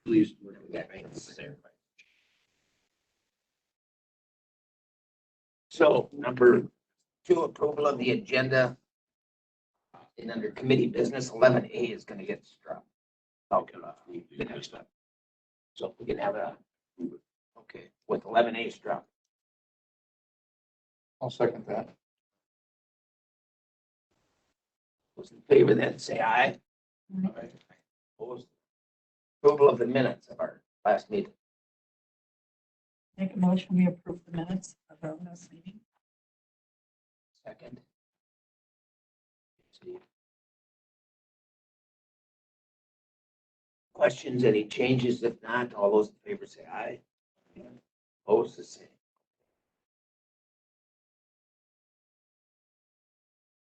Please, we're gonna get there. So number 2, approval of the agenda. And under committee business, 11A is going to get struck. Okay, the next one. So we can have okay, with 11A struck. I'll second that. Those in favor then say aye. Opposed? Approval of the minutes of our last meeting. Make a motion, we approve the minutes of our last meeting. Second. Questions, any changes? If not, all those in favor say aye. Opposed, the same.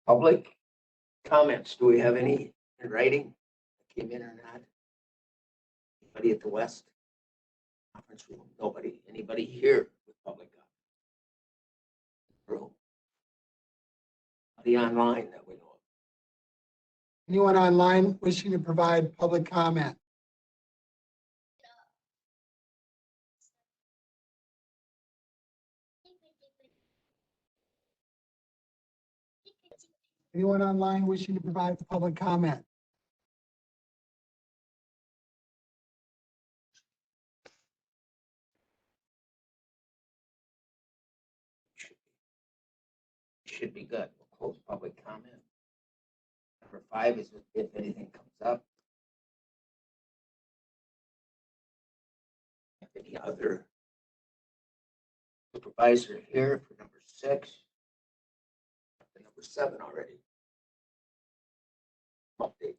Public comments, do we have any in writing that came in or not? Anybody at the West conference room? Nobody. Anybody here with public comment? Room. Anybody online that we know of? Anyone online wishing to provide public comment? Anyone online wishing to provide public comment? Should be good. We'll close public comment. Number 5 is if anything comes up. If any other supervisor here for number 6. Number 7 already. Update.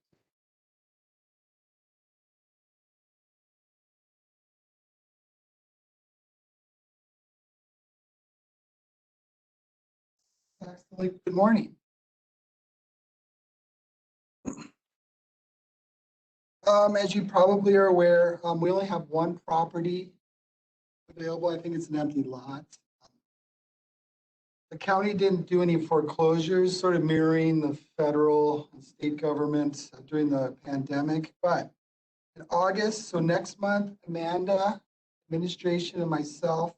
Good morning. As you probably are aware, we only have one property available. I think it's an empty lot. The county didn't do any foreclosures, sort of mirroring the federal and state government during the pandemic. But in August, so next month, Amanda, administration, and myself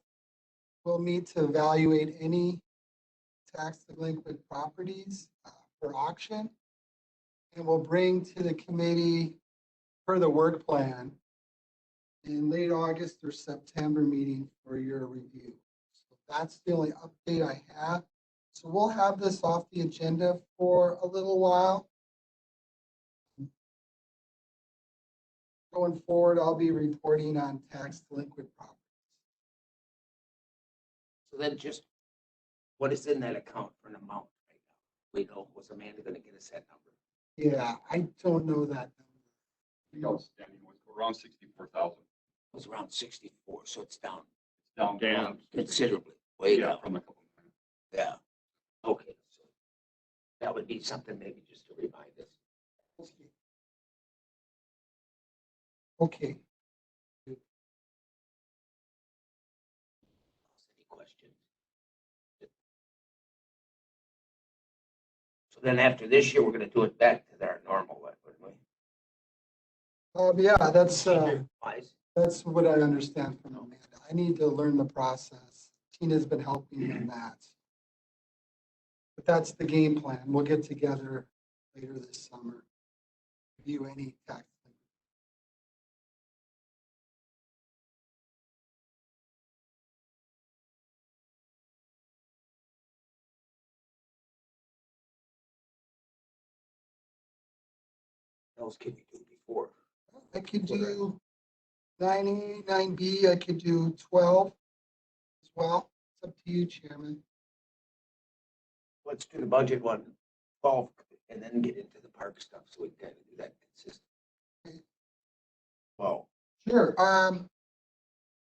will meet to evaluate any tax delinquent properties for auction. And we'll bring to the committee for the work plan in late August or September meeting for your review. So that's the only update I have. So we'll have this off the agenda for a little while. Going forward, I'll be reporting on tax delinquent properties. So then just what is in that account for an amount right now? We know, was Amanda going to get us that number? Yeah, I don't know that number. Outstanding was around 64,000. It was around 64, so it's down Down. considerably, way Yeah, down. from a couple. Yeah. Okay. So that would be something maybe just to remind us. Okay. Any questions? So then after this year, we're going to do it back to our normal, wouldn't we? Yeah, that's Wise. what I understand from Amanda. I need to learn the process. Tina's been helping me in that. But that's the game plan. We'll get together later this summer. Review any tax. What else can you do before? I could do 9A, 9B. I could do 12 as well. It's up to you, Chairman. Let's do the budget one, 12, and then get into the park stuff so we can kind of do that consistently. Well, Sure.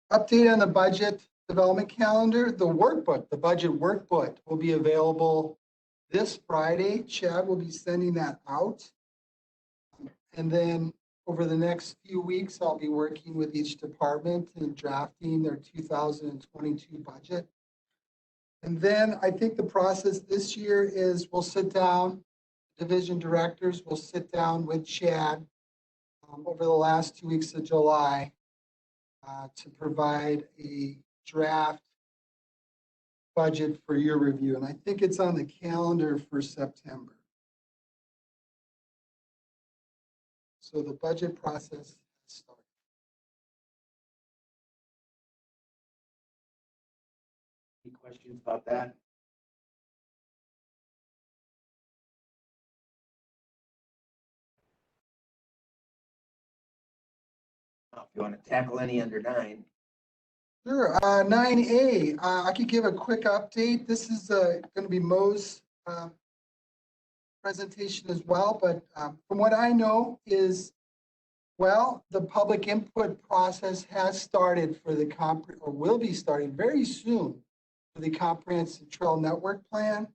Update on the budget development calendar. The workbook, the budget workbook will be available this Friday. Chad will be sending that out. And then over the next few weeks, I'll be working with each department and drafting their 2022 budget. And then I think the process this year is we'll sit down, division directors will sit down with Chad over the last 2 weeks of July to provide a draft budget for your review. And I think it's on the calendar for September. So the budget process has started. Any questions about that? If you want to tackle any under 9. Sure. 9A, I could give a quick update. This is going to be Mo's presentation as well, but from what I know is, well, the public input process has started for the or will be starting very soon for the Comprehensive Trail Network Plan.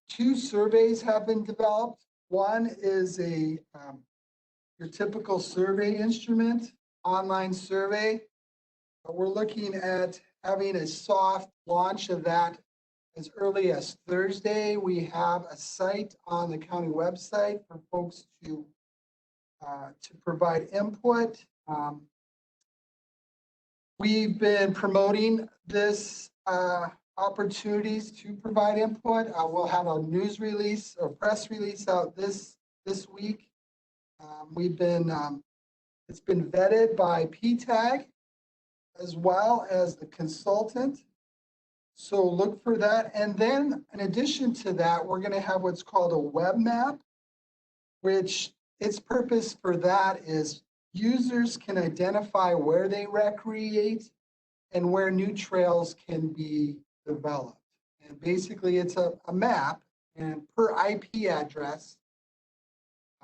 2 surveys have been developed. One is your typical survey instrument, online survey. We're looking at having a soft launch of that as early as Thursday. We have a site on the county website for folks to provide input. We've been promoting this opportunities to provide input. We'll have a news release or press release out this week. It's been vetted by PTAG as well as the consultant. So look for that. And then in addition to that, we're going to have what's called a web map, which its purpose for that is users can identify where they recreate and where new trails can be developed. And basically it's a map, and per IP address,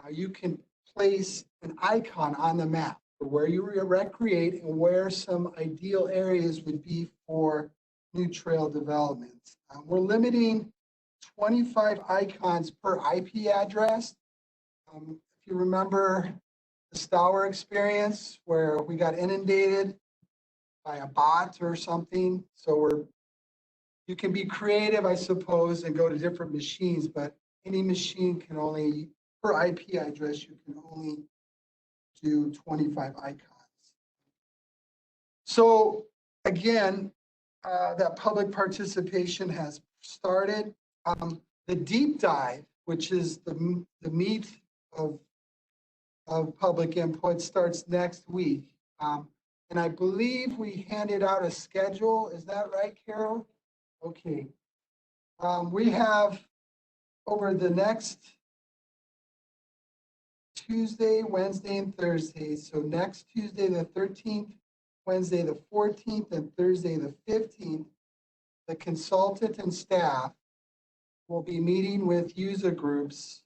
you can place an icon on the map for where you recreate and where some ideal areas would be for new trail development. We're limiting 25 icons per IP address. If you remember the Stour experience where we got inundated by a bot or something. So you can be creative, I suppose, and go to different machines, but any machine can only, per IP address, you can only do 25 icons. So again, that public participation has started. The deep dive, which is the meat of public input, starts next week. And I believe we handed out a schedule. Is that right, Carol? Okay. We have over the next Tuesday, Wednesday, and Thursday. So next Tuesday, the 13th, Wednesday, the 14th, and Thursday, the 15th, the consultant and staff will be meeting with user groups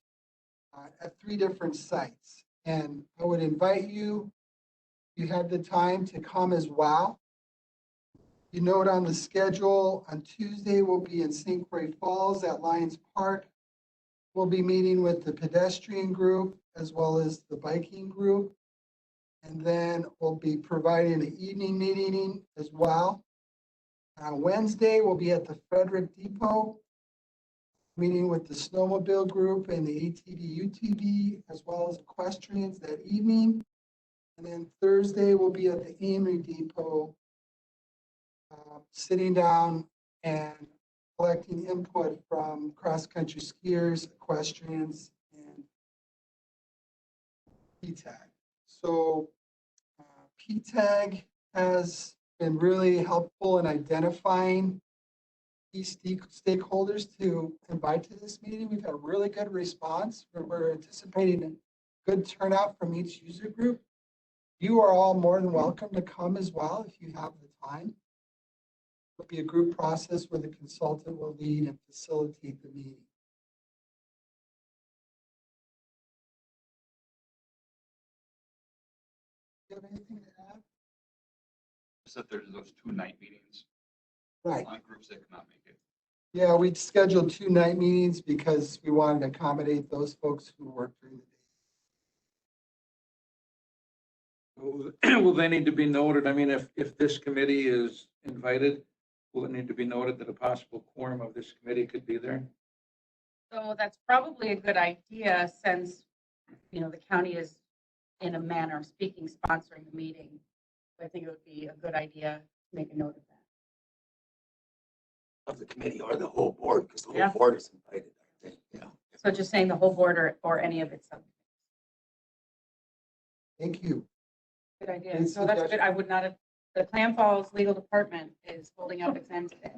at 3 different sites. And I would invite you, if you have the time, to come as well. You note on the schedule, on Tuesday, we'll be in St. Croix Falls at Lions Park. We'll be meeting with the pedestrian group as well as the biking group. And then we'll be providing an evening meeting as well. On Wednesday, we'll be at the Frederick Depot, meeting with the snowmobile group and the ATV, UTV, as well as equestrians that evening. And then Thursday, we'll be at the Amory Depot, sitting down and collecting input from cross-country skiers, equestrians, and PTAG. So PTAG has been really helpful in identifying key stakeholders to invite to this meeting. We've had a really good response. We're anticipating a good turnout from each user group. You are all more than welcome to come as well if you have the time. It'll be a group process where the consultant will lead and facilitate the meeting. Do you have anything to add? Just that there's those 2 night meetings. Right. On groups that cannot make it. Yeah, we scheduled 2 night meetings because we wanted to accommodate those folks who work during the day. Will they need to be noted? I mean, if this committee is invited, will it need to be noted that a possible quorum of this committee could be there? So that's probably a good idea since, the county is in a manner of speaking, sponsoring the meeting. So I think it would be a good idea to make a note of that. Of the committee or the whole board, because the whole Yeah. board is invited, I think, yeah. So just saying the whole board or any of its sub. Thank you. Good idea. Great So that's good. suggestion. I would not have, the Clam Falls Legal Department is holding up its end today.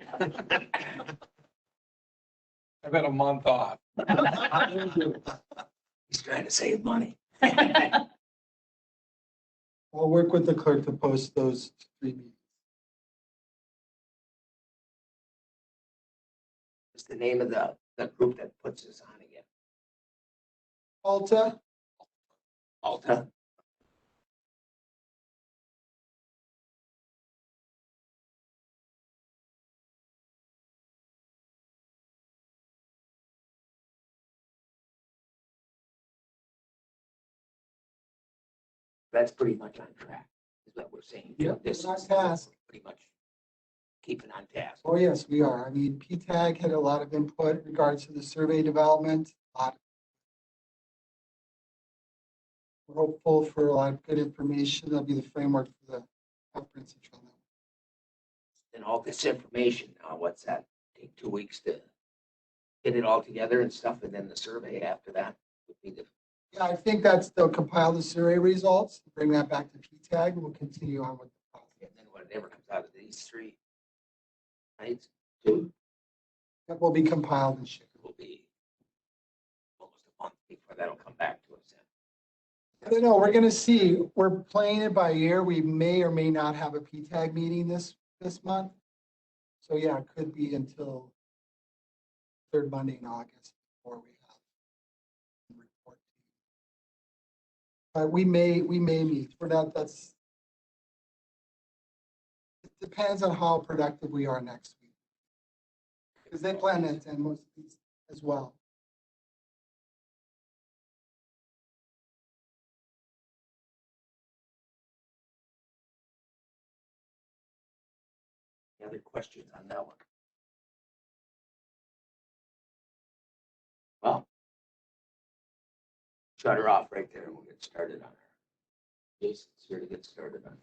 I've got a month off. He's trying to save money. I'll work with the clerk to post those 3 meetings. What's the name of the group that puts this on again? Alta, Alta? That's pretty much on track, is what we're saying. Yep, This on is task. pretty much keeping on task. Oh, yes, we are. I mean, PTAG had a lot of input in regards to the survey development. We're hopeful for a lot of good information. That'll be the framework for the comprehensive plan. And all this information, what's that? Take 2 weeks to get it all together and stuff, and then the survey after that would be the, Yeah, I think they'll compile the survey results, bring that back to PTAG, and we'll continue on with the process. and then whatever comes out of these 3 nights, 2, That will be compiled and shipped. will be almost a month before that'll come back to us. I don't know, we're gonna see. We're playing it by ear. We may or may not have a PTAG meeting this month. So yeah, it could be until 3rd Monday in August before we have a report. But we may meet. We're not, it depends on how productive we are next week. Because they plan to attend most of these as well. Any other questions on that one? Well, shut her off right there and we'll get started on her. Jason's here to get started on it.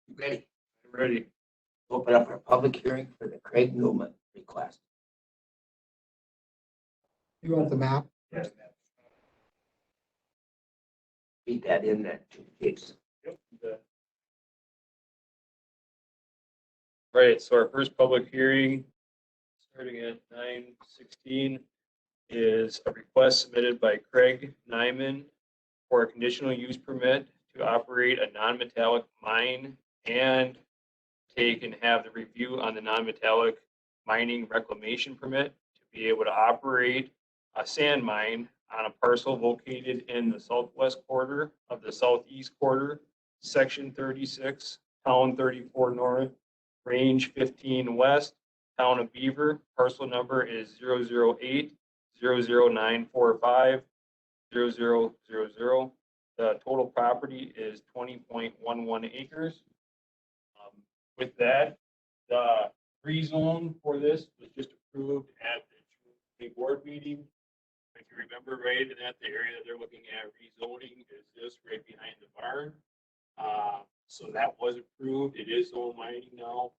You ready? Ready. Open up our public hearing for the Craig Newman request. You want the map? Yes. Beat that in there, Jason. Right, so our first public hearing, starting at 9:16, is a request submitted by Craig Nyman for a conditional use permit to operate a non-metallic mine and take and have the review on the non-metallic mining reclamation permit to be able to operate a sand mine on a parcel located in the southwest quarter of the southeast quarter, section 36, town 34 north, range 15 west, town of Beaver. Parcel number is 008-00945-0000. The total property is 20.11 acres. With that, the rezone for this was just approved at the board meeting. If you remember right, and that the area that they're looking at rezoning is this right behind the barn. So that was approved. It is zone mining now.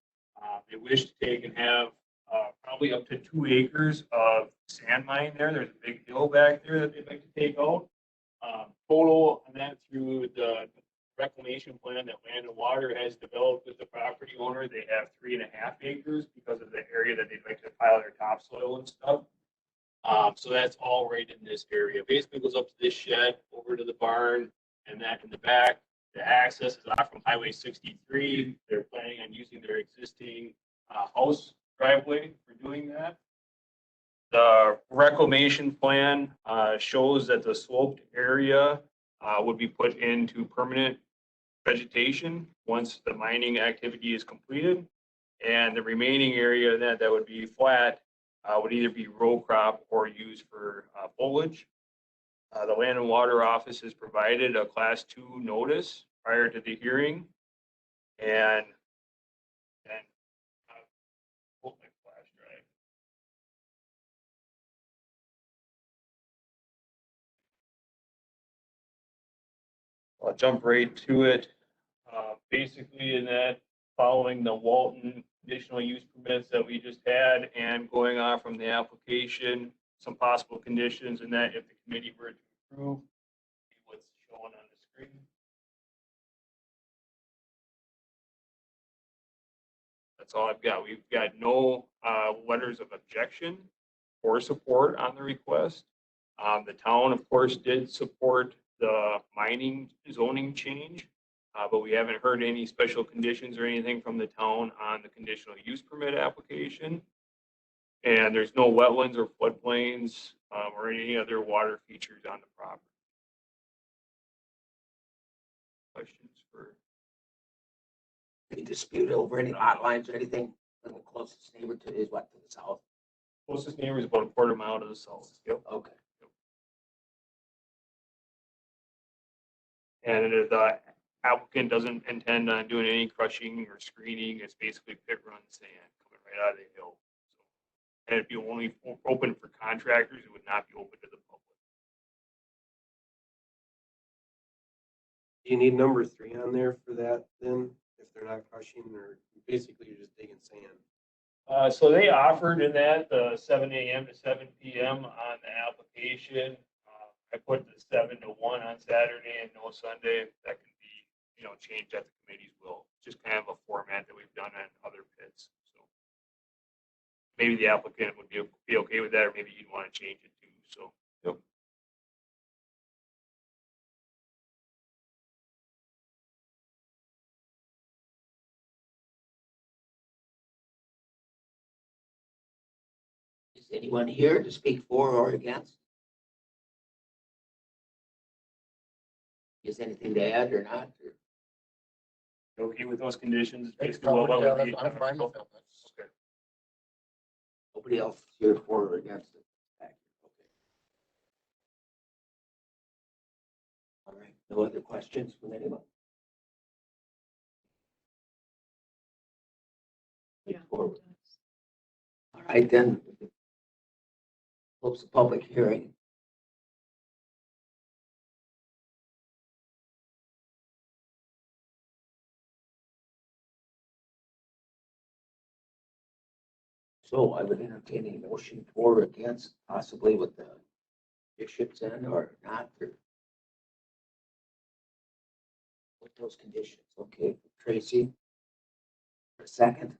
They wish to take and have probably up to 2 acres of sand mine there. There's a big hill back there that they'd like to take out. Total on that through the reclamation plan that Land and Water has developed with the property owner, they have 3.5 acres because of the area that they'd like to pile their topsoil and stuff. So that's all right in this area. Basically goes up to this shed, over to the barn, and that in the back The access is off from Highway 63. They're planning on using their existing house driveway for doing that. The reclamation plan shows that the sloped area would be put into permanent vegetation once the mining activity is completed. And the remaining area that would be flat would either be row crop or used for foliage. The Land and Water Office has provided a Class 2 notice prior to the hearing. And pull my flash drive. I'll jump right to it. Basically, in that, following the Walton conditional use permits that we just had and going off from the application, some possible conditions, and that if the committee were to approve what's shown on the screen. That's all I've got. We've got no letters of objection or support on the request. The town, of course, did support the mining zoning change, but we haven't heard any special conditions or anything from the town on the conditional use permit application. And there's no wetlands or floodplains or any other water features on the property. Questions for? Any dispute over any lot lines or anything? The closest neighbor to is what, to the south? Closest neighbor is about a quarter mile to the south. Yep. Okay. And the applicant doesn't intend on doing any crushing or screening. It's basically pit run sand coming right out of the hill. So, and it'd be only open for contractors. It would not be open to the public. Do you need number 3 on there for that then, if they're not crushing, or basically you're just digging sand? So they offered in that 7 a.m. to 7 p.m. on the application. I put the 7 to 1 on Saturday and no Sunday. That can be, changed at the committee's will. Just kind of a format that we've done on other pits. So maybe the applicant would be okay with that, or maybe you'd want to change it too. So, yep. Is anyone here to speak for or against? Is anything to add or not? You okay with those conditions? Basically, what would be- I'm fine with them. Okay. Nobody else here for or against it? Okay. All right, no other questions from anyone? Yeah. Forward. All right, then. Close the public hearing. So I would entertain a motion for or against, possibly with the bishops in or not, or with those conditions. Okay, Tracy. For a second.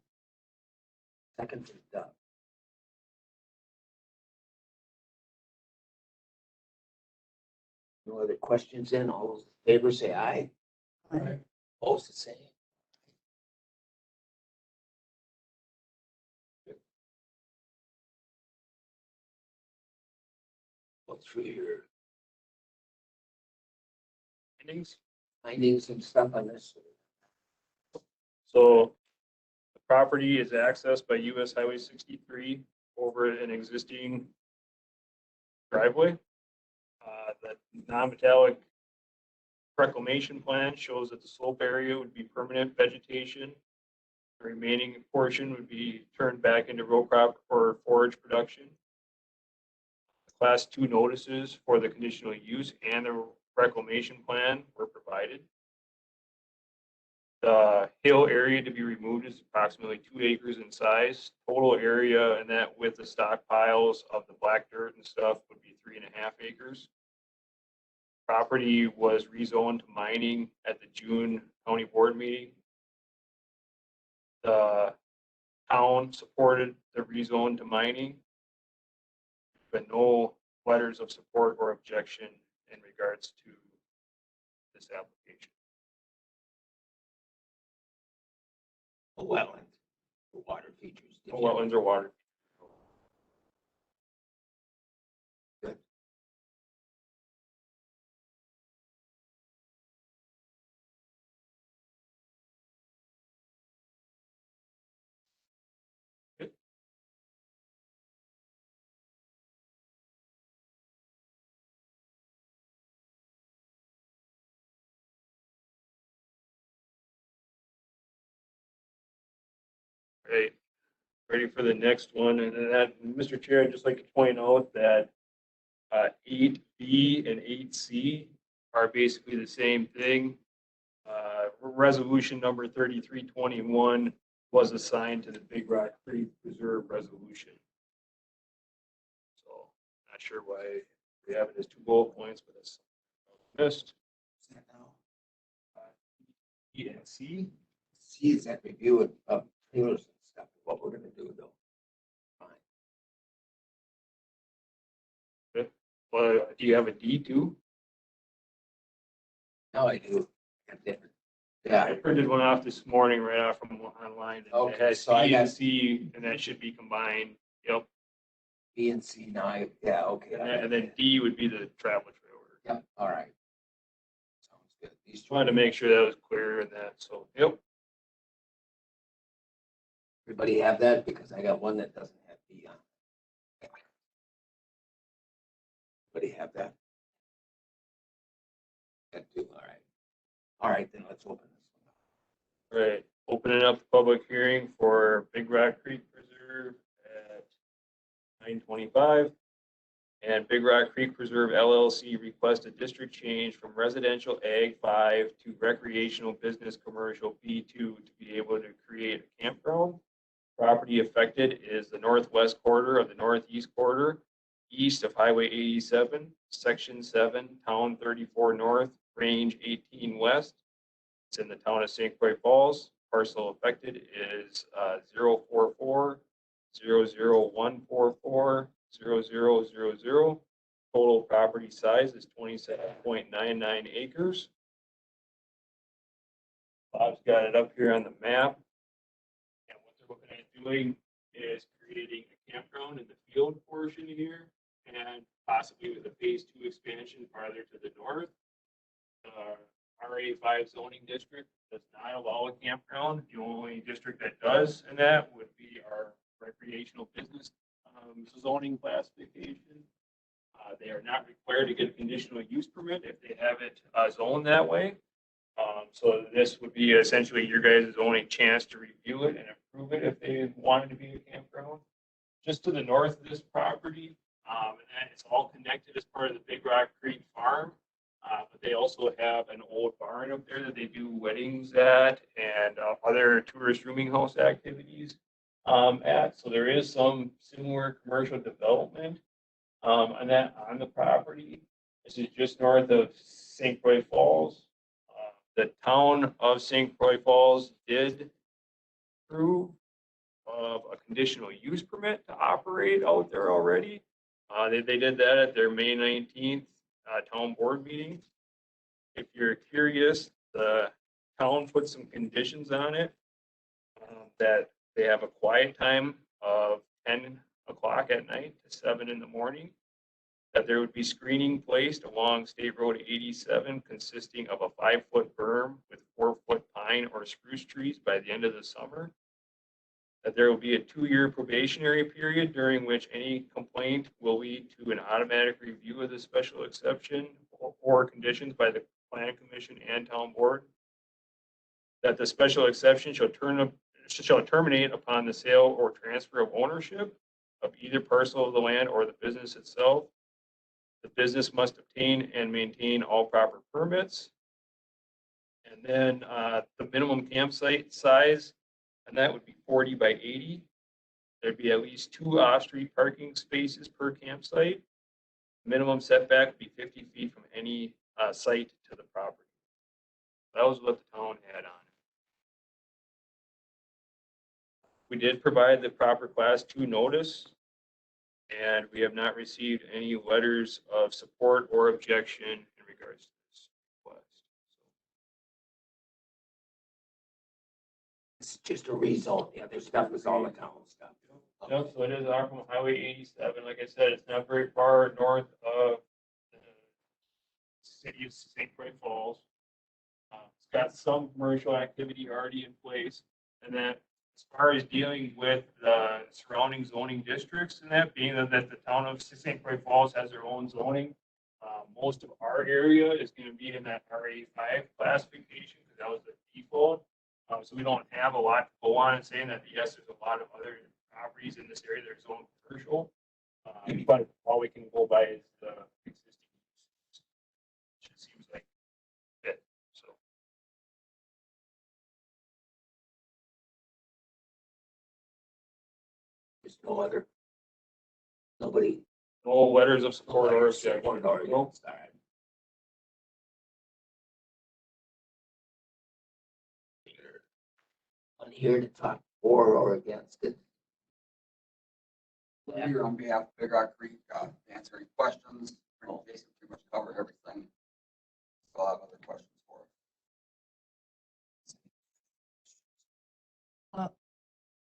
Second for Doug. No other questions in? All those in favor say aye. Aye. Opposed, the same. Go through your Findings. findings and stuff on this. So the property is accessed by US Highway 63 over an existing driveway. The non-metallic reclamation plan shows that the slope area would be permanent vegetation. The remaining portion would be turned back into row crop for forage production. Class 2 notices for the conditional use and the reclamation plan were provided. The hill area to be removed is approximately 2 acres in size. Total area and that with the stockpiles of the black dirt and stuff would be 3.5 acres. Property was rezoned to mining at the June county board meeting. The town supported the rezone to mining, but no letters of support or objection in regards to this application. wetland, the water features. Did you- Wetlands or water. Good. Right. Ready for the next one. And then that, Mr. Chair, I'd just like to point out that 8B and 8C are basically the same thing. Resolution number 3321 was assigned to the Big Rock Creek Reserve Resolution. So not sure why we have it as 2 bullet points, but it's missed. Is that now? E and C. C is that review of trailers and stuff, what we're gonna do though. Fine. Well, do you have a D too? Now I do. Got different. I Yeah, printed one off this morning right off from online. And it Okay, has so I E and got- C, and that should be combined. Yep. B and C now, yeah, okay. And then D would be the travel trailer. Yep, all right. Sounds good. These Just wanted to make sure that was clear in that. So, yep. Everybody have that? Because I got one that doesn't have B on. it. Everybody have that? Got two, all right. All right, then let's open this one. Right. Opening up the public hearing for Big Rock Creek Preserve at 9:25. And Big Rock Creek Preserve LLC request a district change from residential Ag 5 to recreational business commercial B2 to be able to create a campground. Property affected is the northwest quarter of the northeast quarter, east of Highway 87, Section 7, Town 34 North, Range 18 West. It's in the town of St. Croix Falls. Parcel affected is 044 00144 0000. Total property size is 27.99 acres. Bob's got it up here on the map. And what they're looking at doing is creating a campground in the field portion here and possibly with a phase 2 expansion farther to the north. RA5 zoning district does not allow a campground. The only district that does in that would be our recreational business zoning classification. They are not required to get a conditional use permit if they have it zoned that way. So this would be essentially your guys' only chance to review it and approve it if they wanted to be a campground. Just to the north of this property, and that it's all connected as part of the Big Rock Creek Farm. But they also have an old barn up there that they do weddings at and other tourist rooming house activities at. So there is some similar commercial development on the property. This is just north of St. Croix Falls. The town of St. Croix Falls did approve of a conditional use permit to operate out there already. They did that at their May 19th town board meeting. If you're curious, the town put some conditions on it that they have a quiet time of 10 o'clock at night to 7 in the morning, that there would be screening placed along State Road 87 consisting of a 5-foot berm with 4-foot pine or spruce trees by the end of the summer, that there will be a 2-year probationary period during which any complaint will lead to an automatic review of the special exception or conditions by the Planning Commission and Town Board, that the special exception shall terminate upon the sale or transfer of ownership of either parcel of the land or the business itself. The business must obtain and maintain all proper permits. And then the minimum campsite size, and that would be 40 by 80. There'd be at least 2 off-street parking spaces per campsite. Minimum setback would be 50 feet from any site to the property. That was what the town had on it. We did provide the proper class 2 notice, and we have not received any letters of support or objection in regards to this request. just a rezone. The other stuff is all the town stuff. Yep, so it is off from Highway 87. Like I said, it's not very far north of the city of St. Croix Falls. It's got some commercial activity already in place. And then as far as dealing with the surrounding zoning districts and that being that the town of St. Croix Falls has their own zoning, most of our area is going to be in that RA5 classification because that was the default. So we don't have a lot to go on and saying that, yes, there's a lot of other properties in this area that are zoned commercial. But all we can go by is the existing use. It seems like it. So There's no other. Nobody. no letters of support or objection. Support or No. against, all right. On here to talk for or against it. We're here on behalf of Big Rock Creek, answer any questions. Jason pretty much covered everything. Still have other questions for us. Well,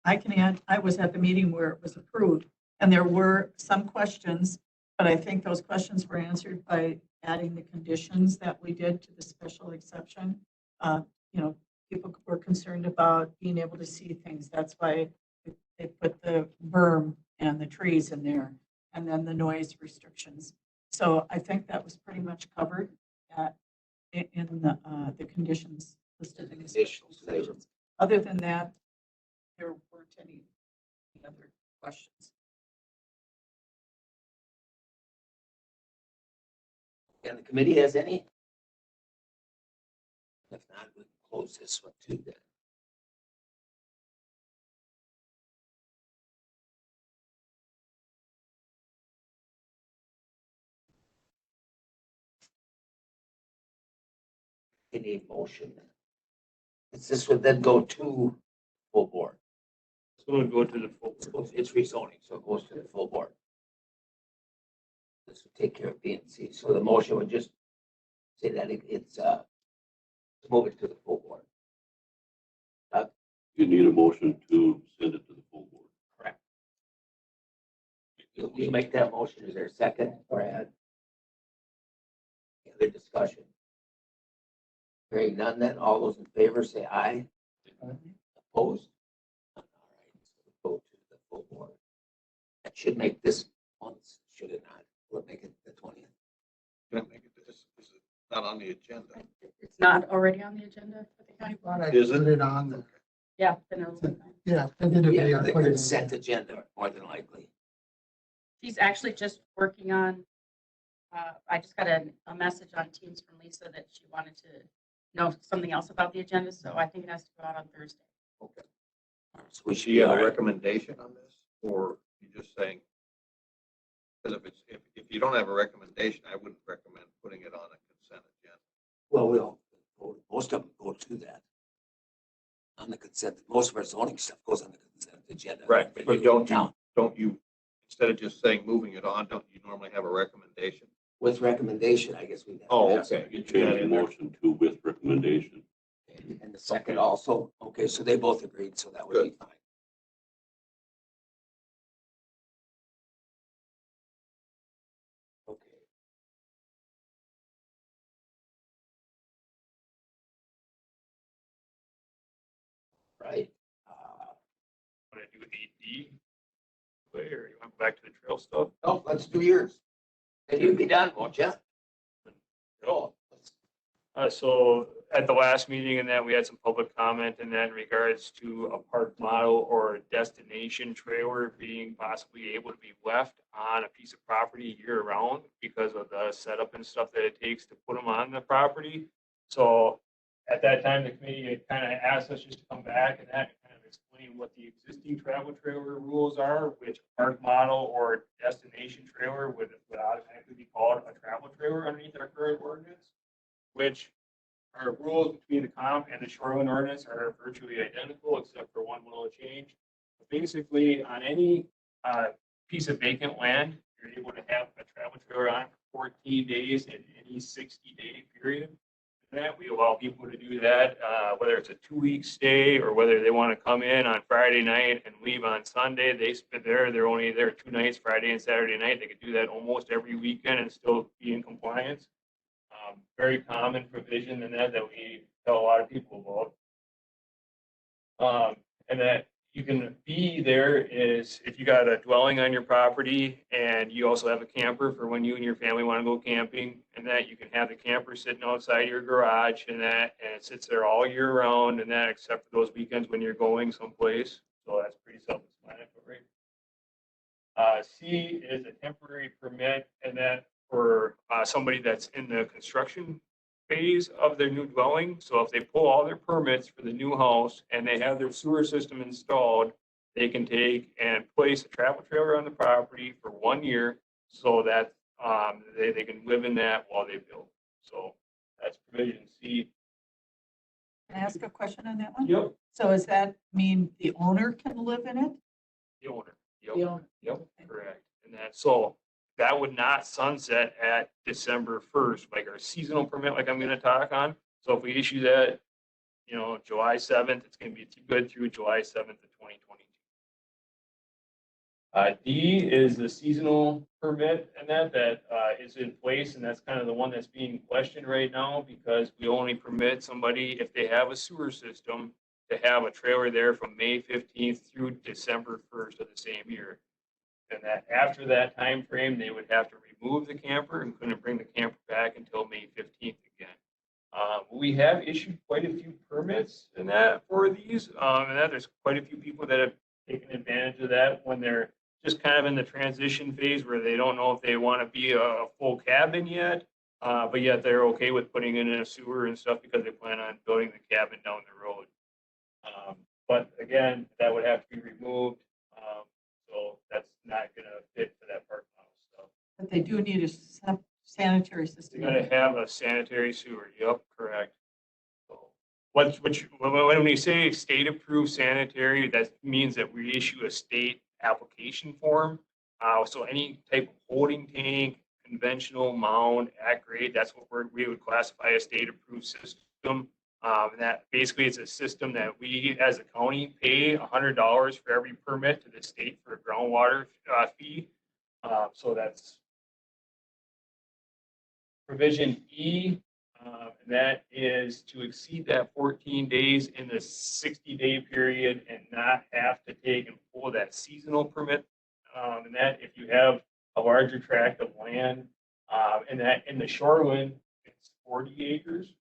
I can add, I was at the meeting where it was approved, and there were some questions, but I think those questions were answered by adding the conditions that we did to the special exception. You know, people were concerned about being able to see things. That's why they put the berm and the trees in there, and then the noise restrictions. So I think that was pretty much covered in the conditions listed in the special exceptions. Other than that, there weren't any other questions. And the committee has any? If not, we can close this one too then. Any motion? This would then go to full board. So we'll go to the full. It's rezoning, so it goes to the full board. This would take care of B and C. So the motion would just say that it's move it to the full board. You need a motion to send it to the full board. Correct. You make that motion. Is there a second, Brad? Any other discussion? Hearing none, then all those in favor say aye. Opposed? All right, so we'll go to the full board. That should make this once, should it not? Will it make it the 20th? This is not on the agenda. It's not already on the agenda for the county board? Isn't it on the, Yeah, then it'll be fine. yeah, I did Yeah, the consent agenda, more than likely. She's actually just working on, I just got a message on Teams from Lisa that she wanted to know something else about the agenda, so I think it has to go out on Thursday. Okay. All right, so we Do should you be have all a right. recommendation on this, or you just saying? Because if you don't have a recommendation, I wouldn't recommend putting it on a consent agenda. Well, most of them go to that. On the consent, most of our zoning stuff goes on the consent agenda. Right, but you don't, Now, don't you, instead of just saying moving it on, don't you normally have a recommendation? with recommendation, I guess we. Oh, okay. You change the motion to with recommendation. And the second also, okay, so they both agreed, so that would be fine. Okay. Right. Want to do 8D? Or you want to go back to the trail stuff? Oh, let's do yours. And you'll be done, won't you? Oh, So at the last meeting and that we had some public comment in that in regards to a park model or a destination trailer being possibly able to be left on a piece of property year round because of the setup and stuff that it takes to put them on the property. So at that time, the committee had kind of asked us just to come back and that kind of explain what the existing travel trailer rules are, which park model or destination trailer would automatically be called a travel trailer underneath our current ordinance, which our rules between the comp and the shoreline ordinance are virtually identical, except for one little change. But basically, on any piece of vacant land, you're able to have a travel trailer on it for 14 days in any 60-day period. that. We allow people to do that, whether it's a 2-week stay or whether they want to come in on Friday night and leave on Sunday. They spend there, they're only there 2 nights, Friday and Saturday night. They could do that almost every weekend and still be in compliance. Very common provision in that we tell a lot of people about. And that you can be there is if you got a dwelling on your property and you also have a camper for when you and your family want to go camping, and that you can have the camper sitting outside your garage and it sits there all year round, and that except for those weekends when you're going someplace. So that's pretty self-explanatory. C is a temporary permit, and that for somebody that's in the construction phase of their new dwelling. So if they pull all their permits for the new house and they have their sewer system installed, they can take and place a travel trailer on the property for 1 year so that they can live in that while they build. So that's provision C. Can I ask a question on that one? Yep. So does that mean the owner can live in it? The owner. The Yep. owner. Yep. Correct. And that would not sunset at December 1st, like our seasonal permit, like I'm going to talk on. So if we issue that, July 7th, it's going to be good through July 7th of 2022. D is the seasonal permit, and that is in place, and that's kind of the one that's being questioned right now because we only permit somebody if they have a sewer system to have a trailer there from May 15th through December 1st of the same year. And that after that time frame, they would have to remove the camper and couldn't bring the camper back until May 15th again. We have issued quite a few permits in that for these, and that there's quite a few people that have taken advantage of that when they're just kind of in the transition phase where they don't know if they want to be a full cabin yet, but yet they're okay with putting in a sewer and stuff because they plan on building the cabin down the road. But again, that would have to be removed. So that's not going to fit for that park model stuff. But they do need a sanitary system. You're going to have a sanitary sewer. Yep, correct. So when we say state approved sanitary, that means that we issue a state application form. So any type of holding tank, conventional mound, at grade, that's what we would classify as state approved system. And that basically it's a system that we as a county pay $100 for every permit to the state for a groundwater fee. So that's provision E, and that is to exceed that 14 days in the 60-day period and not have to take and pull that seasonal permit. And that if you have a larger tract of land, and that in the shoreline, it's 40 acres.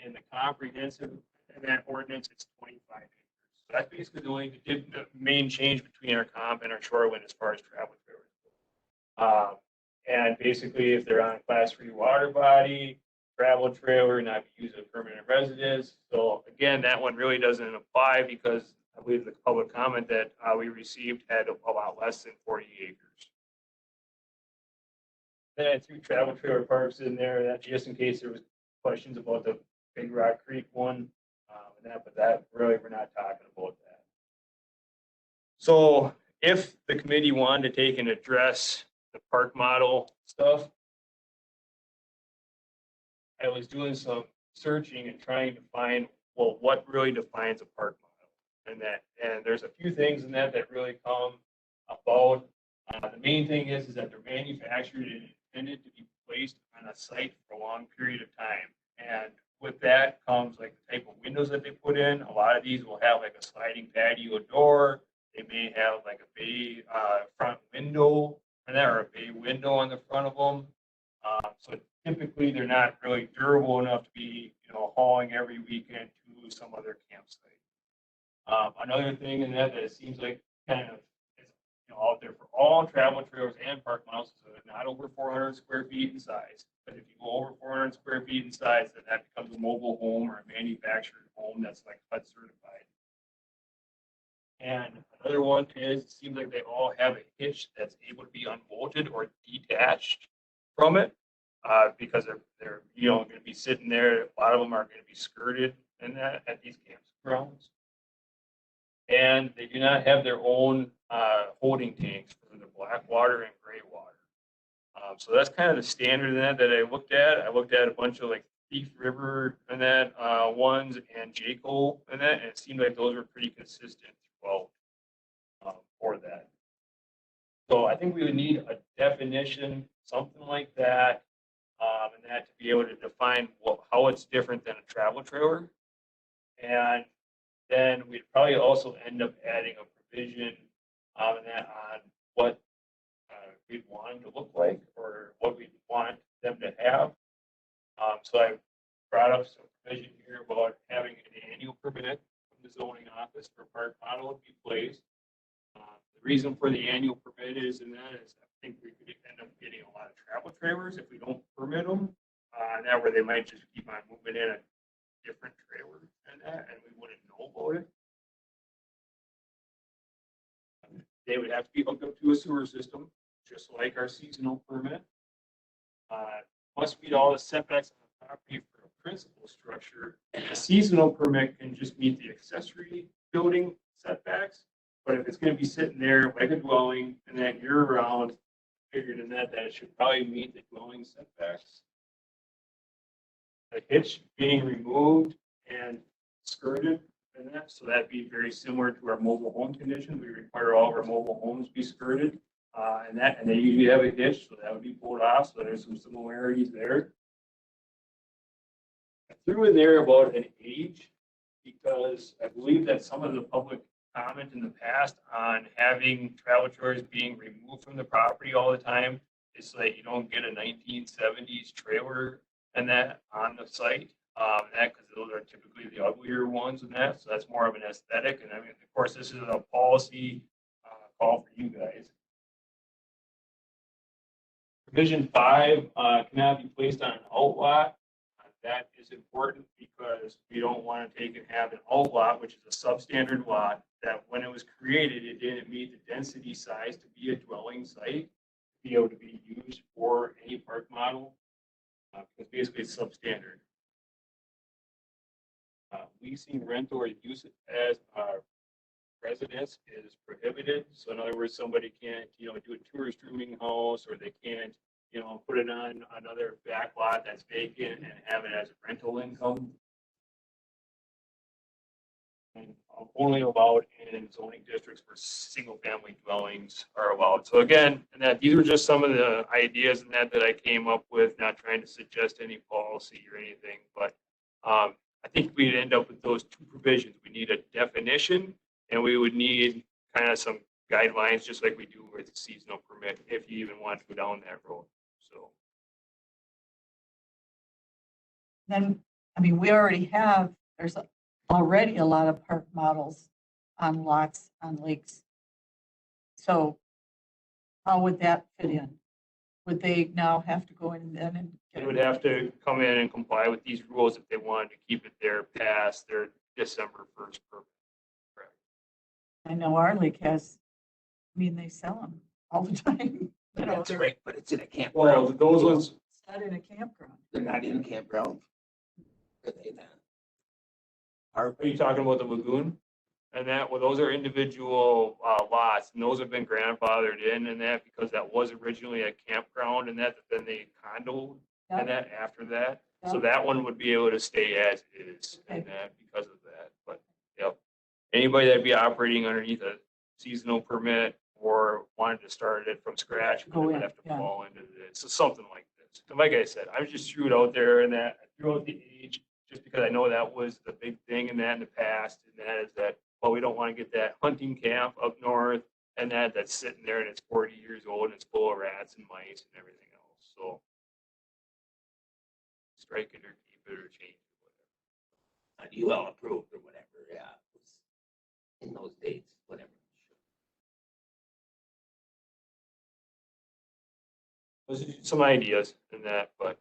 In the comprehensive, in that ordinance, it's 25 acres. So that's basically the main change between our comp and our shoreline as far as travel trailers. And basically, if they're on a class 3 water body, travel trailer, not be used as a permanent residence. So again, that one really doesn't apply because I believe the public comment that we received had a lot less than 40 acres. Then I threw travel trailer parks in there, that just in case there was questions about the Big Rock Creek one, but that really, we're not talking about that. So if the committee wanted to take and address the park model stuff, I was doing some searching and trying to find, well, what really defines a park model, and there's a few things in that really come about. The main thing is that they're manufactured and intended to be placed on a site for a long period of time, and with that comes like the type of windows that they put in. A lot of these will have like a sliding patio door. They may have like a bay front window and or a bay window on the front of them. So typically they're not really durable enough to be, hauling every weekend to some other campsite. Another thing in that it seems like kind of is out there for all travel trailers and park models, so they're not over 400 square feet in size. But if you go over 400 square feet in size, then that becomes a mobile home or a manufactured home that's like HUD certified. And another one is, it seems like they all have a hitch that's able to be unbolted or detached from it, because they're going to be sitting there. A lot of them are going to be skirted in that at these campgrounds. And they do not have their own holding tanks for the black water and gray water. So that's kind of the standard in that I looked at. I looked at a bunch of like Thief River and that ones and J. Cole and that, and it seemed like those were pretty consistent throughout for that. So I think we would need a definition, something like that, and that to be able to define how it's different than a travel trailer. And then we'd probably also end up adding a provision and that on what we'd want them to look like or what we'd want them to have. So I brought up some provision here about having an annual permit from the zoning office for park model to be placed. The reason for the annual permit is, and that is, I think we could end up getting a lot of travel trailers if we don't permit them. And that where they might just keep on moving in a different trailer and that, and we wouldn't know about it. They would have to be hooked up to a sewer system, just like our seasonal permit. Must meet all the setbacks on the property for a principal structure. A seasonal permit can just meet the accessory building setbacks. But if it's going to be sitting there like a dwelling and then year round, figured in that it should probably meet the dwelling setbacks. The hitch being removed and skirted and that, so that'd be very similar to our mobile home condition. We require all of our mobile homes be skirted. And they usually have a hitch, so that would be pulled off. So there's some similarities there. I threw in there about an age because I believe that some of the public comment in the past on having travel trailers being removed from the property all the time. It's like you don't get a 1970s trailer and that on the site. That because those are typically the uglier ones and that. So that's more of an aesthetic. And I mean, of course, this is a policy call for you guys. Provision 5 cannot be placed on an outlot. That is important because we don't want to take and have an outlot, which is a substandard lot, that when it was created, it didn't meet the density size to be a dwelling site, to be able to be used for any park model, because basically it's substandard. Leasing, rental, or use it as a residence is prohibited. So in other words, somebody can't, do a tourist rooming house, or they can't, put it on another back lot that's vacant and have it as a rental income. And only allowed in zoning districts where single-family dwellings are allowed. So again, and that these were just some of the ideas and that I came up with, not trying to suggest any policy or anything, but I think we'd end up with those two provisions. We need a definition, and we would need kind of some guidelines, just like we do with the seasonal permit, if you even want to go down that road. So Then, I mean, we already have, there's already a lot of park models on lots on lakes. So how would that fit in? Would they now have to go in then and they get would have to come in and comply with these rules if they wanted to keep it there past their December 1st permit. Correct. I know our lake has, I mean, they sell them all the time. You know, That's they're right, but it's in a campground. Well, those ones, not in a campground. They're not in a campground. Are they then? are you talking about the lagoon? And that, well, those are individual lots, and those have been grandfathered in and that because that was originally a campground and that, then they condoed Yeah. and that after that. So Yeah. that one would be able to stay as is and Okay. that because of that. But, yep. Anybody that'd be operating underneath a seasonal permit or wanted to start it from scratch, Go would in, have to yeah. fall into this. So something like this. And like I said, I just threw it out there and that, I threw out the age just because I know that was the big thing in that in the past. And that is that, well, we don't want to get that hunting camp up north and that's sitting there and it's 40 years old and it's full of rats and mice and everything else. So strike it or keep it or change it, whatever. UL approved or whatever, yeah. It was in those dates, whatever. Those are some ideas in that, but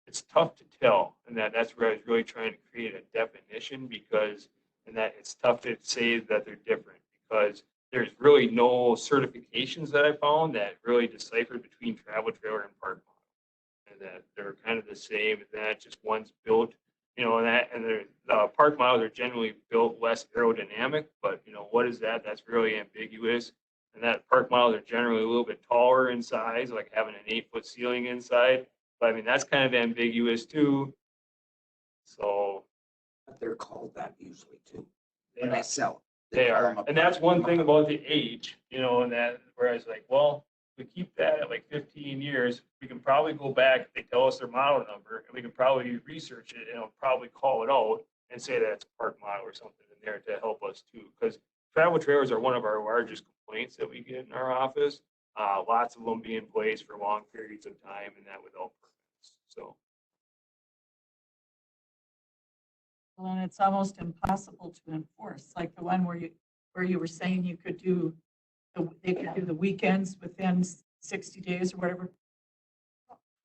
it's tough to tell, and that's where I was really trying to create a definition because, and that it's tough to say that they're different because there's really no certifications that I found that really deciphered between travel trailer and park model, and that they're kind of the same, and that just one's built, and the park models are generally built less aerodynamic, but what is that? That's really ambiguous. And that park models are generally a little bit taller in size, like having an 8-foot ceiling inside. But I mean, that's kind of ambiguous too. So But they're called that usually too. When they sell. they call are. them a And that's park one thing model. about the age, you know, and that, where I was like, well, if we keep that at like 15 years, we can probably go back, they tell us their model number, and we can probably research it and it'll probably call it out and say that it's a park model or something in there to help us too. Because travel trailers are one of our largest complaints that we get in our office. Lots of them being placed for long periods of time and that without permits. So. Well, and it's almost impossible to enforce, like the one where you were saying you could do, they could do the weekends within 60 days or whatever.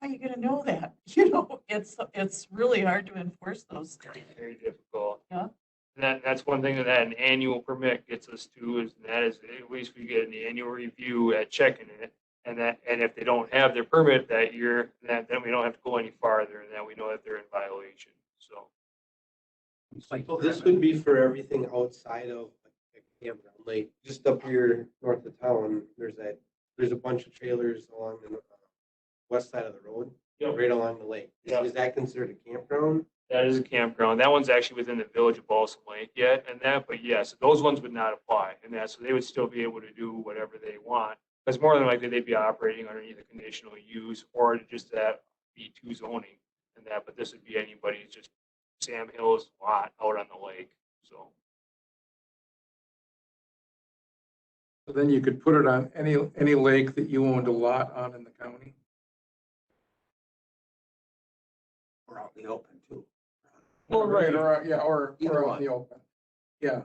How are you gonna know that? You know, it's really hard to enforce those things. Very difficult. Yeah. And that's one thing that an annual permit gets us to is that is at least we get an annual review at checking it. And if they don't have their permit that year, then we don't have to go any farther and then we know that they're in violation. So. It's like So this would be for everything outside of like a campground, like just up here north of town, there's a bunch of trailers along the west side of the road, Yep. right along the lake. Yeah. Is that considered a campground? That is a campground. That one's actually within the village of Balsam Lake yet, and that, but yes, those ones would not apply. And that, so they would still be able to do whatever they want. Because more than likely, they'd be operating underneath a conditional use or just that B2 zoning and that, but this would be anybody's just Sam Hill's lot out on the lake, so. So then you could put it on any lake that you owned a lot on in the county. Or out in the open too. Or right, or, yeah, or Either out one. in the open. Yeah, It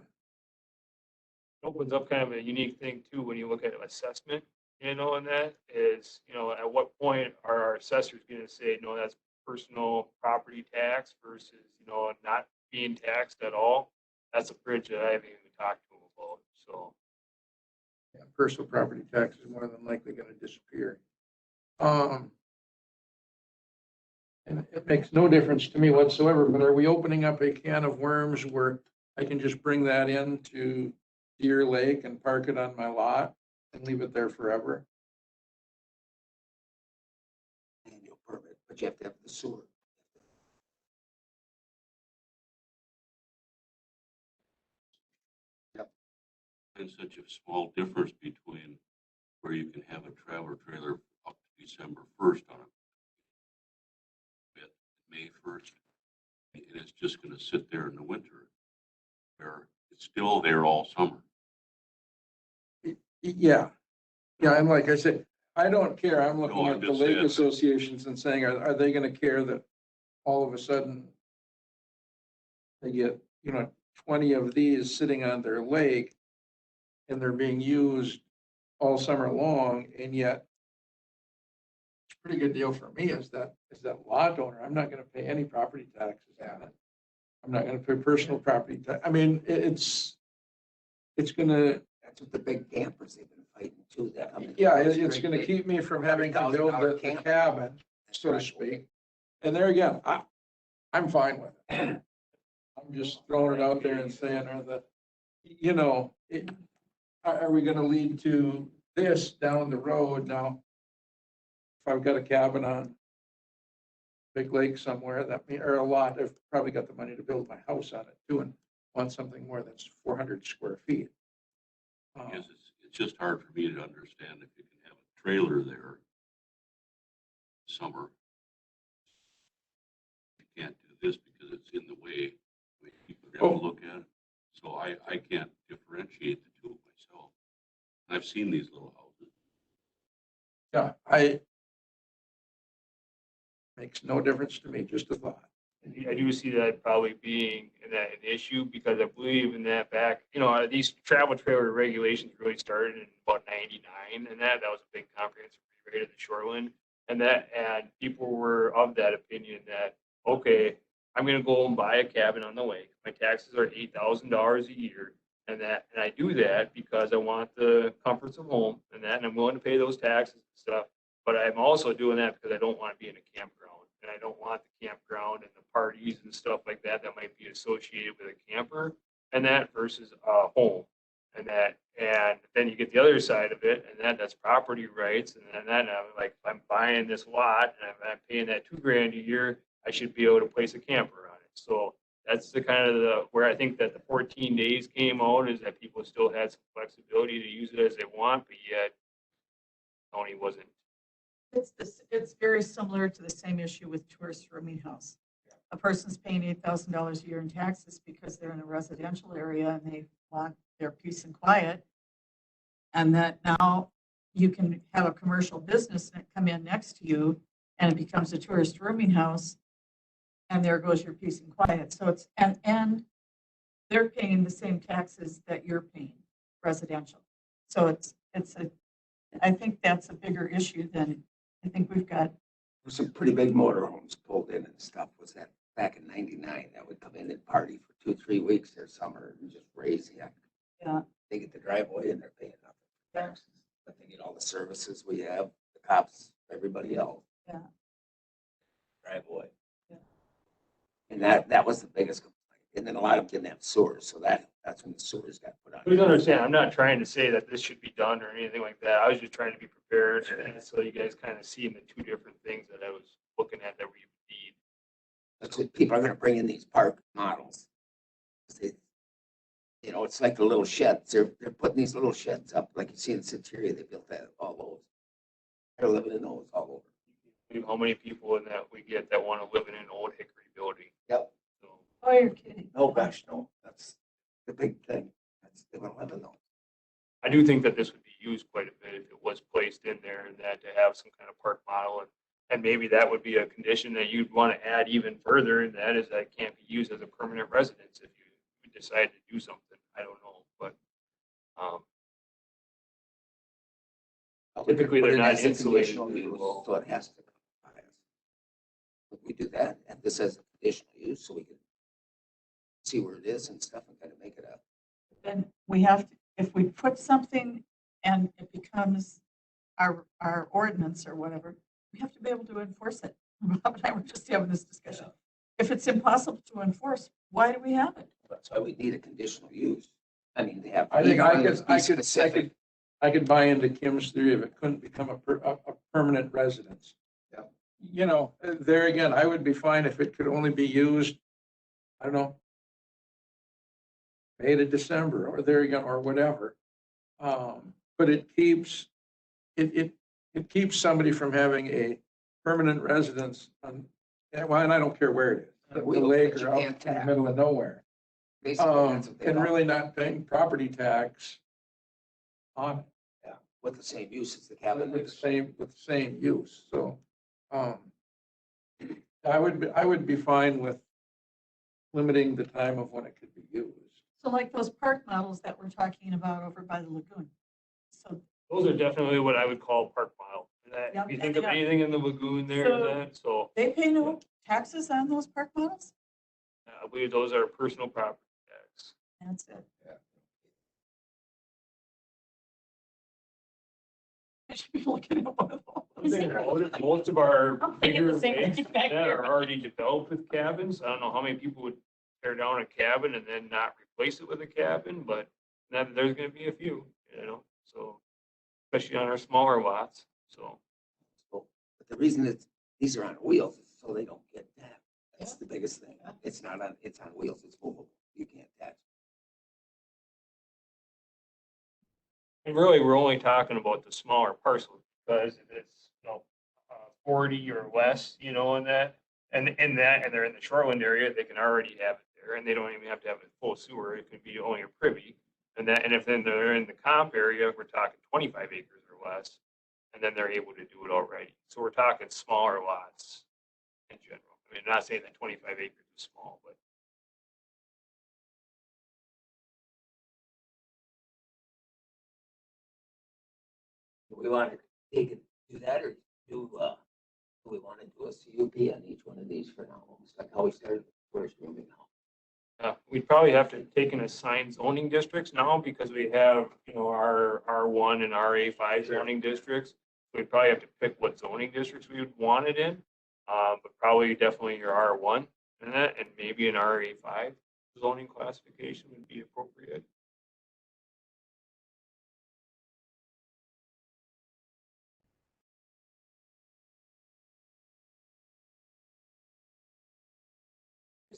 opens up kind of a unique thing too, when you look at assessment, you know, and that is, you know, at what point are our assessors gonna say, no, that's personal property tax versus, you know, not being taxed at all? That's a bridge that I haven't even talked to them about, so. yeah, personal property tax is more than likely gonna disappear. And it makes no difference to me whatsoever, but are we opening up a can of worms where I can just bring that into Deer Lake and park it on my lot and leave it there forever? Annual permit, but you have to have the sewer. There's such a small difference between where you can have a travel trailer up to December 1st on a May 1st, and it's just gonna sit there in the winter, where it's still there all summer. Yeah, yeah, and like I said, I don't care. I'm looking No, I'm at the just lake saying. associations and saying, are they gonna care that all of a sudden they get, 20 of these sitting on their lake and they're being used all summer long, and yet it's a pretty good deal for me as that lot owner. I'm not gonna pay any property taxes on it. I'm not gonna pay personal property tax. I mean, it's gonna, That's what the big campers they've been fighting too. That yeah, it's gonna keep me from having to build the cabin, so to speak. And there again, I'm fine with it. I'm just throwing it out there and saying, are we gonna lead to this down the road now? If I've got a cabin on big lake somewhere, or a lot, I've probably got the money to build my house on it too, and want something more that's 400 square feet. Because it's just hard for me to understand if you can have a trailer there summer. You can't do this because it's in the way. I mean, people have to look at it. So I can't differentiate the two myself. I've seen these little houses. Yeah, makes no difference to me, just a thought. I do see that probably being an issue because I believe in that back, these travel trailer regulations really started in about 99 and that was a big comprehensive rewrite of the shoreline. And people were of that opinion that, okay, I'm going to go and buy a cabin on the lake. My taxes are $8,000 a year. And I do that because I want the comforts of home and I'm willing to pay those taxes and stuff. But I'm also doing that because I don't want to be in a campground. And I don't want the campground and the parties and stuff like that might be associated with a camper and that versus a home. And And then you get the other side of it, and that's property rights. And then I'm like, if I'm buying this lot and I'm paying that $2,000 a year, I should be able to place a camper on it. So that's the kind of where I think that the 14 days came out, is that people still had some flexibility to use it as they want, but yet county wasn't. It's very similar to the same issue with tourist rooming house. A person's paying $8,000 a year in taxes because they're in a residential area and they want their peace and quiet. And that now you can have a commercial business that come in next to you and it becomes a tourist rooming house. And there goes your peace and quiet. So it's, and they're paying the same taxes that you're paying, residential. So I think that's a bigger issue than, I think we've got. There's some pretty big motorhomes pulled in and stuff. Was that back in '99? That would come in and party for 2-3 weeks their summer and just raise the heck. Yeah. They get the driveway and they're paying nothing for Yeah. taxes, but they get all the services we have, the cops, everybody else. Yeah. Driveway. Yeah. And that was the biggest complaint. And then a lot of them didn't have sewers, so that's when the sewers got put on. Please understand, I'm not trying to say that this should be done or anything like that. I was just trying to be prepared, and so you guys kind of see the two different things that I was looking at that we need. That's what people are gonna bring in these park models. They, it's like the little sheds. They're putting these little sheds up, like you see in Centuria. They built that all those. They're living in those all over. How many people in that we get that want to live in an old Hickory building? Yep. So, Oh, you're kidding. Oh, gosh, no. That's the big thing. They want to live in those. I do think that this would be used quite a bit if it was placed in there, and that to have some kind of park model, and maybe that would be a condition that you'd want to add even further, and that is that it can't be used as a permanent residence if you decide to do something. I don't know, but typically Put they're it not as a insulated conditional very use, well. so it has to come by us. If we do that, and this as a conditional use, so we can see where it is and stuff and kind of make it up. Then we have to, if we put something and it becomes our ordinance or whatever, we have to be able to enforce it. Rob and I were just having this discussion. If it's impossible to enforce, why do we have it? That's why we need a conditional use. I mean, they have. I think Specific. I could buy into Kim's theory if it couldn't become a permanent residence. Yeah. There again, I would be fine if it could only be used, I don't know, May to December, or there again, or whatever. But it keeps somebody from having a permanent residence on, well, and I don't care where it is, the lake or out in the middle of nowhere. Basically, that's what they And want. really not paying property tax on it. Yeah, with the same use as the cabin. With the same use, so, I would be fine with limiting the time of when it could be used. So like those park models that we're talking about over by the lagoon. So Those are definitely what I would call park model. And that, Yep, if you think of yeah. anything in the lagoon there, So- so they pay no taxes on those park models? I believe those are personal property tax. That's it. I should be looking at one of those. Most of our I'm thinking bigger the same lakes thing back that here. are already developed with cabins. I don't know how many people would tear down a cabin and then not replace it with a cabin, but then there's gonna be a few, so especially on our smaller lots, so. But the reason that these are on wheels is so they don't get damaged. That's the biggest thing. It's on wheels, it's movable. You can't attach. And really, we're only talking about the smaller parcels, because if it's, 40 or less, in that, and they're in the shoreland area, they can already have it there, and they don't even have to have a full sewer. It could be only a privy. And if then they're in the comp area, we're talking 25 acres or less, and then they're able to do it already. So we're talking smaller lots in general. I mean, I'm not saying that 25 acres is small, but Do we want to take it, do that, or do we want to do a CUP on each one of these for now? It's like how we started the first rooming house. we'd probably have to take and assign zoning districts now, because we have, our R1 and RA5 zoning districts. We'd probably have to pick what zoning districts we would want it in, but probably definitely your R1 and that, and maybe an RA5 zoning classification would be appropriate.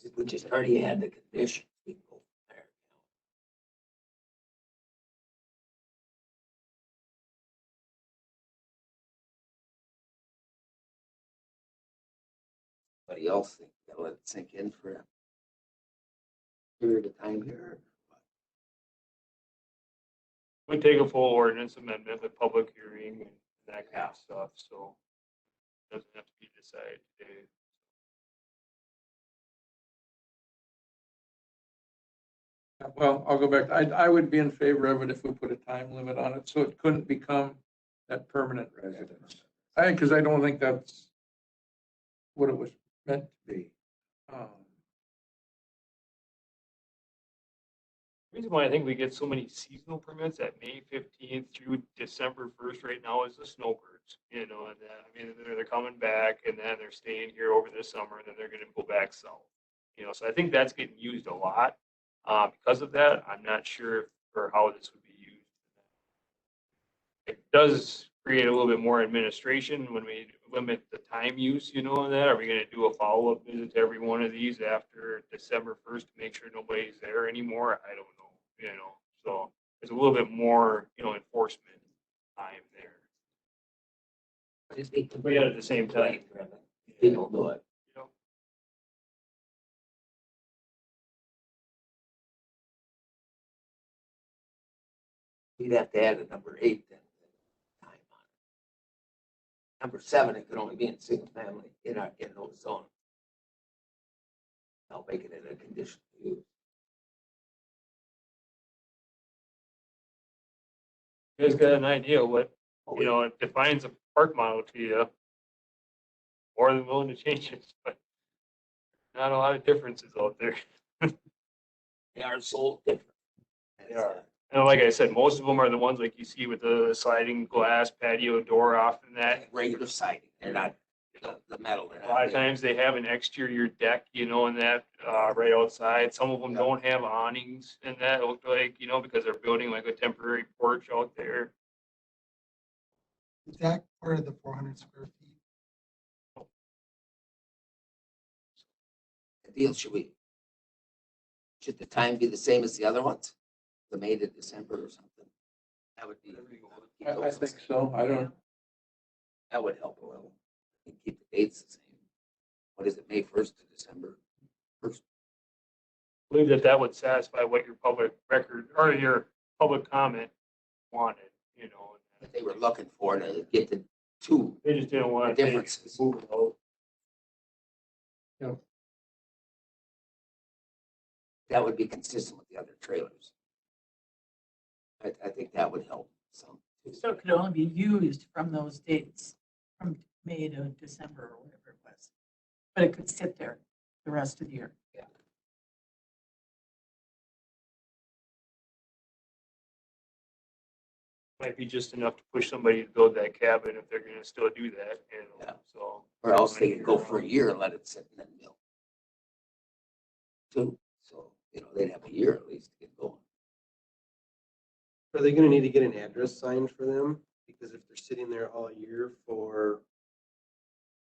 We just already had the conditions. We can go from there. Anybody else think they'll let it sink in for a period of time here? We take a full ordinance amendment, the public hearing and that kind of stuff, so it doesn't have to be decided today. Well, I'll go back. I would be in favor of it if we put a time limit on it, so it couldn't become that permanent residence. Because I don't think that's what it was meant to be. Reason why I think we get so many seasonal permits at May 15th through December 1st right now is the snowbirds, you know, and I mean, they're coming back and then they're staying here over the summer and then they're gonna go back south. You know, so I think that's getting used a lot. Because of that, I'm not sure for how this would be used. It does create a little bit more administration when we limit the time use, you know, and that. Are we gonna do a follow-up visit to every one of these after December 1st to make sure nobody's there anymore? I don't know, you know, so there's a little bit more, you know, enforcement time there. But yet at the same time, They don't do it. you know, We'd have to add a number 8 then. Time on it. Number 7, it could only be in single family in those zones. I'll make it in a condition to use. you guys got an idea what, Oh, you know, it defines a park model to you. More than willing to change it, but not a lot of differences out there. They are sold different. They are. And like I said, most of them are the ones like you see with the sliding glass patio door off and that. Regular siding, they're not the metal. they're A not lot of big. times they have an exterior deck, you know, and that, right outside. Some of them don't have awnings and that look like, you know, because they're building like a temporary porch out there. Is that part of the 400 square feet? The deal, should the time be the same as the other ones? The May to December or something? That would be. I think so. I don't, That would help a little. And keep the dates the same. What is it, May 1st to December 1st? I believe that that would satisfy what your public record or your public comment wanted, you know. That they were looking for to get the two They just didn't want to take, differences. move it out. That would be consistent with the other trailers. I think that would help some. So it could only be used from those dates, from May to December or whatever it was. But it could sit there the rest of the year. Might be just enough to push somebody to build that cabin if they're gonna still do that, you know, Yeah. so. Or else they could go for a year and let it sit and then build. Two, so, you know, they'd have a year at least to get going. Are they gonna need to get an address signed for them? Because if they're sitting there all year for,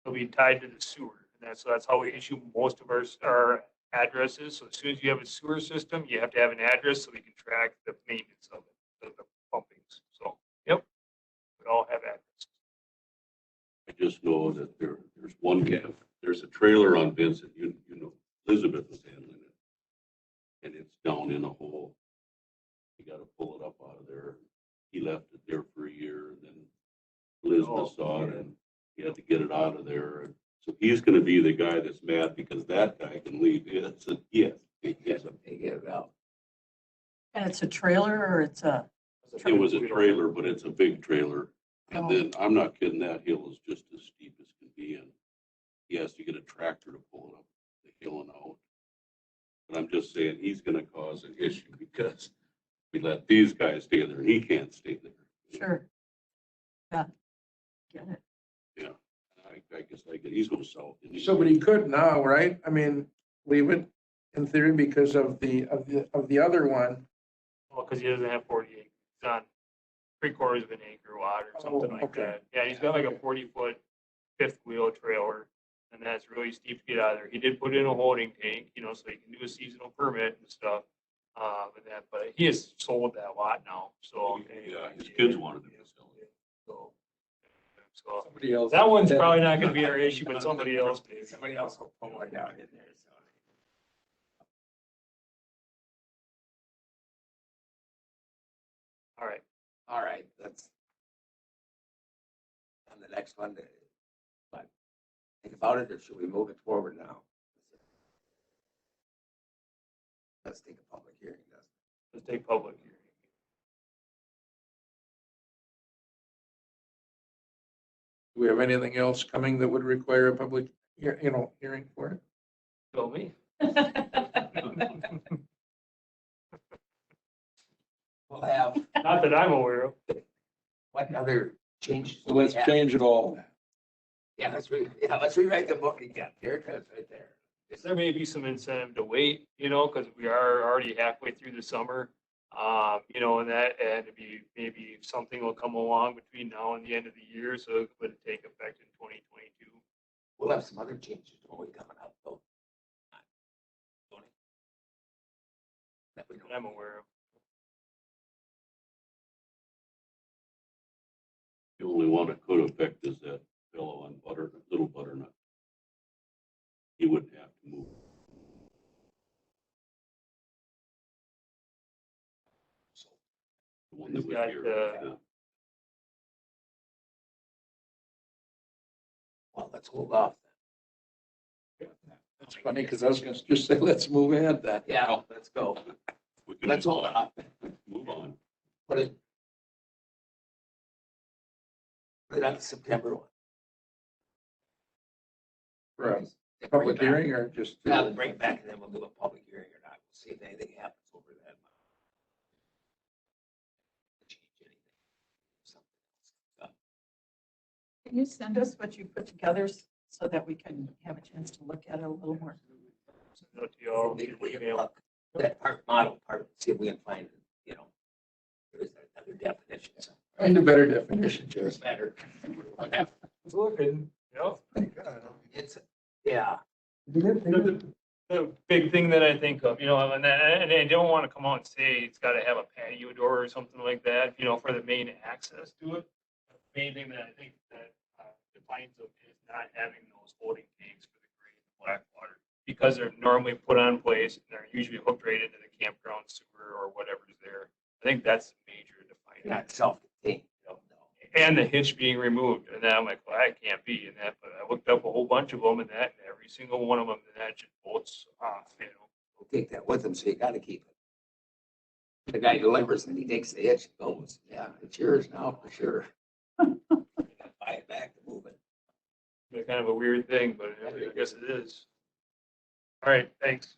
It'll be tied to the sewer, and that's how we issue most of our addresses. So as soon as you have a sewer system, you have to have an address so we can track the maintenance of it, the pumpings. So, yep, we all have addresses. I just know that there's one cab, there's a trailer on Vincent, you know, Elizabeth was handling it. And it's down in a hole. You gotta pull it up out of there. He left it there for a year and then Elizabeth saw it and he had to get it out of there. And so he's gonna be the guy that's mad because that guy can leave it. So, yes, They get it out. And it's a trailer or it's a, it was a trailer, but it's a big trailer. And Oh. then, I'm not kidding, that hill is just as steep as can be, and he has to get a tractor to pull it up the hill and out. But I'm just saying, he's gonna cause an issue because we let these guys stay there and he can't stay there. sure. Yeah. Get it. Yeah, I guess he's gonna sell it. so, but he could now, right? I mean, leave it in theory because of the other one. Well, because he doesn't have 40 acres. He's on 3/4 of an acre lot or something like okay. that. Yeah, he's got like a 40-foot fifth wheel trailer. and that's really steep to get out of there. He did put in a holding tank, so he can do a seasonal permit and stuff. And that, but he has sold that lot now, so. Yeah, his kids wanted to sell it. So, Somebody else. that one's probably not gonna be our issue, but somebody else maybe. Somebody else will pull it down in there, so. All right. All right, that's. On the next one, but think about it, or should we move it forward now? Let's take a public hearing, doesn't it? Let's take public hearing. Do we have anything else coming that would require a public, hearing for it? Tell me. We'll have, Not that I'm aware of. what other changes? So do we let's have? change it all. Yeah, let's rewrite the book again. There it is, right there. There may be some incentive to wait, because we are already halfway through the summer. And maybe something will come along between now and the end of the year, so it would take effect in 2022. We'll have some other changes when we coming up, though. That we That know. I'm aware of. The only one that could affect is that fellow on Little Butternut. He wouldn't have to move. The one that He's was got, here. Yeah. Well, let's hold off. That's funny, because I was gonna just say, let's move ahead then. Yeah, let's go. We can Let's just hold off. move on. Put it. Put it on the September one. For a Bring it public back. hearing or just? Yeah, we'll bring it back and then we'll do a public hearing or not. We'll see if anything happens over that. Change anything. Something else. Can you send us what you put together so that we can have a chance to look at it a little more? Send it to y'all, Maybe we can email. look that model part, see if we can find, there is another definition. Find a better definition, Jerry. It's better. It's looking, It's, yeah. The big thing that I think of, and they don't want to come out and say it's got to have a patio door or something like that, for the main access to it. The main thing that I think that defines them is not having those holding tanks for the gray and black water, because they're normally put on place and they're usually hooked right into the campground sewer or whatever's there. I think that's the major defining. Not self-contained. And the hitch being removed, and then I'm like, well, that can't be, and that, but I looked up a whole bunch of them, and every single one of them, that just bolts off, We'll take that with him, so you gotta keep it. The guy delivers and he takes the hitch and goes, yeah, it's yours now for sure. You gotta buy it back to move it. It's kind of a weird thing, but I guess it is. All right, thanks.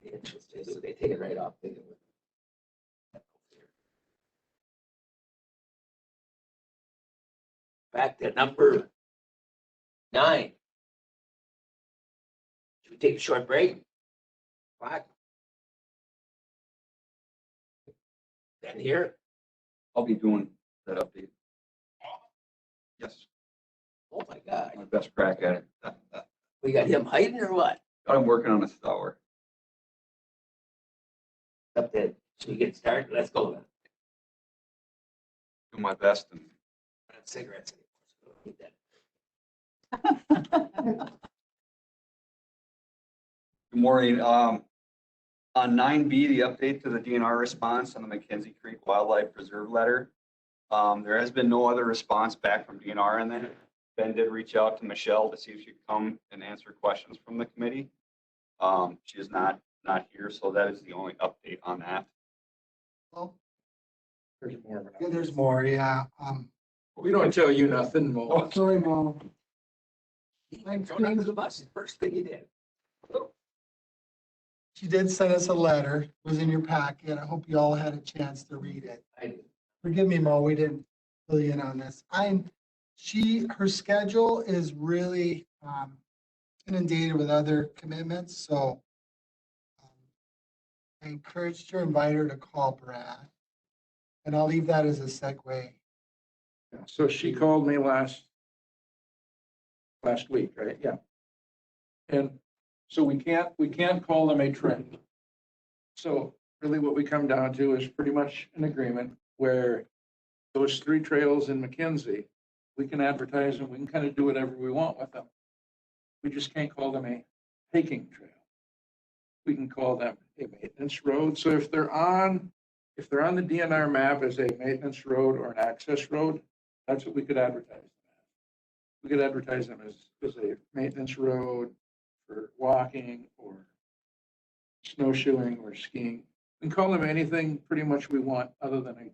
The interest is that they take it right off. Take it with them. Back to number 9. Should we take a short break? Clock. Then here, I'll be doing that update. Yes, oh my God, my best crack at it. we got him hiding or what? I'm working on a tower. Up there, should we get started? Let's go then. Do my best and We're not cigarettes anymore. So we'll need that. Good morning. On 9B, the update to the DNR response on the Mackenzie Creek Wildlife Preserve letter. There has been no other response back from DNR on that. Ben did reach out to Michelle to see if she could come and answer questions from the committee. She is not here, so that is the only update on that. Well, There's more of an yeah, there's more, yeah. We don't tell you nothing, Mo. Oh, sorry, Mo. He thrown under the bus, the first thing he did. She did send us a letter, it was in your packet. I hope you all had a chance to read it. I did. Forgive me, Mo, we didn't fill you in on this. Her schedule is really inundated with other commitments, so I encouraged her, invite her to call Brad. And I'll leave that as a segue. So she called me last week, right? Yeah. And so we can't call them a trend. So really what we come down to is pretty much an agreement where those 3 trails in McKenzie, we can advertise them, we can kind of do whatever we want with them. We just can't call them a hiking trail. We can call them a maintenance road. So if they're on the DNR map as a maintenance road or an access road, that's what we could advertise them as. We could advertise them as a maintenance road for walking or snowshoeing or skiing. We can call them anything pretty much we want other than a trail.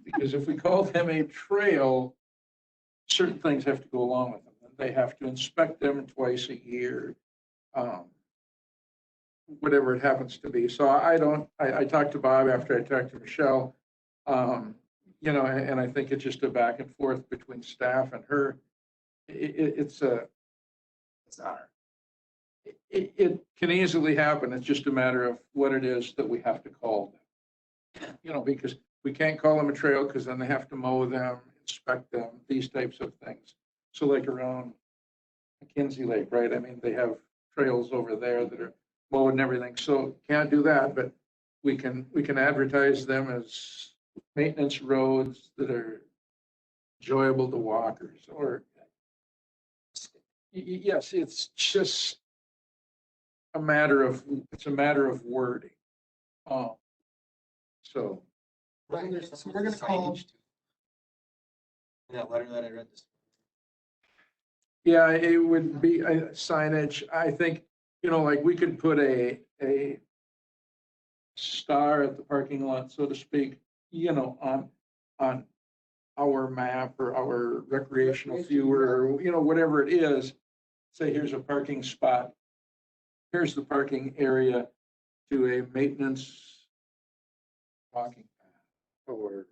Because if we call them a trail, certain things have to go along with them. They have to inspect them twice a year, whatever it happens to be. So I talked to Bob after I talked to Michelle, you know, and I think it's just a back and forth between staff and her. It can easily happen. It's just a matter of what it is that we have to call them. You know, because we can't call them a trail because then they have to mow them, inspect them, these types of things. So like around McKenzie Lake, right? I mean, they have trails over there that are mowed and everything. So can't do that, but we can advertise them as maintenance roads that are enjoyable to walkers or yes, it's just a matter of wording. So Right, so we're gonna call, That letter that I read this. yeah, it would be signage. I think, you know, like we could put a star at the parking lot, so to speak, you know, on our map or our recreational viewer, or, you know, whatever it is. Say, here's a parking spot. Here's the parking area to a maintenance walking path or,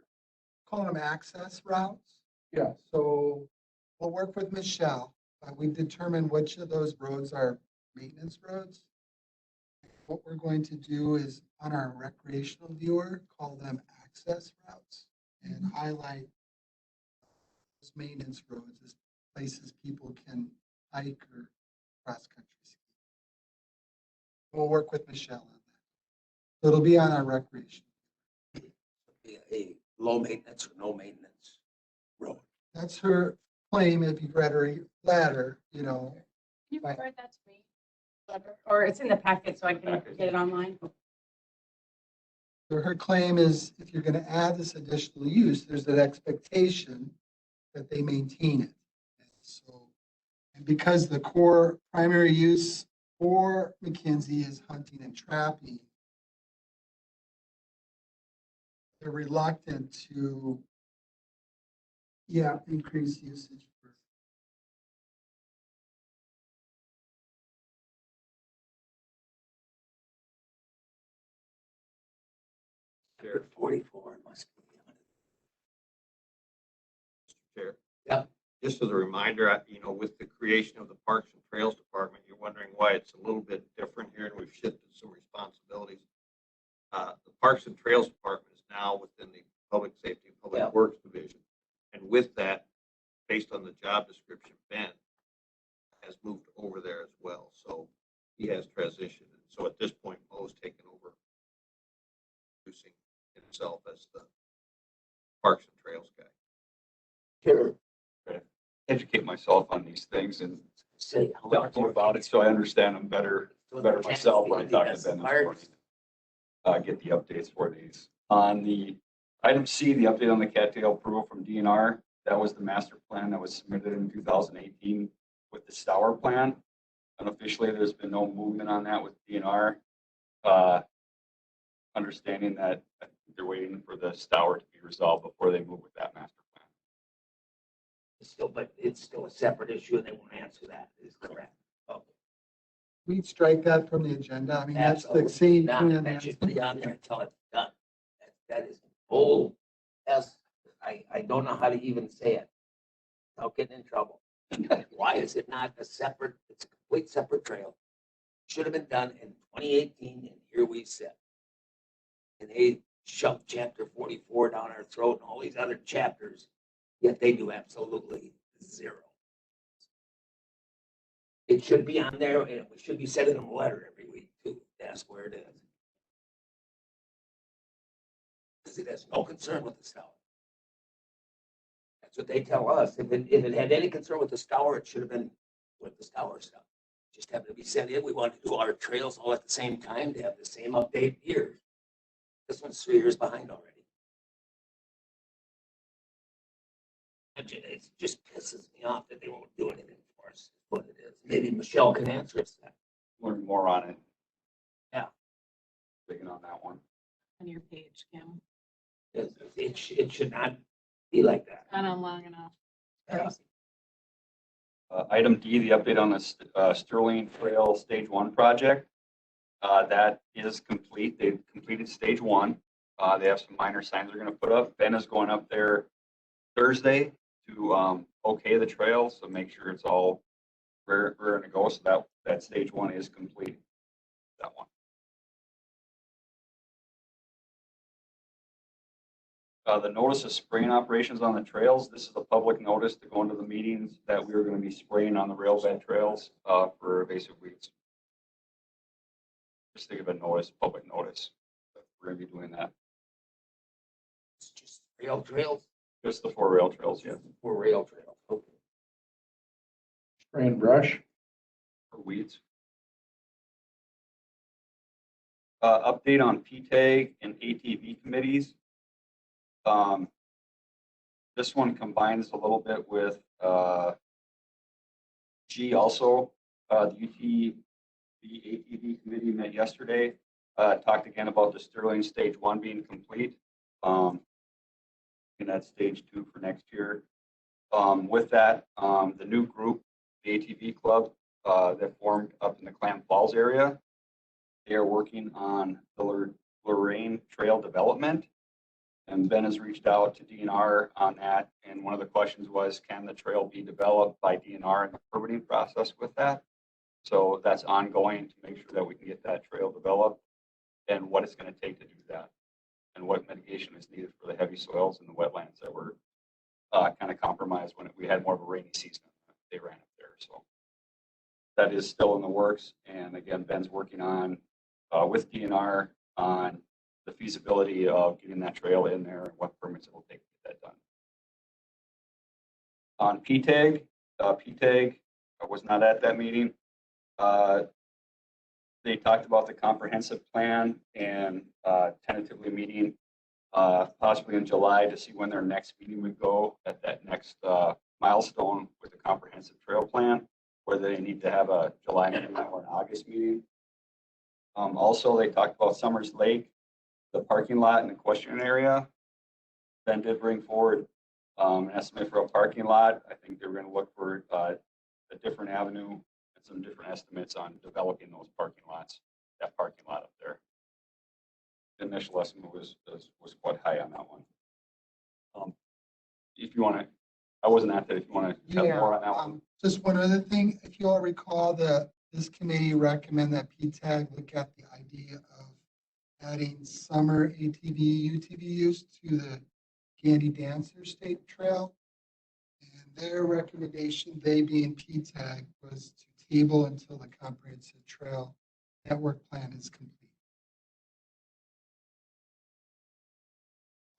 call them access routes. yeah. So we'll work with Michelle. We've determined which of those roads are maintenance roads. What we're going to do is on our recreational viewer, call them access routes and highlight those maintenance roads as places people can hike or cross-country ski. We'll work with Michelle on that. It'll be on our recreation. A low maintenance or no maintenance road. That's her claim, if you've read her letter, you know. Can you Right. forward that to me? Or it's in the packet so I can get it online? So her claim is if you're gonna add this additional use, there's an expectation that they maintain it. And so, and because the core primary use for McKinsey is hunting and trapping, they're reluctant to, increase usage. Chair, 44 must be. Chair. Yep. Just as a reminder, you know, with the creation of the Parks and Trails Department, you're wondering why it's a little bit different here, and we've shifted some responsibilities. The Parks and Trails Department is now within the Public Safety and Public Yep. Works Division. And with that, based on the job description, Ben has moved over there as well. So he has transitioned. And so at this point, Mo's taken over producing himself as the Parks and Trails guy. Sure. Educate myself on these things and Say. talk to you about it so I understand them better myself when I talk to Ben this morning. Get the updates for these. On the item C, the update on the cattail approval from DNR, that was the master plan that was submitted in 2018 with the Stour plan. Unofficially, there's been no movement on that with DNR. Understanding that they're waiting for the Stour to be resolved before they move with that master plan. But it's still a separate issue and they won't answer that, is correct. Okay. We'd strike that from the agenda. I mean, that's the Absolutely. same. Not mention, put it on there until it's done. That is bull. Yes, I don't know how to even say it. I'll get in trouble. Why is it not a separate, it's a complete separate trail? Should have been done in 2018 and here we sit. And they shoved chapter 44 down our throat and all these other chapters, yet they do absolutely zero. It should be on there, and we should be sending them a letter every week too, to ask where it is. Because it has no concern with the Stour. That's what they tell us. If it had any concern with the Stour, it should have been with the Stour stuff. Just happened to be sent in. We wanted to do our trails all at the same time to have the same update years. This one's 3 years behind already. It just pisses me off that they won't do anything for us, what it is. Maybe Michelle can answer us that. Learn more on it. Yeah. Digging on that one. On your page, Kim. It should not be like that. Not on long enough. Yeah. Item D, the update on the Sterling Trail Stage 1 project. That is complete. They've completed Stage 1. They have some minor signs they're going to put up. Ben is going up there Thursday to okay the trail, so make sure it's all ready to go. So that Stage 1 is complete. That one. The notice of spraying operations on the trails. This is a public notice to go into the meetings that we are going to be spraying on the rail bed trails for invasive weeds. Just think of a notice, public notice. We're going to be doing that. It's just rail trails. Just the 4 rail trails, yeah, For rail trails. Okay. Spray and brush. for weeds. Update on PTAG and ATV committees. This one combines a little bit with G also. The ATV committee met yesterday, talked again about the Sterling Stage 1 being complete. And that's Stage 2 for next year. With that, the new group, the ATV club that formed up in the Clam Falls area, they are working on the Lorraine Trail development. And Ben has reached out to DNR on that. And one of the questions was, can the trail be developed by DNR in the permitting process with that? So that's ongoing to make sure that we can get that trail developed and what it's going to take to do that and what mitigation is needed for the heavy soils and the wetlands that were kind of compromised when we had more of a rainy season. They ran up there. So that is still in the works. And again, Ben's working on with DNR on the feasibility of getting that trail in there and what permits it will take to get that done. On PTAG, I was not at that meeting. They talked about the comprehensive plan and tentatively meeting possibly in July to see when their next meeting would go at that next milestone with the comprehensive trail plan, whether they need to have a July meeting or an August meeting. Also, they talked about Summers Lake, the parking lot and equestrian area. Ben did bring forward an estimate for a parking lot. I think they're going to look for a different avenue and some different estimates on developing those parking lots, that parking lot up there. The initial estimate was quite high on that one. If you want to, I wasn't at that. If you want to have more on that one. Just one other thing, if you all recall that this committee recommend that PTAG look at the idea of adding summer ATV, UTV use to the Gandy Dancer State Trail. And their recommendation, they being PTAG, was to table until the comprehensive trail network plan is complete.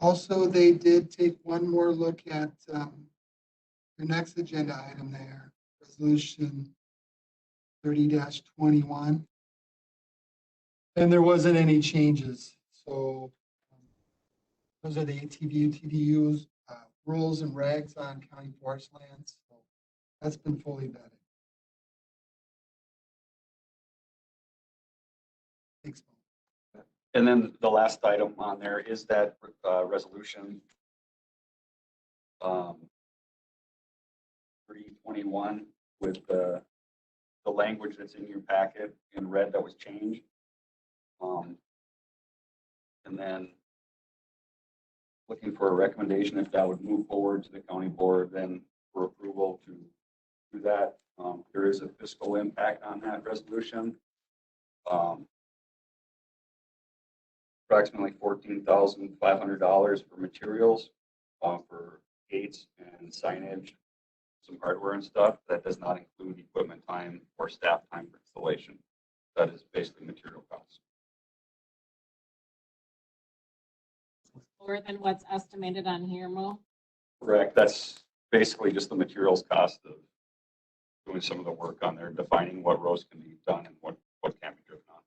Also, they did take one more look at the next agenda item there, resolution 30-21. And there wasn't any changes. So those are the ATV, UTVUs, rules and regs on county forest lands. So that's been fully vetted. Thanks. And then the last item on there is that resolution 321 with the language that's in your packet in red that was changed. And then looking for a recommendation if that would move forward to the county board, then for approval to do that. There is a fiscal impact on that resolution. Approximately $14,500 for materials, for gates and signage, some hardware and stuff. That does not include equipment time or staff time for installation. That is basically material costs. Lower than what's estimated on here, Mo? Correct. That's basically just the materials cost of doing some of the work on there, defining what roads can be done and what can't be driven on.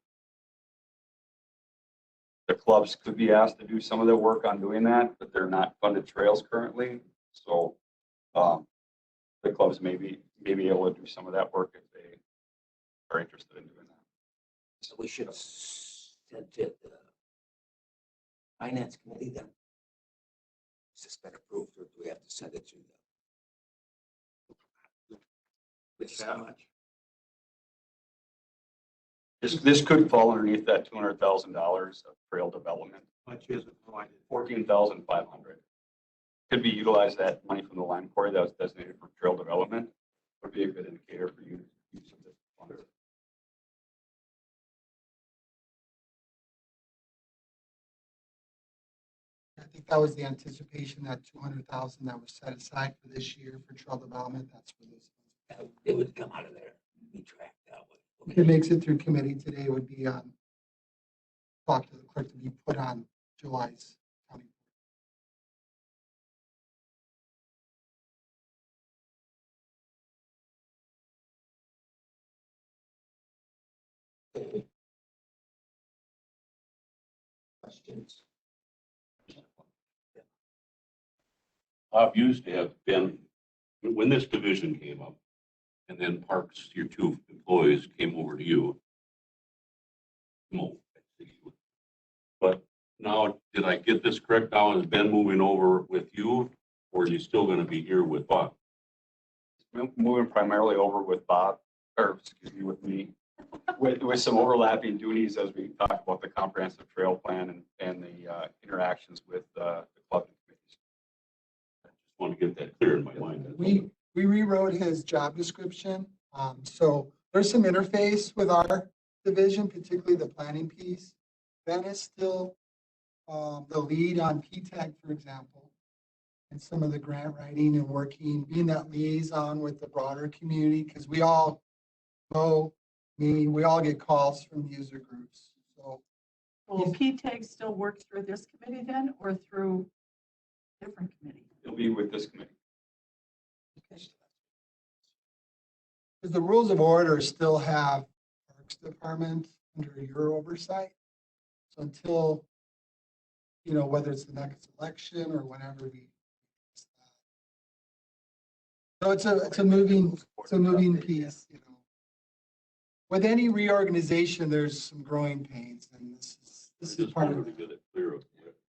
The clubs could be asked to do some of the work on doing that, but they're not funded trails currently. So the clubs may be able to do some of that work if they are interested in doing that. So we should send it to the finance committee then. Is this been approved or do we have to send it to them? Which is how much? This could fall underneath that $200,000 of trail development. Much is it provided? $14,500. Could be utilized that money from the lime quarry that was designated for trail development. Would be a good indicator for you to use of this fund. I think that was the anticipation, that 200,000 that was set aside for this year for trail development. That's where this. It would come out of there, be tracked that way. If it makes it through committee today, would be talk to the clerk to be put on July's county. Questions? Bob used to have been, when this division came up, and then Parks, your two employees came over to you. But now, did I get this correct now? Is Ben moving over with you, or are you still gonna be here with Bob? Moving primarily over with Bob, or excuse me, with me, with some overlapping duties as we talk about the comprehensive trail plan and the interactions with the club and committees. I just want to get that clear in my mind. That's all. We rewrote his job description. So there's some interface with our division, particularly the planning piece. Ben is still the lead on PTAG, for example, and some of the grant writing and working, being that liaison with the broader community, because we all know, we all get calls from user groups. So Will PTAG still work through this committee then, or through different committee? He'll be with this committee. because the rules of order still have Parks Department under your oversight. So until, whether it's the next election or whenever we. So it's a moving piece, With any reorganization, there's some growing pains, and this I is just part wanted of to it. get it clear,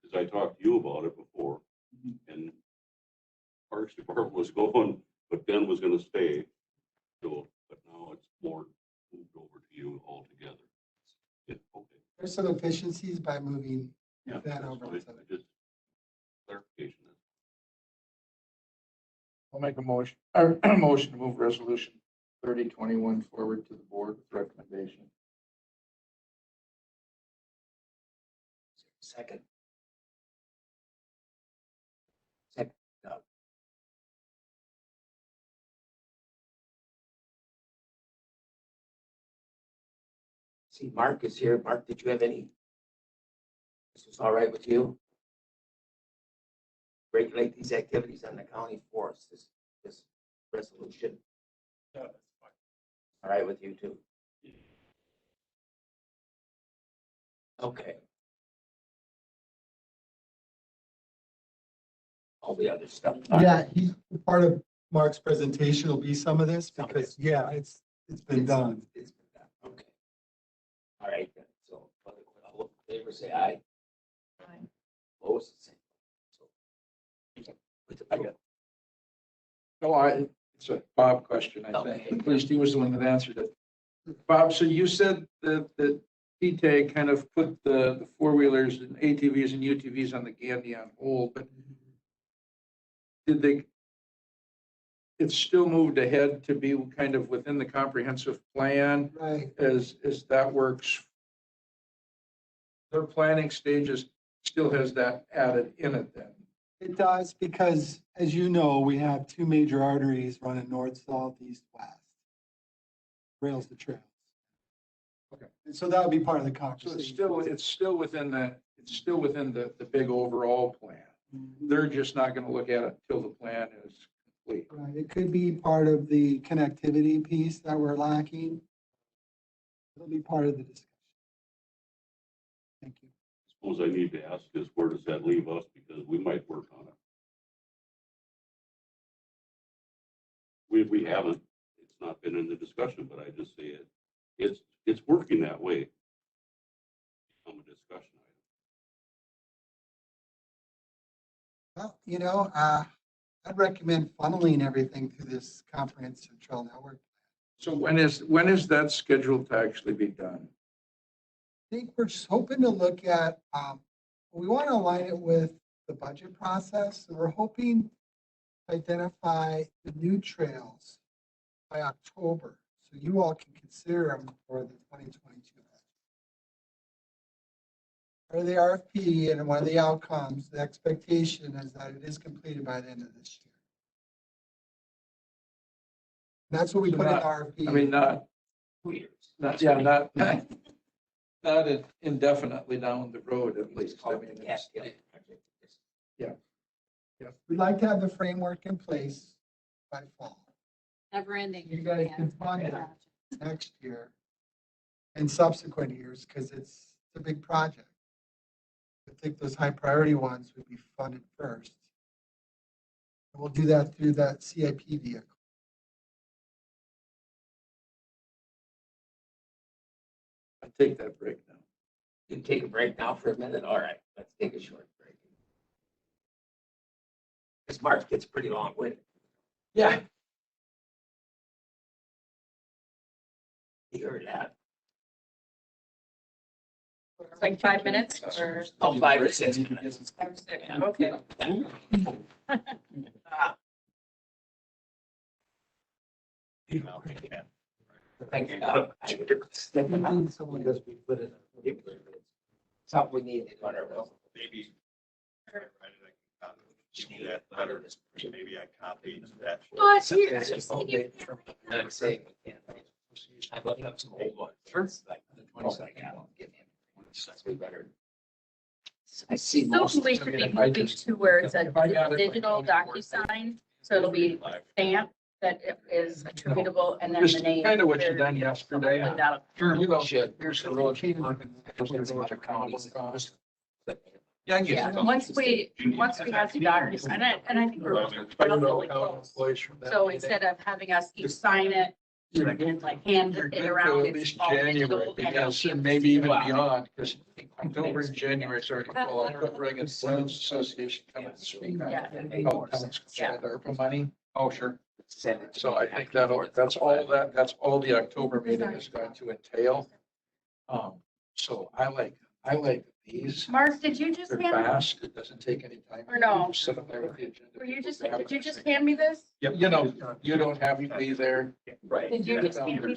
because I talked to you about it before, and Parks Department was going, but Ben was gonna stay. So, but now it's more moved over to you altogether. Yeah, okay. There's some efficiencies by moving Yeah, that that's over. fine. I just clarification. I'll make a motion, or a motion to move resolution 3021 forward to the board with recommendation. Second. Second, no. See, Mark is here. Mark, did you have any? This was all right with you? Regulate these activities on the county forest, this resolution. Yeah, that's fine. All right with you too? Okay. All the other stuff. Yeah, part of Mark's presentation will be some of this Some of because, this. yeah, it's been done. It's been done. Okay. All right, then. So, all in favor, say aye. Aye. Opposed, same. So, with the- I got- No, it's a Bob question, I think. Okay. At least he was the one that answered it. Bob, so you said that PTAG kind of put the four-wheelers and ATVs and UTVs on the Gandy on hold, but it's still moved ahead to be kind of within the comprehensive plan Right. as that works. Their planning stages still has that added in it then. It does because, as you know, we have two major arteries running north, south, east, west. Rails to trails. Okay. And so that would be part of the So conversation. it's still within the big overall plan. They're just not gonna look at it until the plan is complete. Right, it could be part of the connectivity piece that we're lacking. It'll be part of the discussion. Thank you. Suppose I need to ask is where does that leave us? Because we might work on it. We haven't, it's not been in the discussion, but I just say it's working that way. Become a discussion item. Well, you know, I'd recommend funneling everything through this comprehensive trail network. So when is that scheduled to actually be done? I think we're just hoping to look at, we want to align it with the budget process. And we're hoping to identify the new trails by October. So you all can consider them for the 2022. Or the RFP and one of the outcomes, the expectation is that it is completed by the end of this year. And that's what we So put in the not- RFP. I mean, not, 2 years. not indefinitely down the road at least. I mean, it's- We'd like to have the framework in place by fall. Never ending. You guys can fund it next year and subsequent years because it's a big project. I think those high priority ones would be funded first. And we'll do that through that CIP vehicle. I take that break now. You can take a break now for a minute. All right, let's take a short break. This March gets pretty long-winded. Yeah. You heard that. It's like 5 minutes or Oh, 5 or 6 minutes. 5 or 6, okay. Thank you. Something we need to run our bill. Maybe. That letter, maybe I copied that. Well, it's here. I'm saying we can't. I looked up some old ones. Sure. Like the 22nd. We better. I see Still most. we should be moving to where it's a digital DocuSign, so it'll be stamped that it is attributable and then the Just name. kind of what you done yesterday. Like that. Sure, you know, Should. here's the road. Yeah, I get Yeah, it. once we have the documents, and I think we're relatively close. So instead of having us each sign it and like hand it around, At it's least all January, digital. because and maybe even beyond, because October and January starting to fall. I'll put Reagan Friends Association coming to speak. on Yeah. how towns can spend ARPA money. Oh, sure. Send it. So I think that's all the October meeting is going to entail. So I like these. Mark, did you just They're hand, fast. It doesn't take any time. Or no? Just sit up there with the agenda. did you just hand me this? You know, you don't have to be there. Right. Did you just hand me?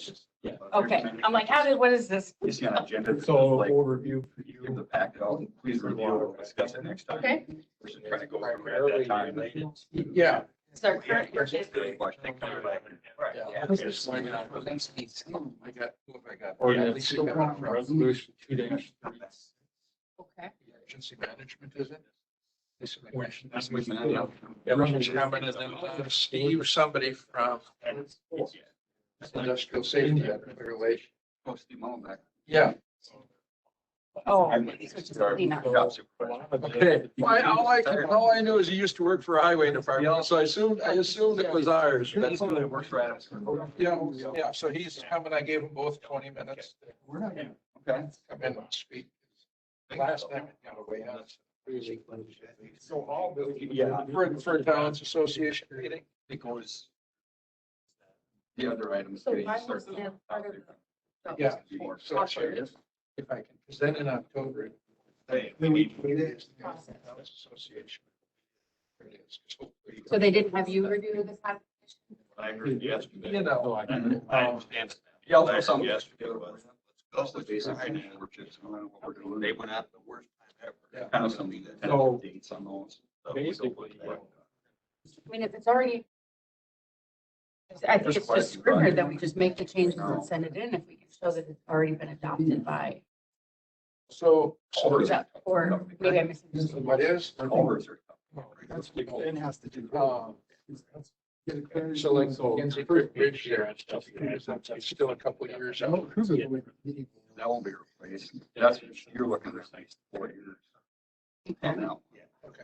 Okay, I'm like, what is this? It's an agenda. So like, overview for give you. the packet out, and please review it, we'll discuss it next time. Okay, We should try to go over it at that time. Yeah. it's our current. Yeah. Yeah. It's like, I got, who have I got? Or Yeah, the at least you got it from resolution 2-3. Okay. Emergency management, is it? This is my question. That's what we meant, yeah. Everyone's coming and then Steve, somebody from industrial safety and regulation. Oh, Steve Mullenbeck. Yeah. Oh. Okay. All I knew is he used to work for highway department, so I assumed it was ours. That's what it works for us. Yeah, so he's coming, I gave them both 20 minutes. We're not, okay. Come in and speak. Last time it got away. So all the. Yeah. For towns association meeting. Because the other items. So why was that part of the? Yeah. So if I can, because then in October. Hey, we need. Association. There it is. Just hopefully- So they didn't have you review this application? I heard yesterday. You know, I understand. Yeah, I'll throw some Yesterday, but let's That's go. the basic thing that we're just, I don't know what we're doing. They went out the worst time ever. Yeah. Kind of some So- dates on those. stuff. We don't Basically, look yeah. at. I mean, if it's already, I think it's just scrivener that we just make the changes and send it in if we can show that it's already been adopted by, So, or maybe I'm missing. what is? Culverts are. That's what Ben has to do. Get a clear. So like Kenzie Creek Bridge there and stuff, it's still a couple of years out. That won't be replaced. That's, you're looking at things 4 years. Now. Okay.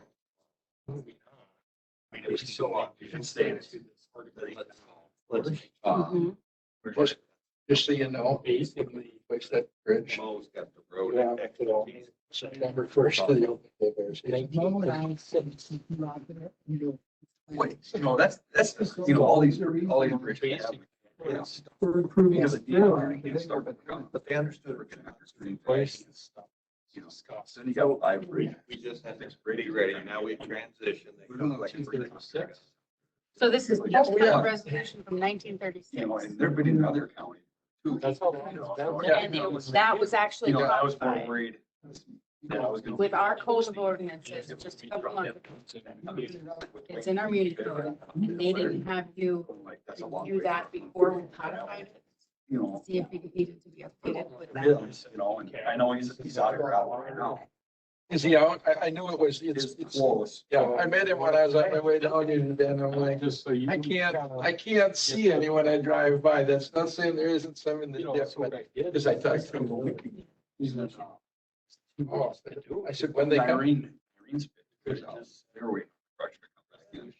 Moving on. I mean, it was still on, you can stay in it. Mhm. Just so you know, basically, fix that bridge. Mo's got the road. Yeah. September 1st to the open day bears. Wait, that's, all these bridges have. Yes. We're improving. Because of DNR, you can't start with them, but they understood we're gonna have to stream place and stuff. Then you got five bridges. We just had this pretty ready. Now we transition. We're doing like 6. So this is just a resolution from 1936. And they're bidding in other counties too. That's all. And that was actually I was more modified worried. that I was gonna- with our code of ordinances just a couple months ago. It's in our muni code, and they didn't have you Like, that's a long do way. that before we codified it, You know, see if it needed to be updated with it that. is, and I know he's out of gravel right now. Is he out? I knew it was, It's close. yeah, I met him when I was on my way down here today and I'm like, Just so you. I can't see any when I drive by. That's not saying there isn't some in the You know, dip, so but what I did. as I talked to him. Oh, I said, when they come. Irene's bid, they're waiting for pressure to come back in.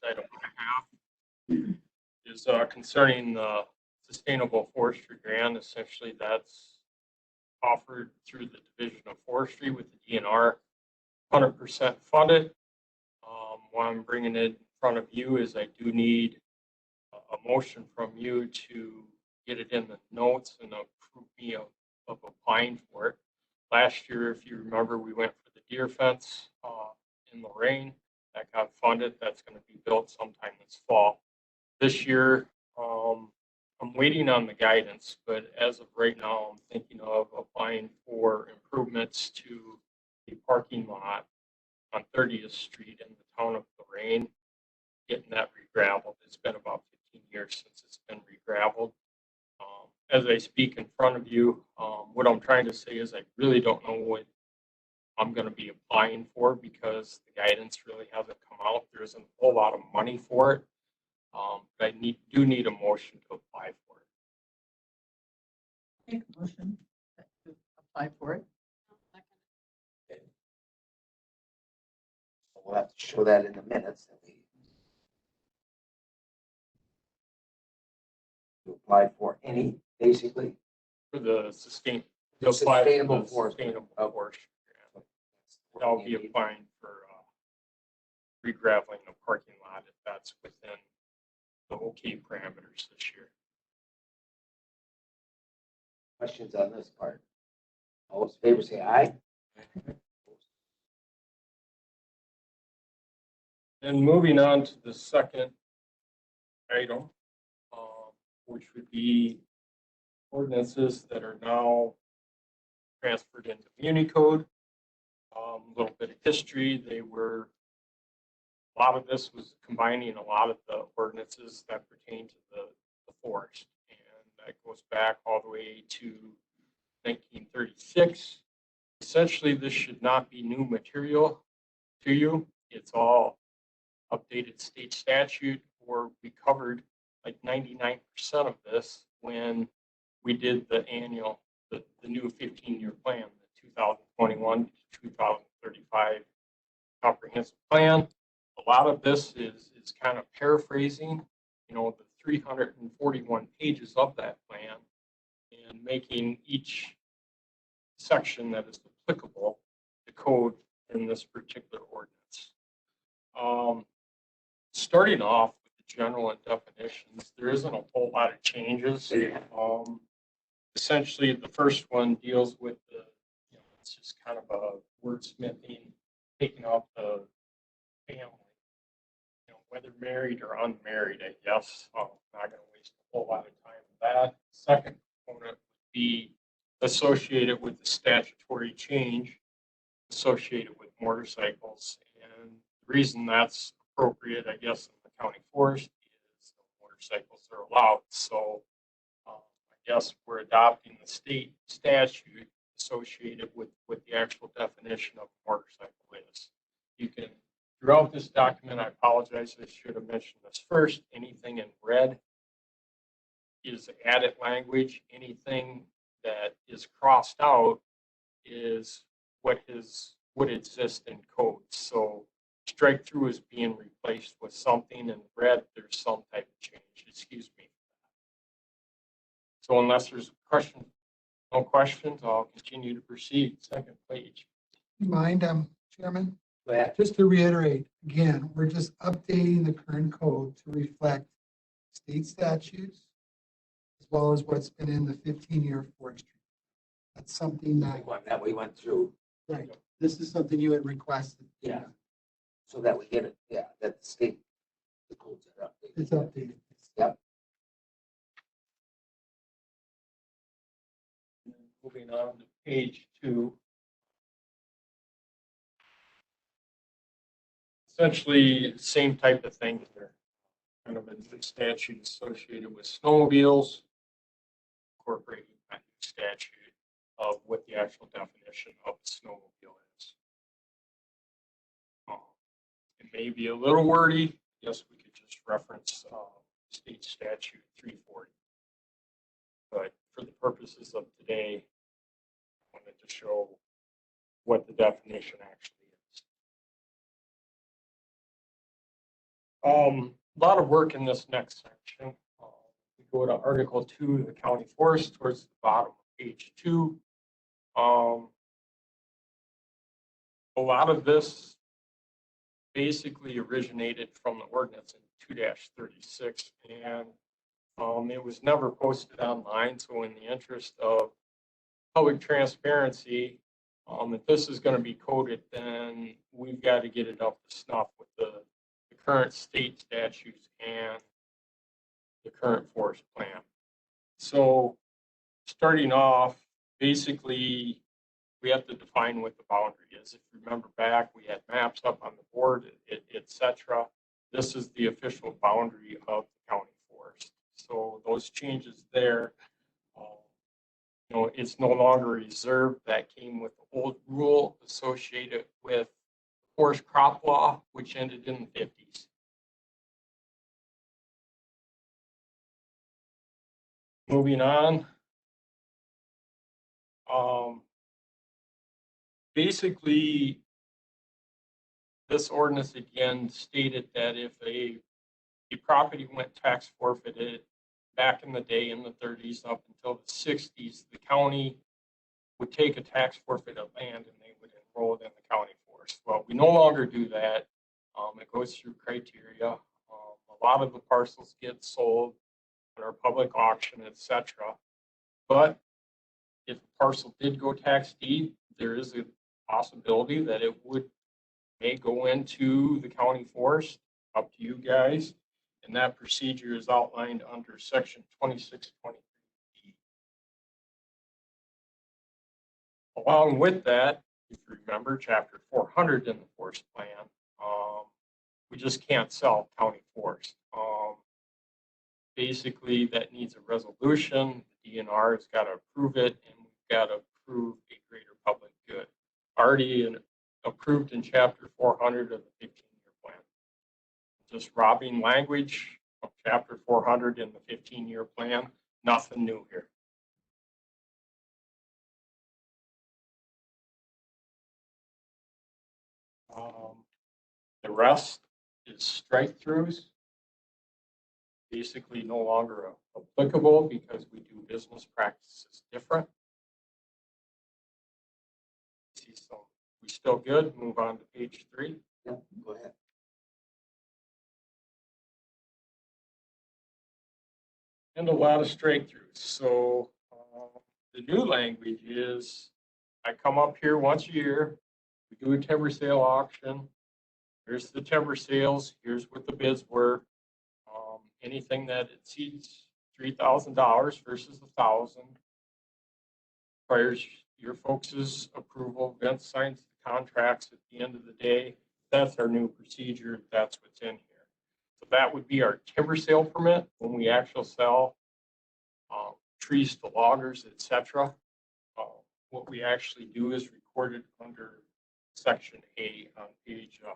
Item and a half is concerning the sustainable forestry grant. Essentially, that's offered through the Division of Forestry with the DNR, 100% funded. Why I'm bringing it in front of you is I do need a motion from you to get it in the notes and approve me of applying for it. Last year, if you remember, we went for the deer fence in Lorraine. That got funded. That's going to be built sometime this fall. This year, I'm waiting on the guidance, but as of right now, I'm thinking of applying for improvements to the parking lot on 30th Street in the town of Lorraine, getting that re-gravelled. It's been about 15 years since it's been re-gravelled. As I speak in front of you, what I'm trying to say is I really don't know what I'm going to be applying for because the guidance really hasn't come out. There isn't a whole lot of money for it. But I do need a motion to apply for it. Make a motion to apply for it. We'll have to show that in the minutes that we applied for any, basically. For the sustainable Forest. Sustainable forestry grant. I'll be applying for re-graveling the parking lot if that's within the okay parameters this year. Questions on this part? All those in favor say aye. And moving on to the second item, which would be ordinances that are now transferred into Muni Code. A little bit of history. A lot of this was combining a lot of the ordinances that pertain to the forest. And that goes back all the way to 1936. Essentially, this should not be new material to you. It's all updated state statute, or we covered like 99% of this when we did the new 15-year plan, the 2021 to 2035 comprehensive plan. A lot of this is kind of paraphrasing, the 341 pages of that plan and making each section that is applicable to code in this particular ordinance. Starting off with the general and definitions, there isn't a whole lot of changes. Essentially, the first one deals with the, it's just kind of a wordsmithing, taking out the family, whether married or unmarried, I guess. I'm not going to waste a whole lot of time on that. Second component would be associated with the statutory change associated with motorcycles. And the reason that's appropriate, I guess, in the county forest is motorcycles are allowed. So I guess we're adopting the state statute associated with the actual definition of a motorcycle is. You can, throughout this document, I apologize, I should have mentioned this first, anything in red is added language. Anything that is crossed out is what exists in code. So strike through is being replaced with something in red, there's some type of change, excuse me. So unless there's a question, no questions, I'll continue to proceed. Second page. Mind, Chairman? Go ahead. Just to reiterate, again, we're just updating the current code to reflect state statutes as well as what's been in the 15-year forestry. That's something That we went through, right, this is something you had requested. yeah, so that we get it, yeah, that the state, the codes are updated. It's updated. Yep. Moving on to page 2. Essentially, same type of thing here. Kind of a statute associated with snowmobiles, incorporating that new statute of what the actual definition of a snowmobile is. It may be a little wordy. Yes, we could just reference state statute 340. But for the purposes of today, I wanted to show what the definition actually is. A lot of work in this next section. We go to Article 2, the county forest, towards the bottom of page 2. A lot of this basically originated from the ordinance in 2-36, and it was never posted online. So in the interest of public transparency, if this is going to be coded, then we've got to get it up to snuff with the current state statutes and the current forest plan. So starting off, basically, we have to define what the boundary is. If you remember back, we had maps up on the board, etc. This is the official boundary of the county forest. So those changes there, it's no longer reserved. That came with the old rule associated with forest crop law, which ended in the 50s. Moving on. Basically, this ordinance again stated that if a property went tax forfeited back in the day in the 30s up until the 60s, the county would take a tax forfeit of land and they would enroll it in the county forest. Well, we no longer do that. It goes through criteria. A lot of the parcels get sold at our public auction, etc. But if a parcel did go tax deed, there is a possibility that it may go into the county forest, up to you guys. And that procedure is outlined under section 2623. Along with that, if you remember chapter 400 in the forest plan, we just can't sell county forest. Basically, that needs a resolution. The DNR has got to approve it, and we've got to approve a greater public good. Already approved in chapter 400 of the 15-year plan. Just robbing language of chapter 400 in the 15-year plan. Nothing new here. The rest is strike throughs. basically no longer applicable because we do business practices different. See, so we still good? Move on to page 3. Yep, go ahead. And a lot of straight throughs. So the new language is, I come up here once a year, we do a timber sale auction. Here's the timber sales, here's what the bids were. Anything that exceeds $3,000 versus 1,000 requires your folks' approval. Vince signs the contracts at the end of the day. That's our new procedure. That's what's in here. So that would be our timber sale permit when we actually sell trees to loggers, etc. What we actually do is record it under section A on page 4.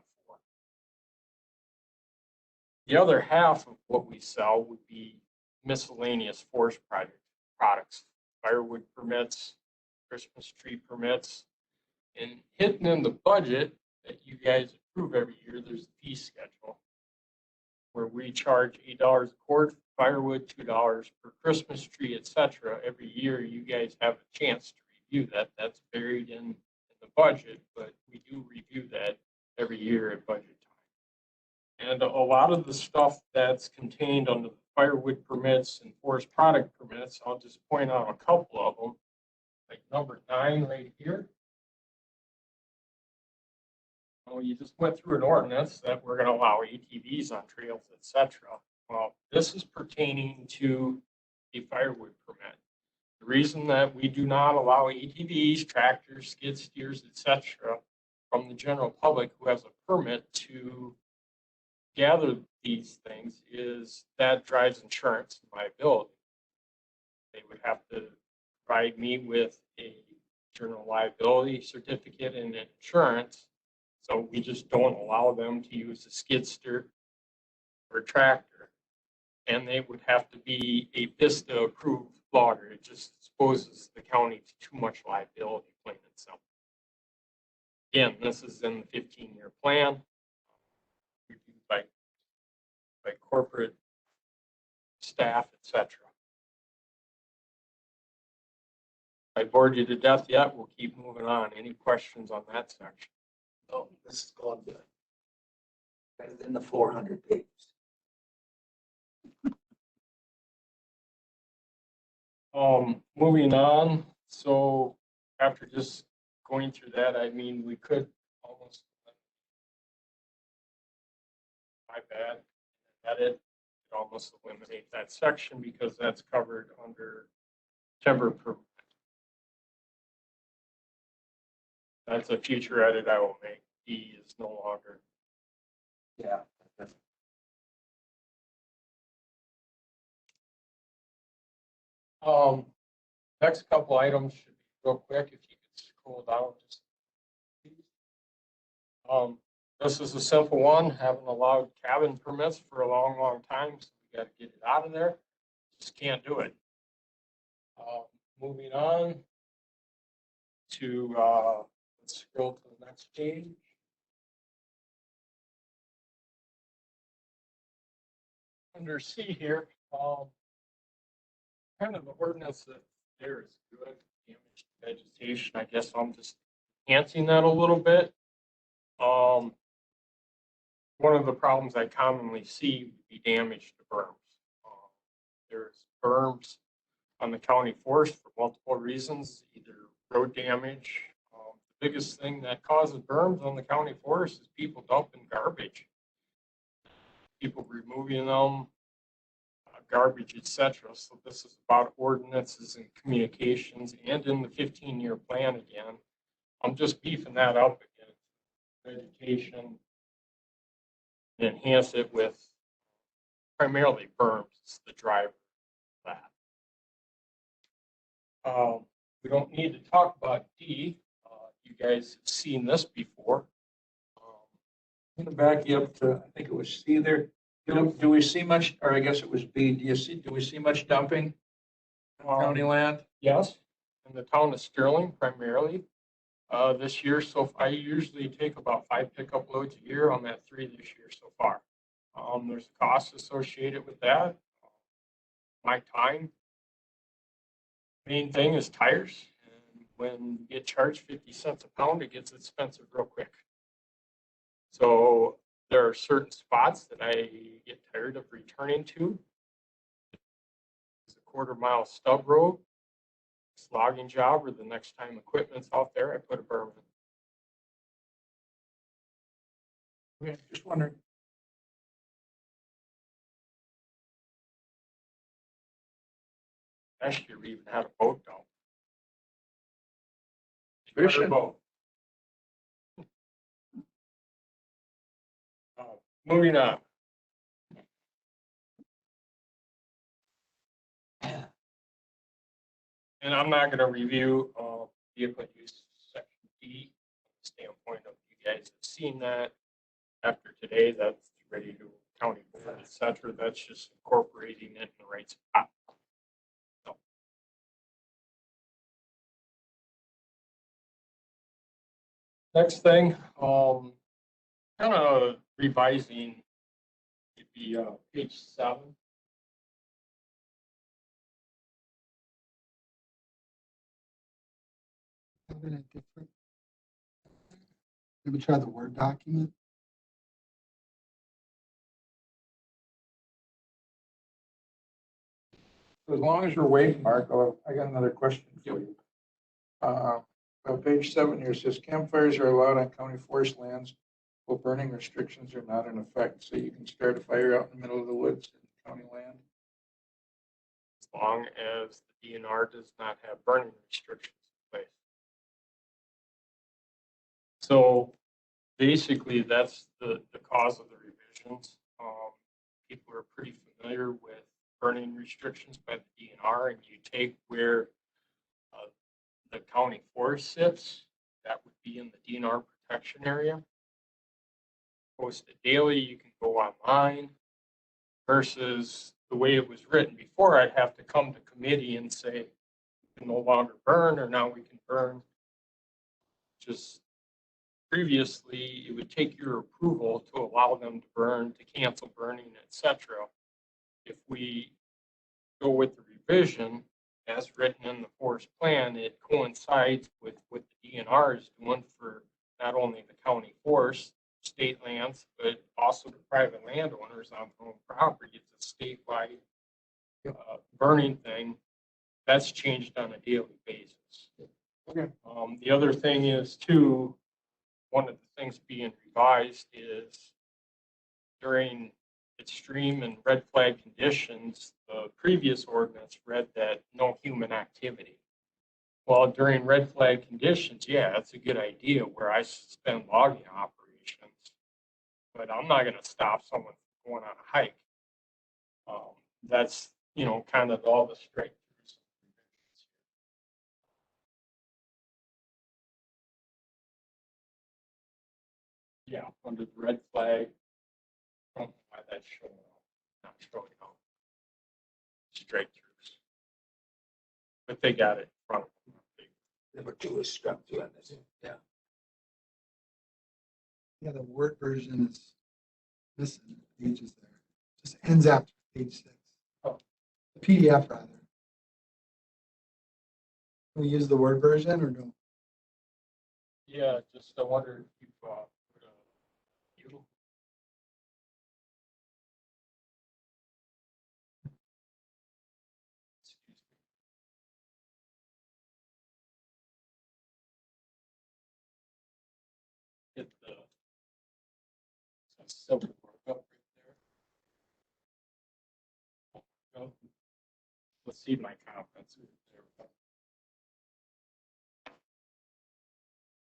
The other half of what we sell would be miscellaneous forest products, firewood permits, Christmas tree permits, and hidden in the budget that you guys approve every year, there's a fee schedule where we charge $8 a cord for firewood, $2 per Christmas tree, etc. Every year, you guys have a chance to review that. That's buried in the budget, but we do review that every year at budget time. And a lot of the stuff that's contained under the firewood permits and forest product permits, I'll just point out a couple of them, like number 9 right here. Well, you just went through an ordinance that we're going to allow ATVs on trails, etc. Well, this is pertaining to a firewood permit. The reason that we do not allow ATVs, tractors, skid steers, etc., from the general public who has a permit to gather these things is that drives insurance and liability. They would have to provide me with a general liability certificate and insurance. So we just don't allow them to use a skid steer or tractor. And they would have to be a VISTA approved logger. It just exposes the county to too much liability, plain and simple. Again, this is in the 15-year plan, reviewed by corporate staff, etc. I bored you to death yet. We'll keep moving on. Any questions on that section? Oh, this is going good. Better than the 400 pages. Moving on. So after just going through that, I mean, we could almost, my bad, edit, almost eliminate that section because that's covered under timber permit. That's a future edit I will make. E is no longer. Yeah. Next couple items should be real quick. If you could scroll down just. This is a simple one. Haven't allowed cabin permits for a long, long time, so we got to get it out of there. Just can't do it. Moving on to let's scroll to the next page. Under C here, kind of the ordinance that there is good, damaged vegetation. I guess I'm just enhancing that a little bit. One of the problems I commonly see would be damage to berms. There's berms on the county forest for multiple reasons, either road damage. The biggest thing that causes berms on the county forest is people dumping garbage. People removing them, garbage, etc. So this is about ordinances and communications, and in the 15-year plan again. I'm just beefing that up again. Vegetation, and enhance it with primarily berms. It's the driver of that. We don't need to talk about D. You guys have seen this before. I'm going to back you up to, I think it was C there. Do we see much, or I guess it was B, do we see much dumping on county land? Yes, in the town of Sterling primarily. This year, so I usually take about 5 pickup loads a year. I'm at 3 this year so far. There's a cost associated with that. my time. Main thing is tires. And when you get charged 50 cents a pound, it gets expensive real quick. So there are certain spots that I get tired of returning to. It's a 1/4 mile stub road, logging job, or the next time equipment's out there, I put a berm in. Okay, just wondering. Last year, we even had a boat down. Fishing. Boat. Moving on. And I'm not going to review vehicle use section D from the standpoint of you guys have seen that. After today, that's ready to county board, et cetera. That's just incorporating it in the right spot. So. Next thing, kind of revising, it'd be page 7. Maybe try the Word document. As long as you're waiting, Mark, I got another question for you. On page 7 here, it says campfires are allowed on county forest lands while burning restrictions are not in effect. So you can start a fire out in the middle of the woods in county land. As long as the DNR does not have burning restrictions in place. So basically, that's the cause of the revisions. People are pretty familiar with burning restrictions by the DNR, and you take where the county forest sits, that would be in the DNR protection area. Post it daily, you can go online, versus the way it was written before, I'd have to come to committee and say, we can no longer burn, or now we can burn. Just previously, it would take your approval to allow them to burn, to cancel burning, etc. If we go with the revision as written in the forest plan, it coincides with what the DNR is doing for not only the county forest, state lands, but also the private landowners on their own property. It's a statewide burning thing. That's changed on a daily basis. Okay. The other thing is too, one of the things being revised is during extreme and red flag conditions, the previous ordinance read that no human activity. Well, during red flag conditions, yeah, that's a good idea where I suspend logging operations, but I'm not going to stop someone from going on a hike. That's, kind of all the straight throughs. Yeah, under the red flag, I don't know why that's showing up, not showing up. Straight throughs. But they got it in front of them. Number 2 is struck through on this. Yeah. Yeah, the Word version is missing pages there. Just ends after page 6. Oh. The PDF rather. Can we use the Word version or no? Yeah, just I wonder if you you. Excuse me. Get the silver markup right there. Oh, let's see my confidence. There we go.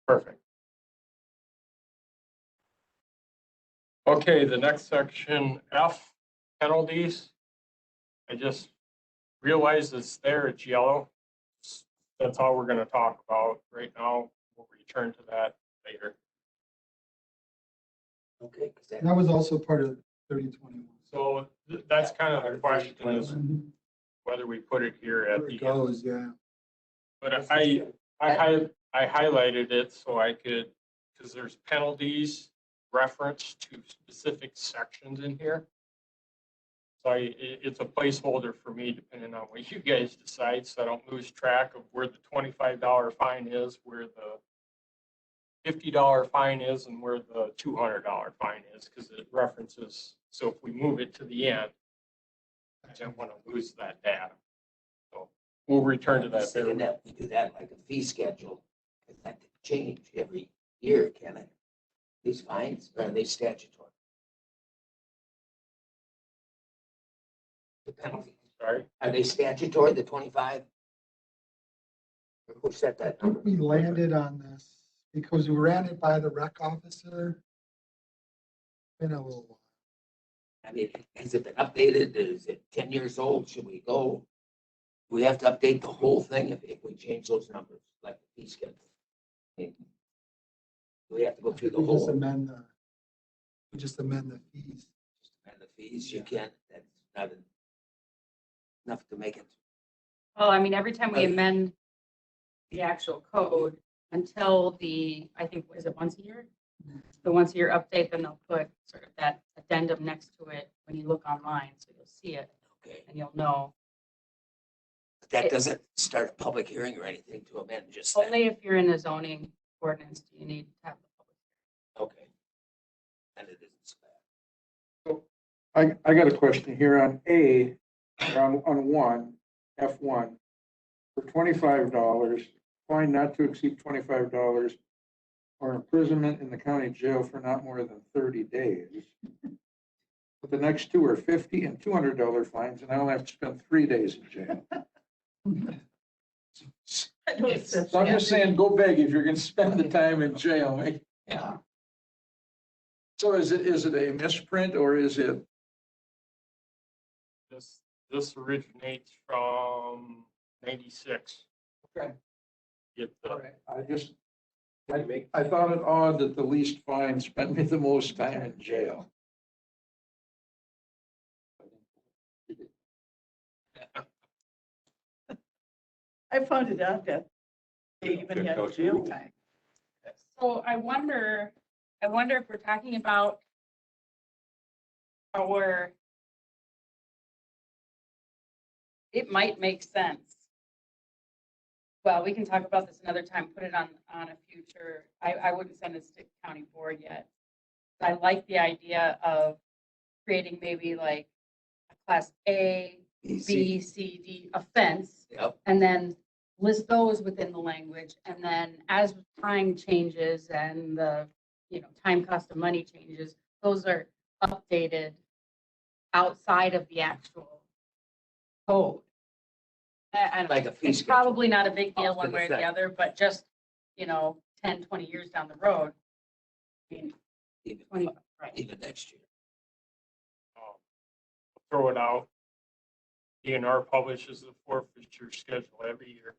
Perfect. Okay, the next section, F, penalties. I just realized it's there, it's yellow. That's all we're going to talk about right now. We'll return to that later. Okay. That was also part of 3021. So that's kind of the question is whether we put it here at Where the it end. goes, yeah. But I highlighted it so I could, because there's penalties reference to specific sections in here. So it's a placeholder for me depending on what you guys decide, so I don't lose track of where the $25 fine is, where the $50 fine is, and where the $200 fine is, because it references, so if we move it to the end, I don't want to lose that data. So we'll return to that. Saying that we do that like a fee schedule, because that could change every year, can it? These fines, or are they statutory? The penalty, Sorry. are they statutory, the 25? Or who set that I number? think we landed on this because we ran it by the rec officer. Been a little while. I mean, has it been updated? Is it 10 years old? Should we go? We have to update the whole thing if we change those numbers, like the fee schedule. I mean, we have to go through the We just whole, amend the fees. and the fees, you can, that's not enough to make it. Well, I mean, every time we amend the actual code until I think, is it once a year? The once a year update, then they'll put sort of that addendum next to it when you look online, so you'll see it Okay, and you'll know. but that doesn't start a public hearing or anything to amend, just that. Only if you're in a zoning ordinance do you need to have the public. Okay. And it isn't so bad. I got a question here on A, or on one, F1. For $25, fine not to exceed $25 or imprisonment in the county jail for not more than 30 days. But the next two are $50 and $200 fines, and I only have to spend 3 days in jail. So I'm just saying, go big if you're gonna spend the time in jail. Yeah, So is it a misprint or is it? This originates from 96. Okay. Get the, I thought it odd that the least fine spent me the most time in jail. I found it out that they even had jail time. So I wonder if we're talking about it might make sense. Well, we can talk about this another time, put it on a future, I wouldn't send this to county board yet. I like the idea of creating maybe like a class A, B, C, D offense, yep, and then list those within the language. And then as time changes and the, time cost of money changes, those are updated outside of the actual code. And like a fee it's schedule. probably not a big deal Off to one the way or the side. other, but just, 10, 20 years down the road. I mean, Even 20, right. even next year. throw it out. DNR publishes the forfeiture schedule every year.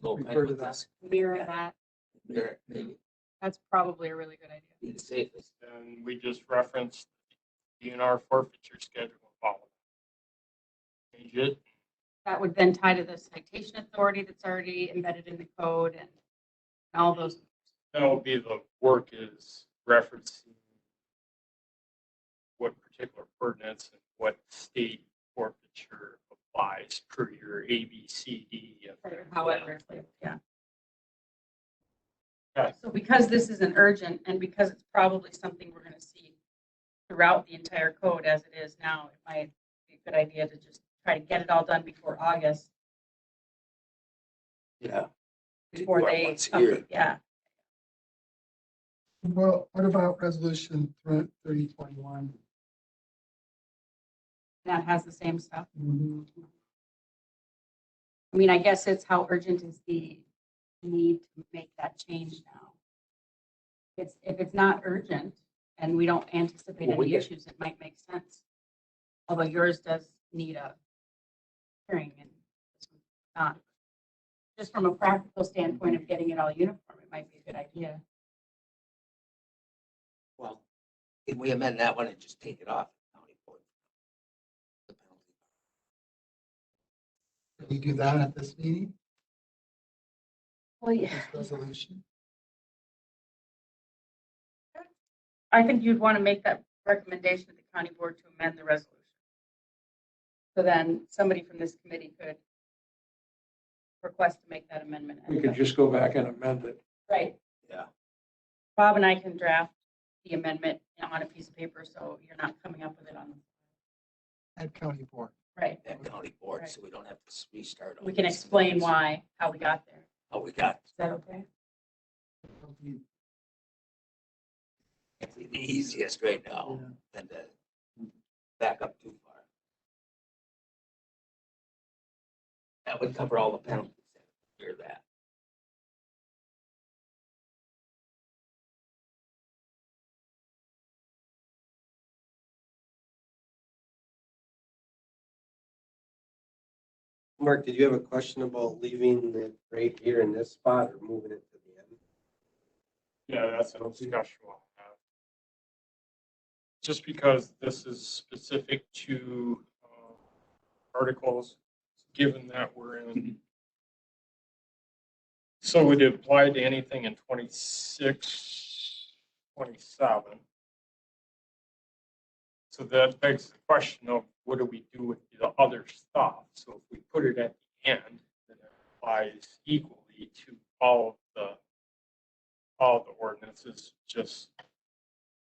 Go Refer ahead to with that. this. Mirror that. There, maybe That's probably a really good idea. be the safest. And we just referenced DNR forfeiture schedule and follow. Change it. That would then tie to the citation authority that's already embedded in the code and all those. That'll be the work is referencing what particular ordinance and what state forfeiture applies per your ABCD. However, it's labeled, yeah. Okay. So because this is an urgent and because it's probably something we're gonna see throughout the entire code as it is now, it might be a good idea to just try to get it all done before August, Yeah. before Or they, once a year. yeah. Well, what about resolution 3021? That has the same stuff. Mhm. I mean, I guess it's how urgent is the need to make that change now. If it's not urgent and we don't anticipate Well, we any get- issues, it might make sense. Although yours does need a hearing and this one's not. Just from a practical standpoint of getting it all uniform, it might be a good idea. Well, if we amend that one and just take it off. County board. The penalty. Can we do that at this meeting, Well, yeah, this resolution? I think you'd want to make that recommendation to the county board to amend the resolution. So then somebody from this committee could request to make that amendment. We could just go back and amend it. Right. Yeah. Bob and I can draft the amendment on a piece of paper, so you're not coming up with it on, At county board. right. That county board, so we don't have to restart. all We can this. explain why, how we got there. How we got, Is that okay? it's the easiest right now than to back up too far. That would cover all the penalties. Hear that. Mark, did you have a question about leaving it right here in this spot or moving it to the end? Yeah, that's a discussion we'll have. Just because this is specific to articles, given that we're in. So would it apply to anything in 26, 27? So that begs the question of what do we do with the other stuff? So if we put it at the end, then it applies equally to all the ordinances, just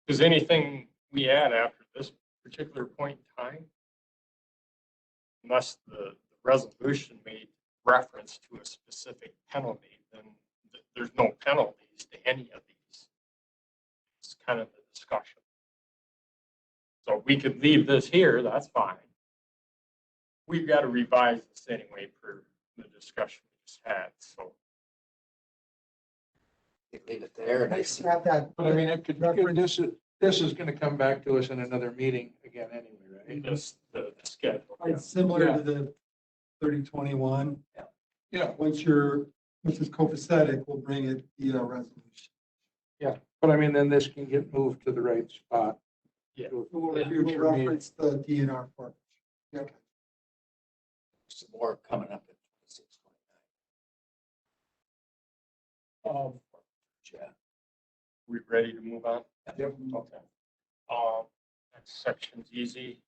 because anything we add after this particular point in time, unless the resolution made reference to a specific penalty, then there's no penalties to any of these. It's kind of the discussion. So we could leave this here, that's fine. We've got to revise this anyway for the discussion we just had, so. You leave it there and I see. Have that. But I mean, this is gonna come back to us in another meeting again anyway, right? Just the schedule. It's similar to the 3021. Yeah, Once it's copacetic, we'll bring it via resolution. but I mean, then this can get moved to the right spot. Yeah. To a We'll future meeting. reference the DNR part. Yeah. Some more coming up in 26, 29. Yeah. We ready to move on? Yep. Okay. Next section's easy.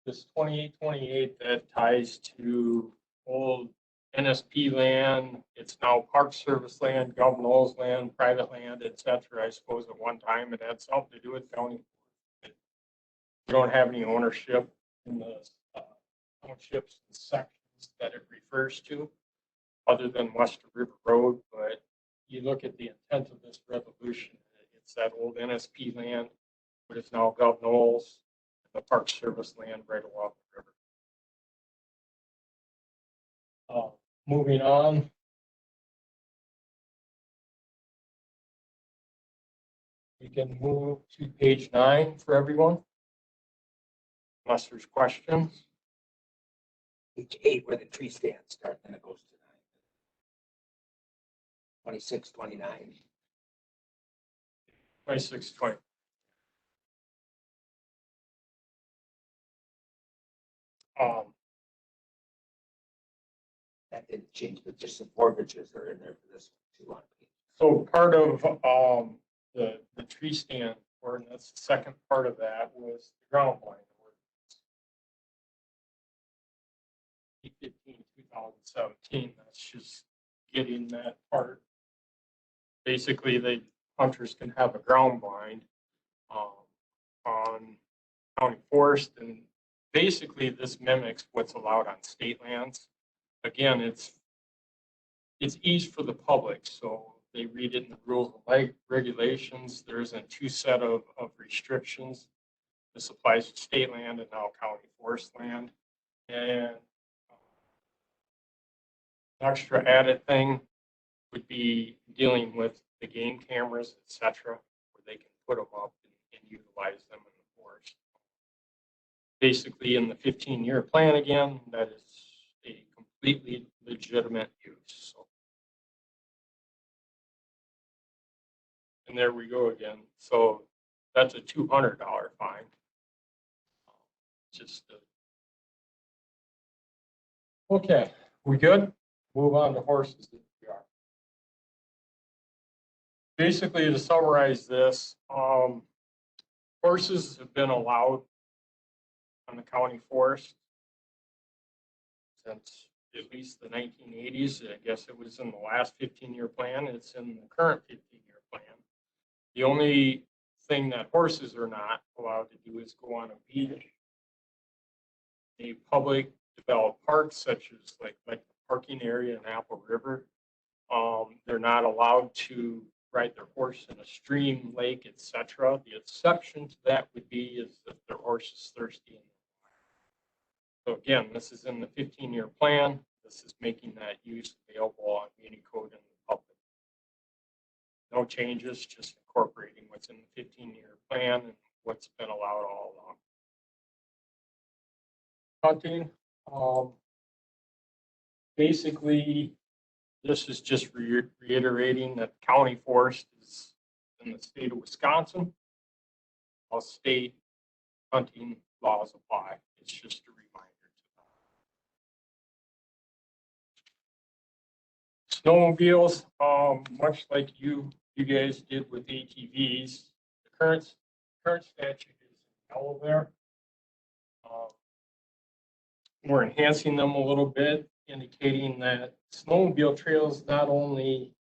This 2828 that ties to old NSP land, it's now Park Service land, Governor's land, private land, et cetera. I suppose at one time it had something to do with county. We don't have any ownership in the townships and sections that it refers to, other than Western River Road. But you look at the intent of this resolution, it's that old NSP land, but it's now Governor's, the Park Service land right along the river. Moving on. We can move to page 9 for everyone. Unless there's questions. Page 8 where the tree stands start, then it goes to 9. 26, 29. 26, 20. That didn't change, but just the mortgages are in there for this one too on page. So part of the tree stand ordinance, the second part of that was the ground blind ordinance. 15, 2017, that's just getting that part. Basically, the hunters can have a ground blind on county forest, and basically this mimics what's allowed on state lands. Again, it's easy for the public, so they read it in the rules and regulations. There isn't two set of restrictions. This applies to state land and now county forest land. And an extra added thing would be dealing with the game cameras, et cetera, where they can put them up and utilize them in the forest. Basically, in the 15-year plan again, that is a completely legitimate use. So. And there we go again. So that's a $200 fine. Just okay. We good? Move on to horses. Basically, to summarize this, Horses have been allowed on the county forest since at least the 1980s. I guess it was in the last 15-year plan. It's in the current 15-year plan. The only thing that horses are not allowed to do is go on a beach. A public developed parks such as like the parking area in Apple River. They're not allowed to ride their horse in a stream, lake, etc. The exception to that would be is if their horse is thirsty. So again, this is in the 15-year plan. This is making that use available on Muni Code in the public. No changes, just incorporating what's in the 15-year plan and what's been allowed all along. Hunting, basically, this is just reiterating that county forest is in the state of Wisconsin. All state hunting laws apply. It's just a reminder to them. Snowmobiles, much like you guys did with ATVs, the current statute is in yellow there. We're enhancing them a little bit, indicating that snowmobile trails, not only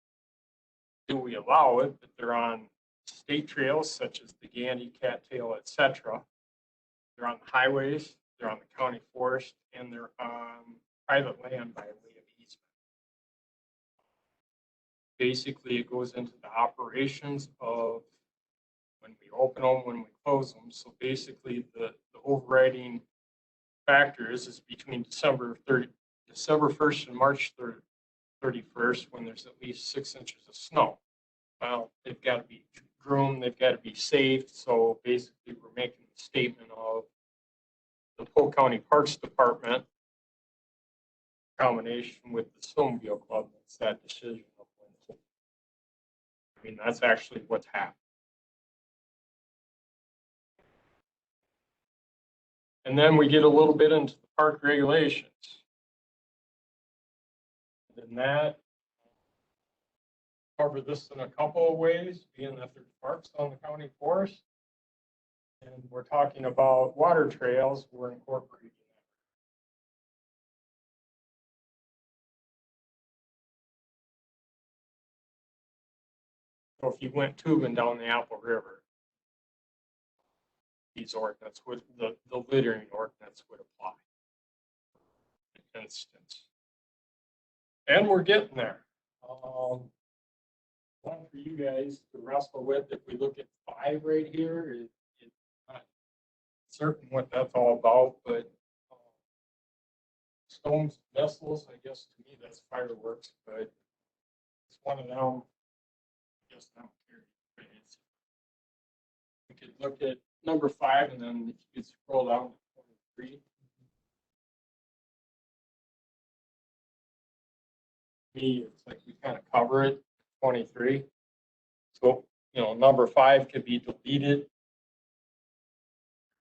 do we allow it, but they're on state trails such as the Gandy, Cattail, etc. They're on the highways, they're on the county forest, and they're on private land by way of easement. Basically, it goes into the operations of when we open them, when we close them. So basically, the overriding factors is between December 1st and March 31st, when there's at least 6 inches of snow. Well, they've got to be groomed, they've got to be saved. So basically, we're making the statement of the Polk County Parks Department, in combination with the Snowmobile Club, makes that decision of when. I mean, that's actually what's happened. And then we get a little bit into the park regulations. And that cover this in a couple of ways, being that there's parks on the county forest. And we're talking about water trails, we're incorporating that. So if you went tubing down the Apple River, these ordinance would, the littering ordinance would apply. For instance. And we're getting there. One for you guys to wrestle with, if we look at 5 right here, it's not certain what that's all about, but stones, vessels, I guess to me that's fireworks, but it's one of them. I guess I don't care. We could look at number 5, and then if you could scroll down to 23. Me, it's like we kind of cover it, 23. So, you know, number 5 could be deleted.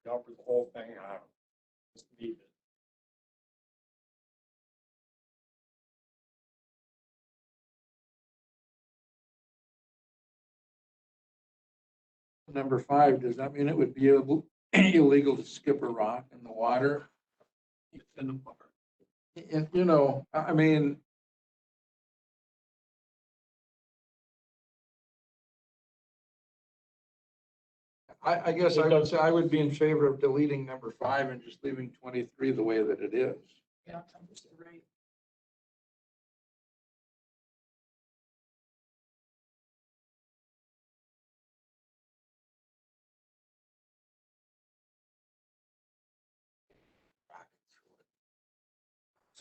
Cover the whole thing. I don't know. Just leave it. Number 5, does that mean it would be illegal to skip a rock in the water? It's in the park. And, you know, I mean, I guess I would say I would be in favor of deleting number 5 and just leaving 23 the way that it is. Yeah, right.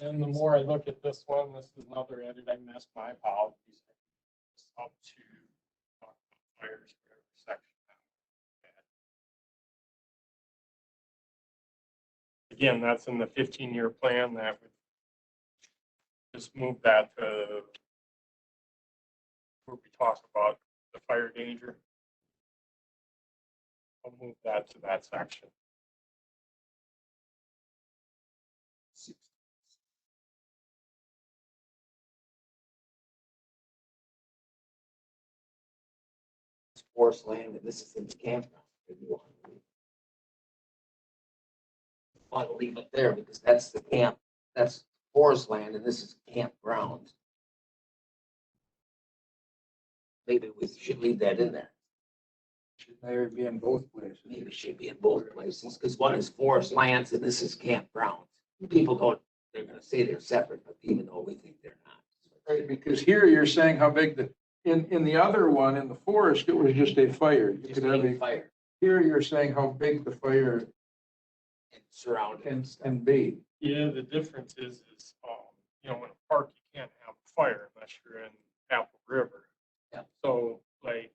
And the more I look at this one, this is another edit I missed. My apologies. It's up to talk about fires for every section. Again, that's in the 15-year plan. That would just move that to where we talk about the fire danger. I'll move that to that section. Forest land, and this is in the campground. ought to leave it there because that's the camp, that's forest land and this is campground. Maybe we should leave that in there. Should maybe be in both places. Maybe it should be in both places because one is forest lands and this is campground. People don't, they're gonna say they're separate, but even though we think they're not. Right, because here you're saying how big in the other one, in the forest, it was just a fire. You Just could have a a, fire here you're saying how big the fire and surrounded and stuff. can be. Yeah, the difference is, you know, in a park, you can't have a fire unless you're in Apple River. Yeah. So like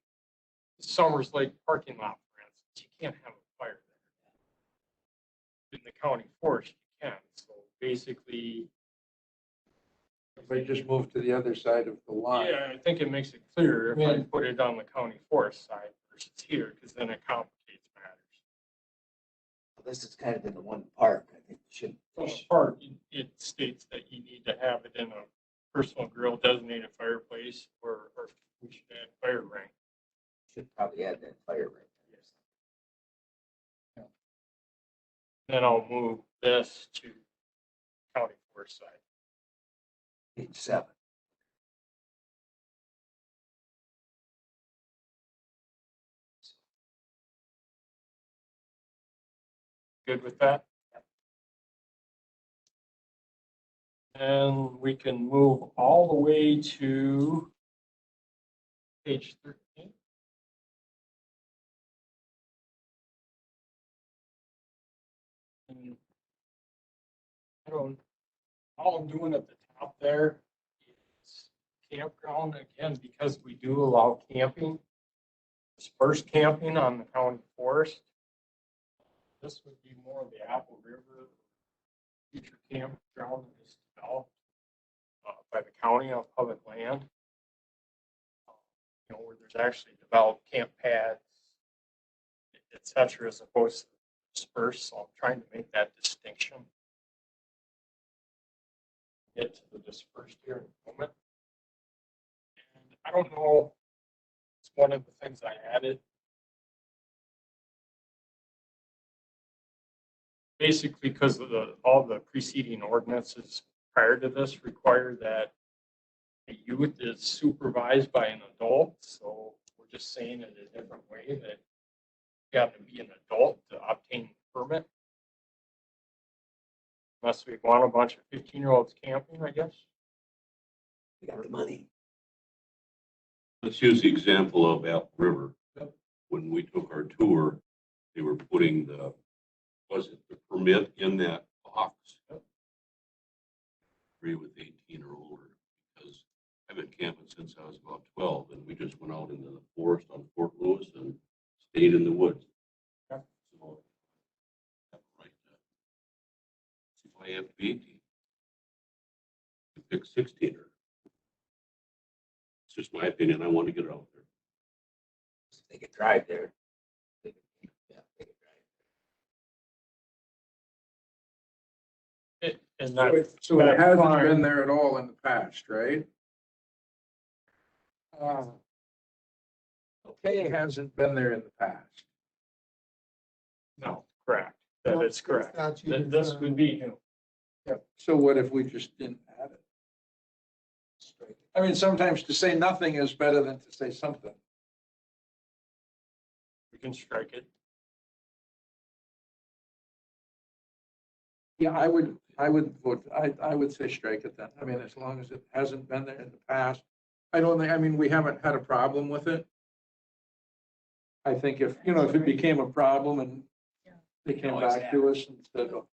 Summers Lake parking lot, for instance, you can't have a fire there. In the county forest, you can. So basically, If they just move to the other side of the line. yeah, I think it makes it clearer if I Yeah. put it on the county forest side versus here, because then it complicates matters. This is kind of in the one park. I think we should. For the park, it states that you need to have it in a personal grill designated fireplace or we should add fire ring. Should probably add that fire right there. Then I'll move this to county forest side. Page 7. Good with that? And we can move all the way to page 13. And I don't, all I'm doing at the top there is campground again, because we do allow camping, dispersed camping on the county forest. This would be more of the Apple River future campground that is developed by the county on public land. You know, where there's actually developed camp pads, et cetera, as opposed to dispersed. So I'm trying to make that distinction. Get to the dispersed here in a moment. And I don't know, it's one of the things I added. Basically, because of all the preceding ordinances prior to this require that a youth is supervised by an adult. So we're just saying it a different way, that you have to be an adult to obtain a permit. Unless we want a bunch of 15-year-olds camping, I guess. We got the money. Let's use the example of Apple River. When we took our tour, they were putting was it the permit in that box? Agree with 18 or older, because I've been camping since I was about 12, and we just went out into the forest on Fort Lewis and stayed in the woods. So, right, see if I have to be 18. You pick 16 or. It's just my opinion. I want to get it out there. They could drive there. They could drive. And that, So it hasn't been there at all in the past, right? Okay, it hasn't been there in the past. no, correct. That is correct. Statute This is, would be, Yeah. So what if we just didn't add it? I mean, sometimes to say nothing is better than to say something. we can strike it. Yeah, I would vote, I would say strike it then. I mean, as long as it hasn't been there in the past. I don't think, I mean, we haven't had a problem with it. I think if it became a problem and they came back to us and said, oh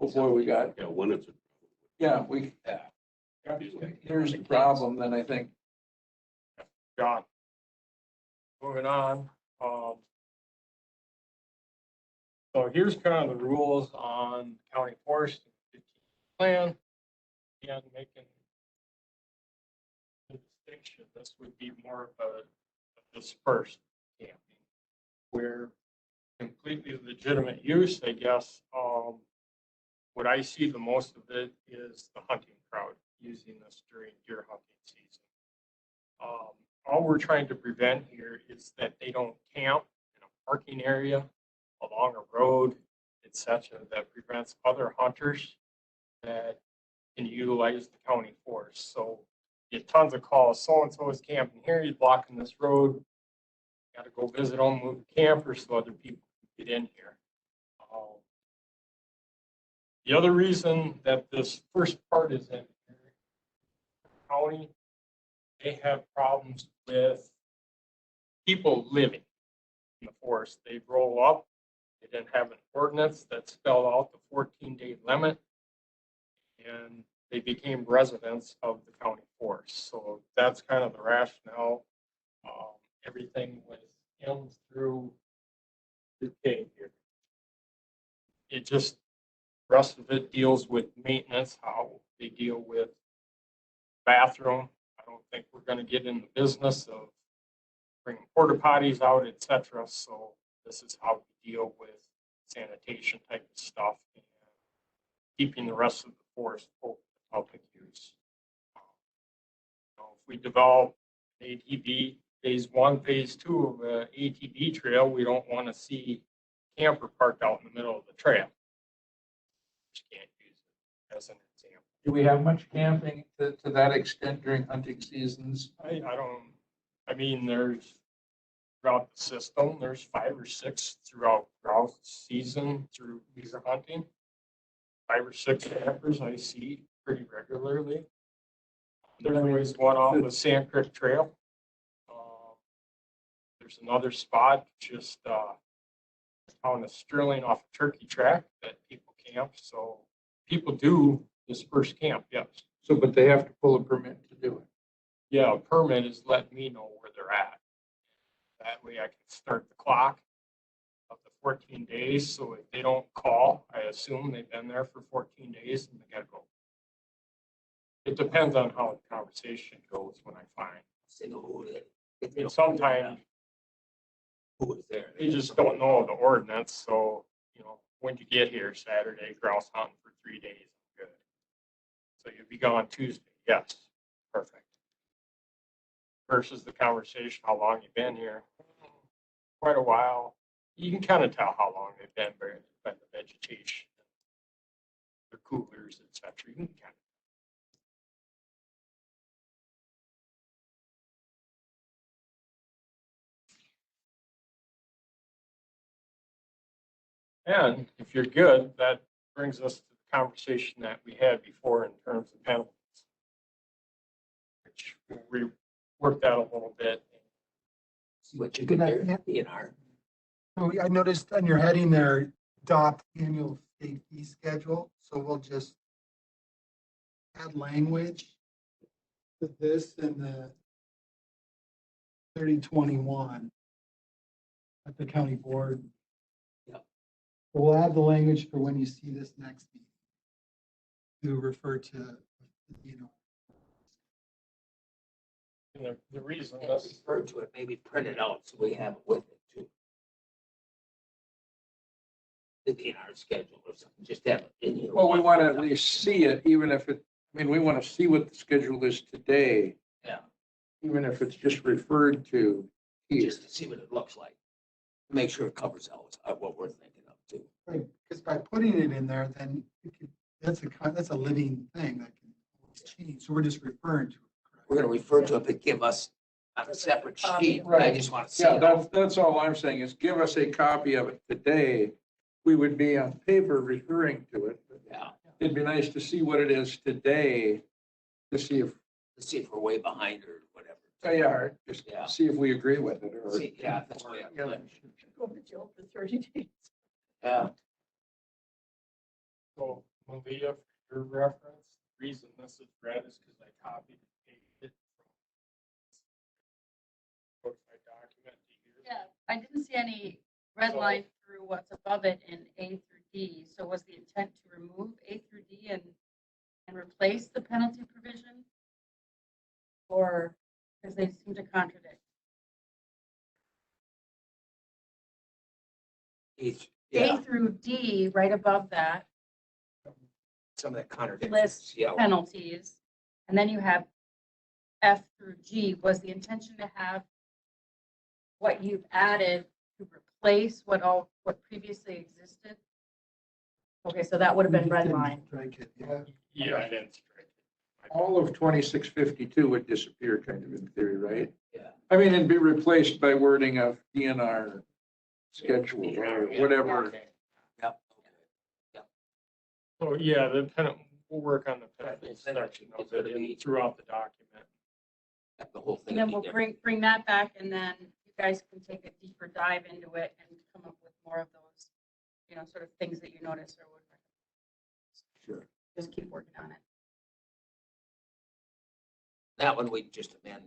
boy, we got, Yeah, when it's. yeah, here's the problem, then I think. John. Moving on. So here's kind of the rules on county forest and 15 plan. Again, making the distinction, this would be more of a dispersed camping, where completely legitimate use, I guess. What I see the most of it is the hunting crowd using this during deer hunting season. All we're trying to prevent here is that they don't camp in a parking area along a road, et et cetera, that prevents other hunters that can utilize the county force. So get tons of calls, so-and-so is camping here, he's blocking this road. Got to go visit them, move the campers so other people can get in here. The other reason that this first part is in county, they have problems with people living in the forest. They grow up, they didn't have an ordinance that spelled out the 14-day limit, and they became residents of the county forest. So that's kind of the rationale. Everything with him through the K here. It just, rest of it deals with maintenance, how they deal with bathroom. I don't think we're going to get in the business of bringing porta potties out, et cetera. So this is how we deal with sanitation type of stuff and keeping the rest of the forest open to public use. If we develop ATV phase 1, phase 2 of a ATV trail, we don't want to see camper parked out in the middle of the trail. Just can't use it as an example. Do we have much camping to that extent during hunting seasons? I mean, there's throughout the system, there's 5 or 6 throughout drought season through deer hunting. 5 or 6 campers I see pretty regularly. There's always one off the Sand Creek Trail. There's another spot just on the Sterling off of Turkey Track that people camp. So people do disperse camp, yes. So, but they have to pull a permit to do it. Yeah, a permit is letting me know where they're at. That way I can start the clock of the 14 days. So if they don't call, I assume they've been there for 14 days and they gotta go. It depends on how the conversation goes when I find. And sometimes Who was there? they just don't know the ordinance. So, when you get here Saturday, grouse hunting for 3 days, good. So you'll be gone Tuesday. Yes, perfect. Versus the conversation, how long you've been here? Quite a while. You can kind of tell how long they've been by the vegetation, the coolers, et cetera. You can kind of. And if you're good, that brings us to the conversation that we had before in terms of penalties, which we worked out a little bit. See what you can do, DNR. So I noticed on your heading there, adopt annual safety schedule, so we'll just add language to this in the 3021 at the county board. Yep. We'll add the language for when you see this next meeting to refer to, And the reason And that's refer to it, maybe print it out so we have it with it too. The DNR schedule or something, just have it in here. Well, we want to at least see it, even if we want to see what the schedule is today. Yeah. Even if it's just referred to here. Just to see what it looks like. Make sure it covers what we're thinking of too. right, because by putting it in there, then that's a living thing that can change. So we're just referring to it. We're gonna refer to it, but give us on a separate sheet. I Right. just want to see Yeah, it. that's all I'm saying is give us a copy of it today. We would be on paper referring to it. But Yeah, it'd be nice to see what it is today to see if, to see if we're way behind or whatever. or just Yeah. see if we agree with it or. See, yeah, that's way up. Yeah. Go to jail for 30 days. Yeah, so, Malia, for your reference, the reason this is red is because I copied and pasted it from my document to here. Yeah, I didn't see any red So- line through what's above it in A through D. So was the intent to remove A through D and replace the penalty provision? Or, because they seem to contradict. each, A yeah, through D, right above that, some of that contradictions, lists yeah. penalties. And then you have F through G. Was the intention to have what you've added to replace what previously existed? Okay, so that would have been red line. Strike it, yeah. Yeah, I didn't strike it. All of 2652 would disappear kind of in theory, right? Yeah. I mean, and be replaced by wording of DNR schedule or whatever. Yep. So, yeah, the pen, we'll work on the penalty Right, then section of it's gonna it be- and throughout the document. The whole thing. And then would we'll be different. bring that back and then you guys can take a deeper dive into it and come up with more of those, sort of things that you notice or would. Sure. Just keep working on it. That one we just amend.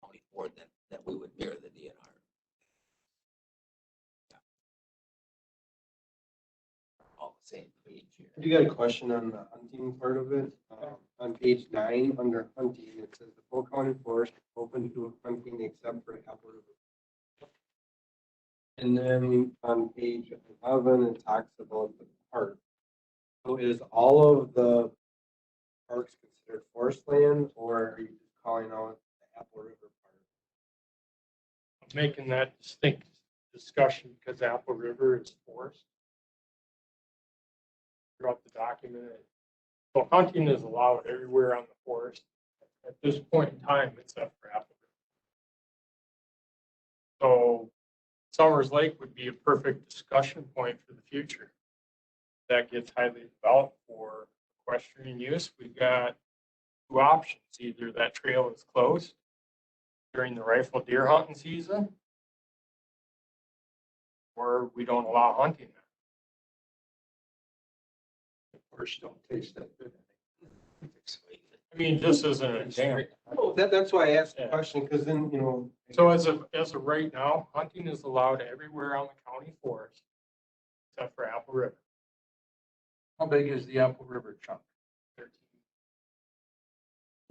County board that we would mirror the DNR. Yeah. All the same page here. You got a question on the hunting part of it? On page 9, under hunting, it says the Polk County Forest is open to hunting except for Apple River. And then on page 11, it talks about the park. So is all of the parks considered forest land, or are you just calling out the Apple River Park? Making that distinct discussion because Apple River is forest. Throughout the document. So hunting is allowed everywhere on the forest. At this point in time, except for Apple River. So Summers Lake would be a perfect discussion point for the future. That gets highly developed for equestrian use. We've got two options. Either that trail is closed during the rifle deer hunting season, or we don't allow hunting there. Horse don't taste that good. I mean, just as an example. Oh, that's why I asked the Yeah. question, because then, So as of right now, hunting is allowed everywhere on the county forest, except for Apple River. How big is the Apple River chunk? 13.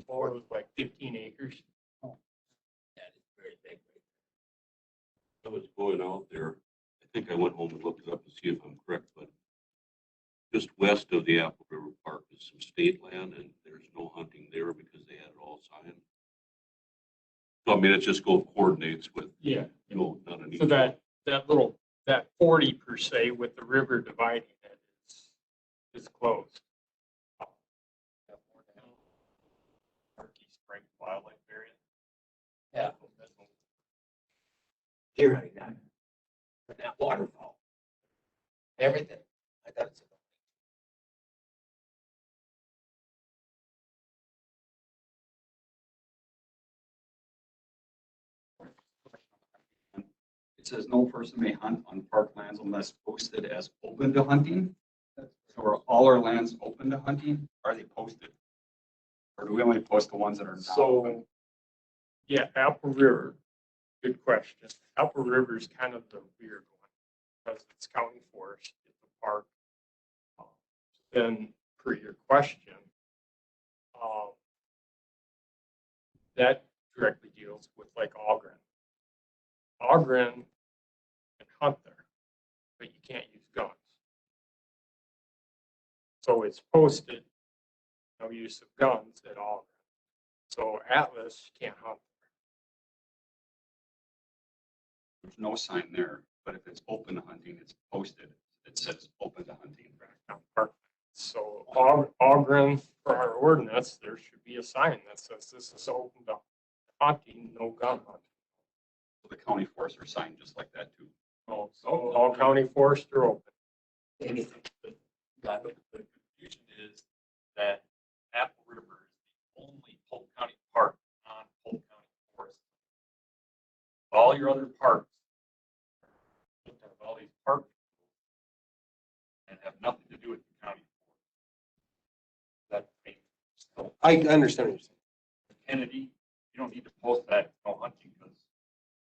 Or it was like 15 acres. That is very big. I was going out there, I think I went home and looked it up to see if I'm correct, but just west of the Apple River Park is some state land and there's no hunting there because they had it all signed. So I mean, it just coordinates with, Yeah. not an. So that 40 per se with the river dividing it is closed. Turkey Spring Wildlife Area. Yeah. Deer hunting down there. But that waterfall. Everything. I thought it's. It says no person may hunt on park lands unless posted as open to hunting. So are all our lands open to hunting? Are they posted? Or do we only post the ones that are not open? So, yeah, Apple River, good question. Apple River is kind of the weird one because it's county forest, it's a park. Then, per your question, that directly deals with like Ogren. Ogren can hunt there, but you can't use guns. So it's posted, no use of guns at all. So Atlas can't hunt. There's no sign there, but if it's open to hunting, it's posted. It says open to hunting. On park. So Ogren, for our ordinance, there should be a sign that says this is open to hunting, no gun hunting. So the county forests are signed just like that too. So all county forests are open. Anything. The confusion is that Apple River is the only Polk County park on Polk County forest. All your other parks have all these parks and have nothing to do with the county forest. That makes so I understand what you're saying. Kennedy, you don't need to post that no hunting because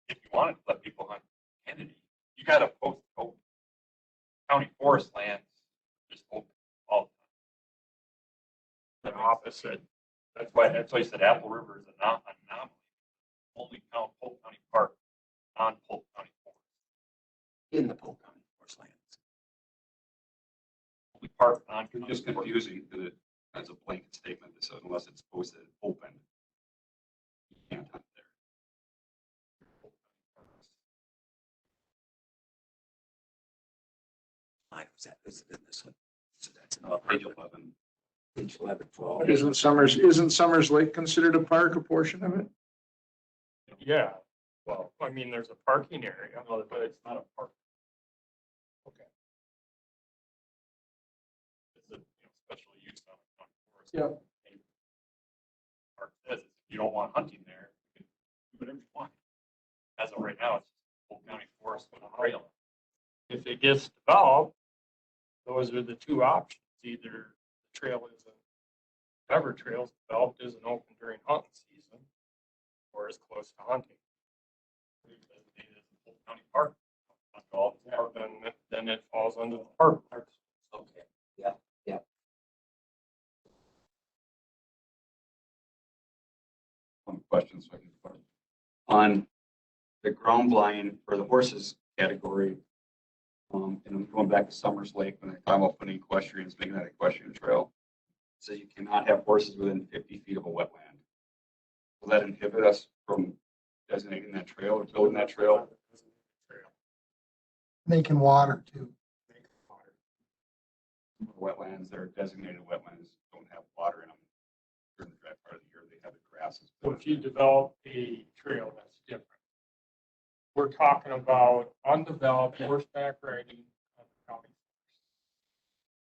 if you wanted to let people hunt Kennedy, you got to post open. County forest lands just open all the time. The opposite. That's why I said Apple River is an anomaly. Only count Polk County Park on Polk County Forest. In the Polk County forest lands. Only park on. It's just confusing that it has a blanket statement that says unless it's posted open, you can't hunt there. was that, is it in this one? So that's Page 11. page 11, 12. But isn't Summers Lake considered a park, a portion of it? Yeah, well, I mean, there's a parking area, but it's not a park. Okay. It's a, special use on a county forest. Yeah. Park says, if you don't want hunting there, you can do whatever you want. As of right now, it's just Polk County Forest with a trail. If it gets developed, those are the two options. Either the trail isn't, cover trails developed isn't open during hunting season, or is close to hunting. Designated as a Polk County Park. Then it falls under the park. Okay, yeah, yeah. One question, so I can put it. On the ground blind for the horses category, and I'm going back to Summers Lake when they talk about putting equestrians, making that equestrian trail. So you cannot have horses within 50 feet of a wetland. Will that inhibit us from designating that trail or building that trail? Making water too. Wetlands that are designated wetlands don't have water in them during the dry part of the year. They have the grasses. So if you develop a trail, that's different. We're talking about undeveloped horseback riding on the county.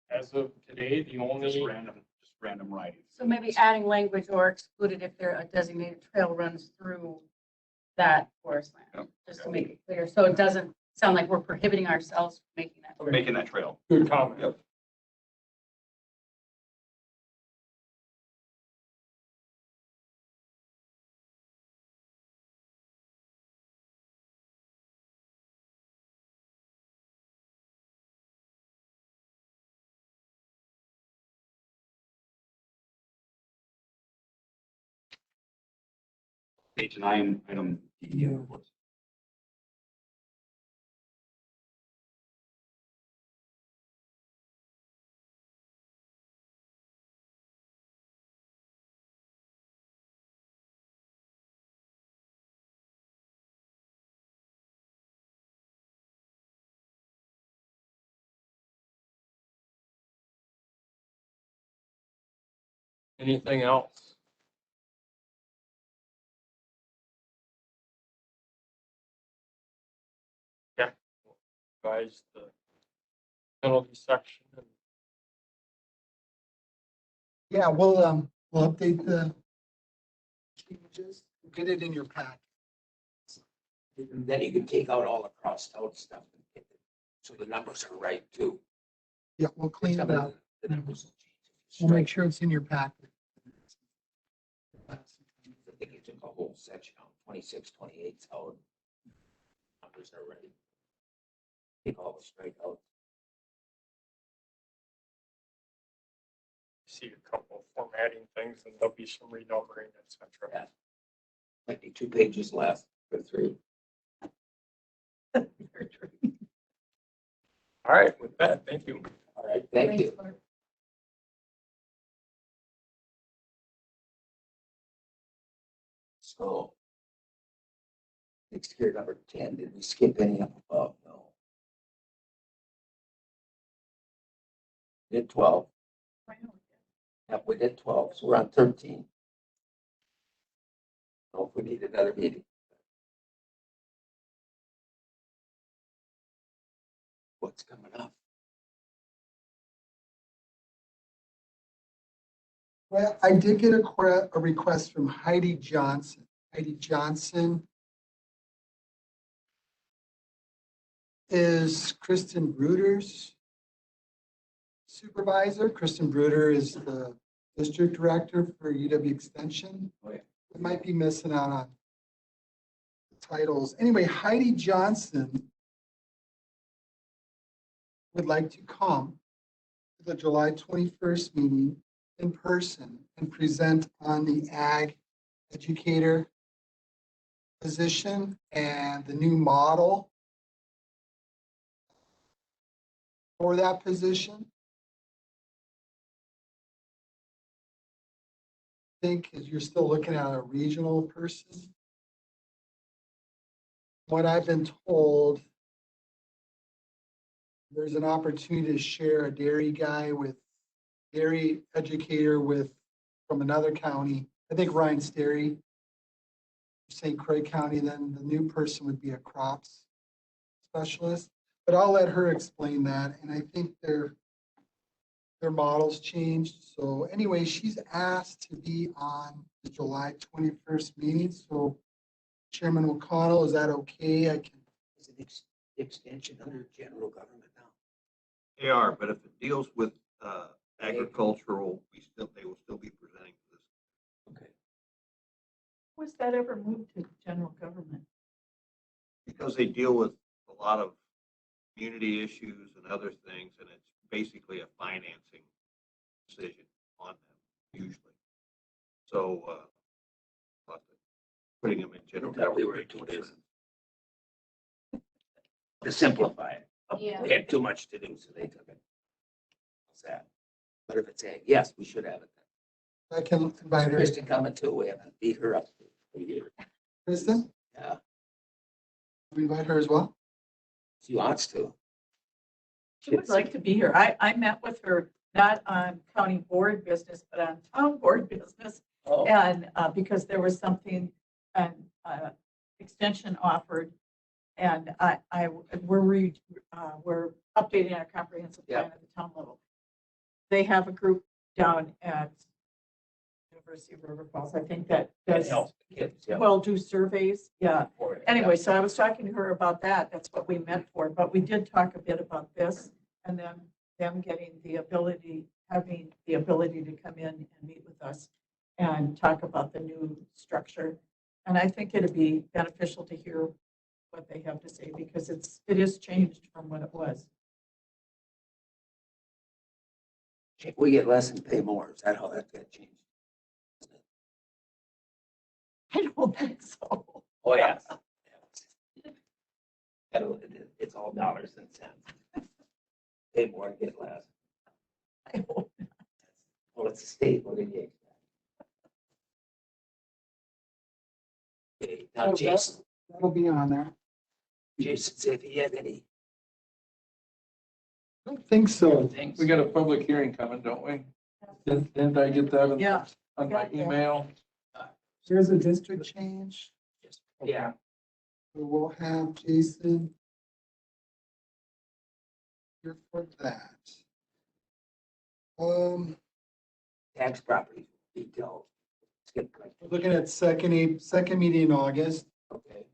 As of today, the only. Just random riding. So maybe adding language or excluded if there a designated trail runs through that forest land, just to make it clear. So it doesn't sound like we're prohibiting ourselves from making that. We're making that trail. Good comment. Yep. Page 9, item D. Anything else? Yeah. Advise the penalty section. Yeah, we'll update the changes, get it in your pack. And then you can take out all the crossed out stuff. And get it, so the numbers are right too. Yeah, we'll clean it up. The numbers will change. We'll make sure it's in your pack. I think you took a whole section out, 26, 28 out. Numbers are right. Take all the straight out. See a couple of formatting things and there'll be some renumbering, et cetera. Yeah. Might be 2 pages left or 3. All right, with that, thank you. All right, thank you. So. Next here, number 10, did we skip any up above? No. Did 12. Yep, we did 12, so we're on 13. Oh, if we need another meeting. What's coming up? Well, I did get a request from Heidi Johnson. Heidi Johnson is Kristen Bruder's supervisor. Kristen Bruder is the district director for UW Extension. Oh, yeah. I might be missing out on titles. Anyway, Heidi Johnson would like to come to the July 21st meeting in person and present on the ag educator position and the new model for that position. I think is you're still looking at a regional person. What I've been told there's an opportunity to share a dairy educator from another county. I think Ryan Sterry, St. Croix County, then the new person would be a crops specialist. But I'll let her explain that. And I think their models changed. So anyway, she's asked to be on the July 21st meeting. So Chairman O'Connell, is that okay? Is it extension under general government now? They are, but if it deals with agricultural, they will still be presenting to this. Okay. Was that ever moved to general government? Because they deal with a lot of community issues and other things, and it's basically a financing decision on them usually. So, putting them in general. That we were to this. To simplify it. Yeah. We had too much to do, so they took it. What's that? But if it's a, yes, we should have it then. I can invite her. Kristen coming too, we haven't beat her up. For years. Kristen, Yeah, we invite her as well. she wants to. She would like to be here. I met with her, not on county board business, but on town board business. Oh, And because there was something, an extension offered. And we're updating our comprehensive plan at the town level. They have a group down at University of River Falls, I think that that does, helps the kids, yeah. well, do surveys, yeah. For it, Anyway, so I was talking to her about that. That's what we meant for, but we did talk a bit about this and then them having the ability to come in and meet with us and talk about the new structure. And I think it'd be beneficial to hear what they have to say because it is changed from what it was. yeah. We get less and pay more, is that how that got changed? I don't think so. Oh, yes. It's all dollars and cents. Pay more and get less. I hope not. Well, it's a state, what do you expect? Okay, now Jason, That'll be on there. Jason, see if he had any I don't think so. things. We got a public hearing coming, don't we? Didn't I get that Yeah. on my email? There's a district change. Yeah, So we'll have Jason here for that. tax property details. Skip. We're looking at second meeting in August. Okay.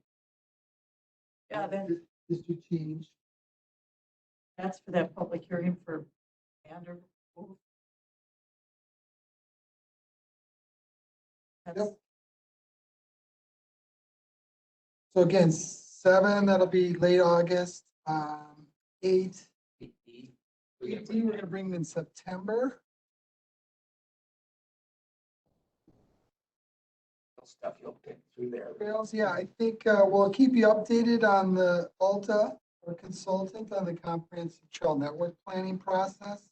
Yeah, then District change. that's for that public hearing for Vander. That's, So again, 7, that'll be late August. 8, we're gonna bring them in September. Stuff you'll pick through there. Trails, yeah, I think we'll keep you updated on the Alta or consultant on the comprehensive trail network planning process.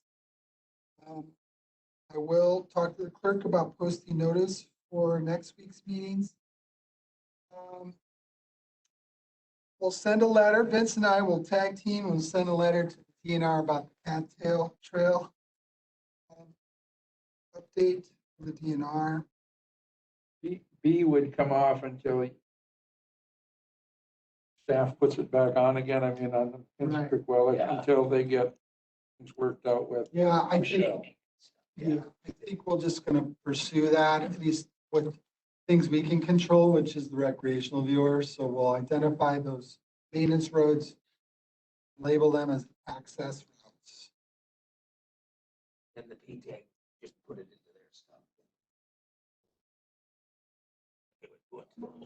I will talk to the clerk about posting notice for next week's meetings. We'll send a letter, Vince and I will tag team, we'll send a letter to the DNR about the Cattail Trail. Update for the DNR. B would come off until staff puts it back on again. I mean, on the Right. Pinstrick well, Yeah. until they get things worked out with. Yeah, I think, Michelle. yeah, I think we're just gonna pursue that, at least with things we can control, which is the recreational viewers. So we'll identify those maintenance roads, label them as access routes. And the P-TAG, just put it into their stuff.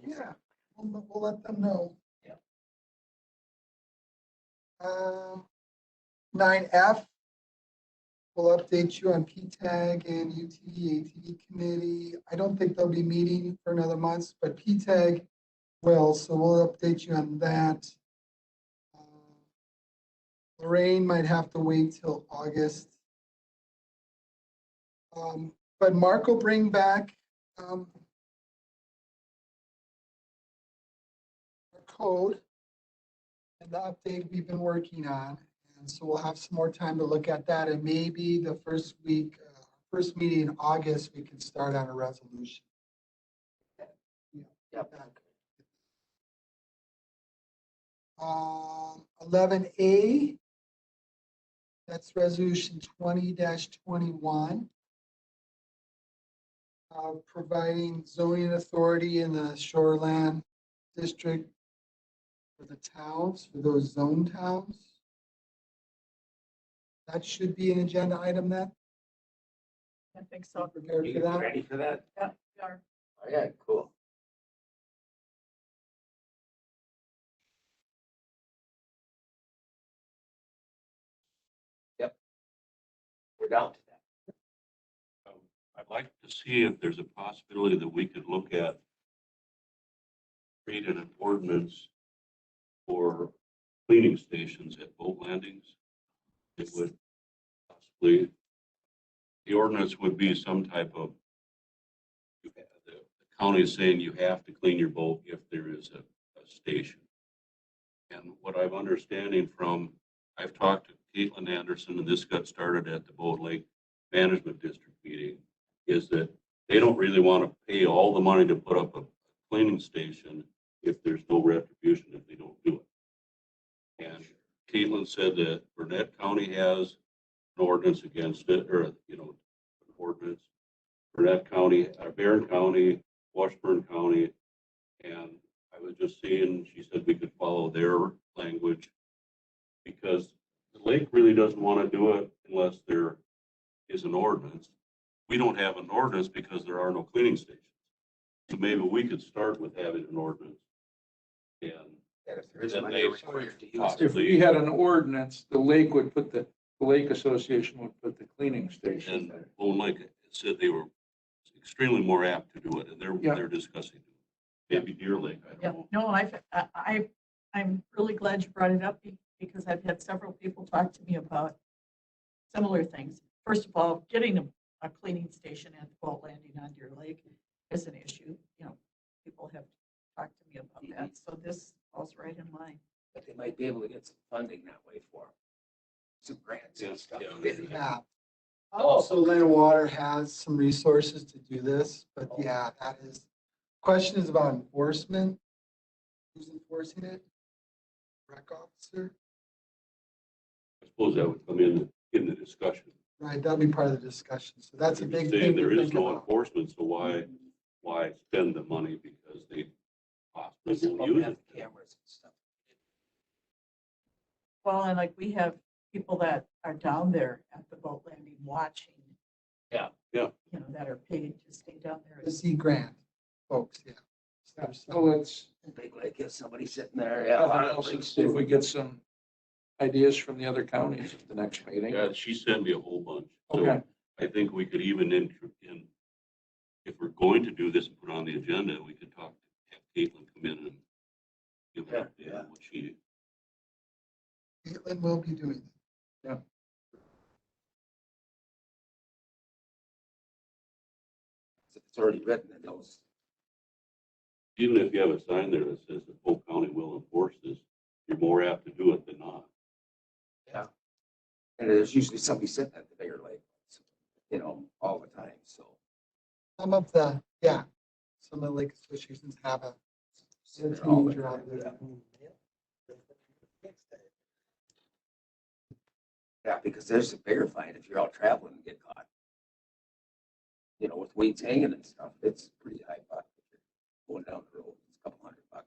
Yeah, we'll let them know. Yeah. 9F, we'll update you on PTAG and UTV, ATV committee. I don't think they'll be meeting for another month, but PTAG will, so we'll update you on that. Lorraine might have to wait till August. But Mark will bring back our code and the update we've been working on. And And so we'll have some more time to look at that, and maybe the first week, first meeting in August, we can start on a resolution. Yep. 11A, that's resolution 20-21. Providing zoning authority in the shoreland district for the towns, for those zone towns. That should be an agenda item then. I think so. Prepared for You that? ready for that? Yeah, we are. Oh, yeah, cool. Yep. We're down to that. I'd like to see if there's a possibility that we could look at creating an ordinance for cleaning stations at boat landings. It would possibly, the ordinance would be some type of, the county is saying you have to clean your boat if there is a station. And what I'm understanding from, I've talked to Caitlin Anderson, and this got started at the Boat Lake Management District meeting, is that they don't really want to pay all the money to put up a cleaning station if there's no retribution if they don't do it. And Caitlin said that Burnett County has an ordinance against it, or, you know, an ordinance. Burnett County, Barron County, Washburn County, and I was just seeing, she said we could follow their language because the lake really doesn't want to do it unless there is an ordinance. We don't have an ordinance because there are no cleaning stations. So maybe we could start with having an ordinance. And And if there is Then money they required to use it. If we had an ordinance, the lake would put the Lake Association would put the cleaning station. And Bone Lake said they were extremely more apt to do it, and Yeah. they're discussing it. Maybe Deer Lake, I Yeah, don't know. no, I'm really glad you brought it up because I've had several people talk to me about similar things. First of all, getting a cleaning station at the boat landing on Deer Lake is an issue. You know, people have talked to me about that. So this falls right in line. But they might be able to get some funding that way for them. Some grants and Yes, stuff. yeah. Yeah. Oh, Also, Land Water has some resources to do this, but yeah, that is, question is about enforcement. Who's enforcing it? Rec officer? I suppose that would come in the discussion. Right, that'll be part of the discussion. So that's a They're big saying thing there to is think no about. enforcement, so why spend the money because they possibly Does it won't look use at it? the cameras and stuff? Well, and like we have people that are down there at the boat landing watching. Yeah. Yeah. You know, that are paid to stay down there. The Sea Grant, folks, yeah. So let's, Big Lake, if somebody sitting there, I yeah. a lot think of also lakes see if do. we get some ideas from the other counties at the next meeting. Yeah, she sent me a whole bunch. So Okay. I think we could even in, if we're going to do this and put it on the agenda, we could have Caitlin come in and give an update on what she. Caitlin will be doing it. It's already written in those. Even if you have a sign there that says that Polk County will enforce this, you're more apt to do it than not. Yeah. And there's usually somebody sitting at the bigger lake, you know, all the time, so. Some of the, yeah, some of the lake associations have a. Sitting there all the teenager time, out there. Yeah, because there's a bigger fine if you're out traveling and get caught. You know, with weights hanging and stuff, it's pretty high buck. Going down the road, it's a couple $100.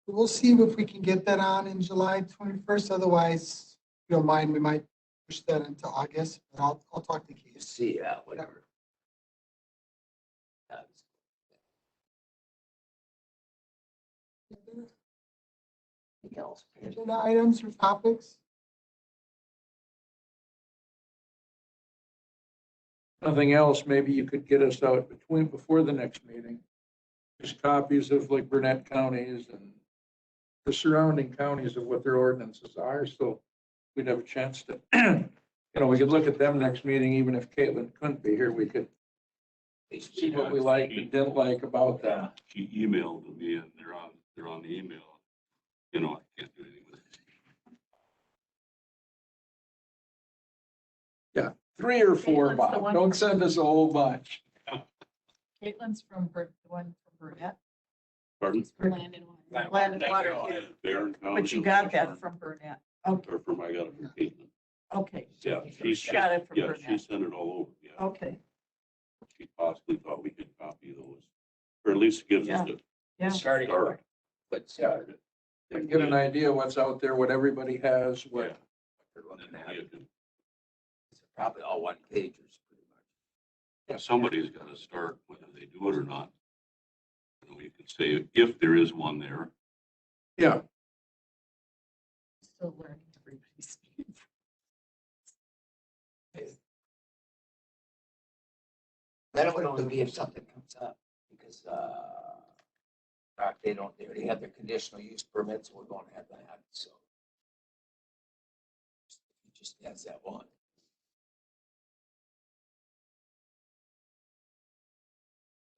We'll see if we can get that on in July 21st. Otherwise, if you don't mind, we might push that into August. But I'll talk to You Keith. see, yeah, whatever. Anything else? Agenda items or topics? Nothing else, maybe you could get us out before the next meeting. Just copies of like Burnett counties and the surrounding counties of what their ordinances are, so we'd have a chance to, you know, we could look at them next meeting, even if Caitlin couldn't be here, we could see what we liked and didn't like about them. She emailed me and they're on the email. You know, I can't do anything with it. 3 or 4, Caitlin's the Bob. one- Don't send us a whole bunch. Caitlin's from the one from Burnett. Pardon? Land and water. Land and Water, yeah. Barron County. But you got that from Burnett. Okay, Or from, I got it from Caitlin. okay. Yeah, She got it from yeah, she Burnett. sent it all over, yeah. Okay, She possibly thought we could copy those, or at least gives us a yeah. Starting. start. But Yeah. Get an idea what's out there, what everybody has, Yeah. what, they're looking And at. then you It's can- probably all one pagers pretty much. yeah, somebody's got to start, whether they do it or not. You know, you can say if there is one there. yeah. Still learning everybody's speed. Then it would only be if something comes up, because, they already have their conditional use permits, we're going to have that, so. Just has that one.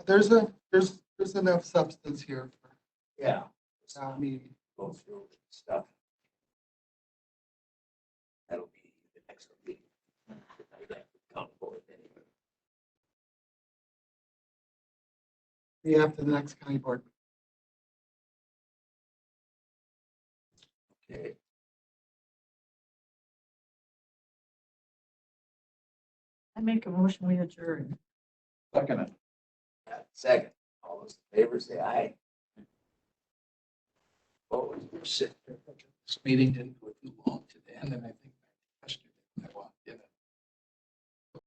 There's enough substance here for Yeah. our meeting. Go through stuff. That'll be the next meeting. Accountable with anyway. Be after the next county board. Okay. I make a motion, we adjourn. Second it. Second, all those in favor say aye. Opposed, we're sitting. This meeting didn't go too long today, and then I think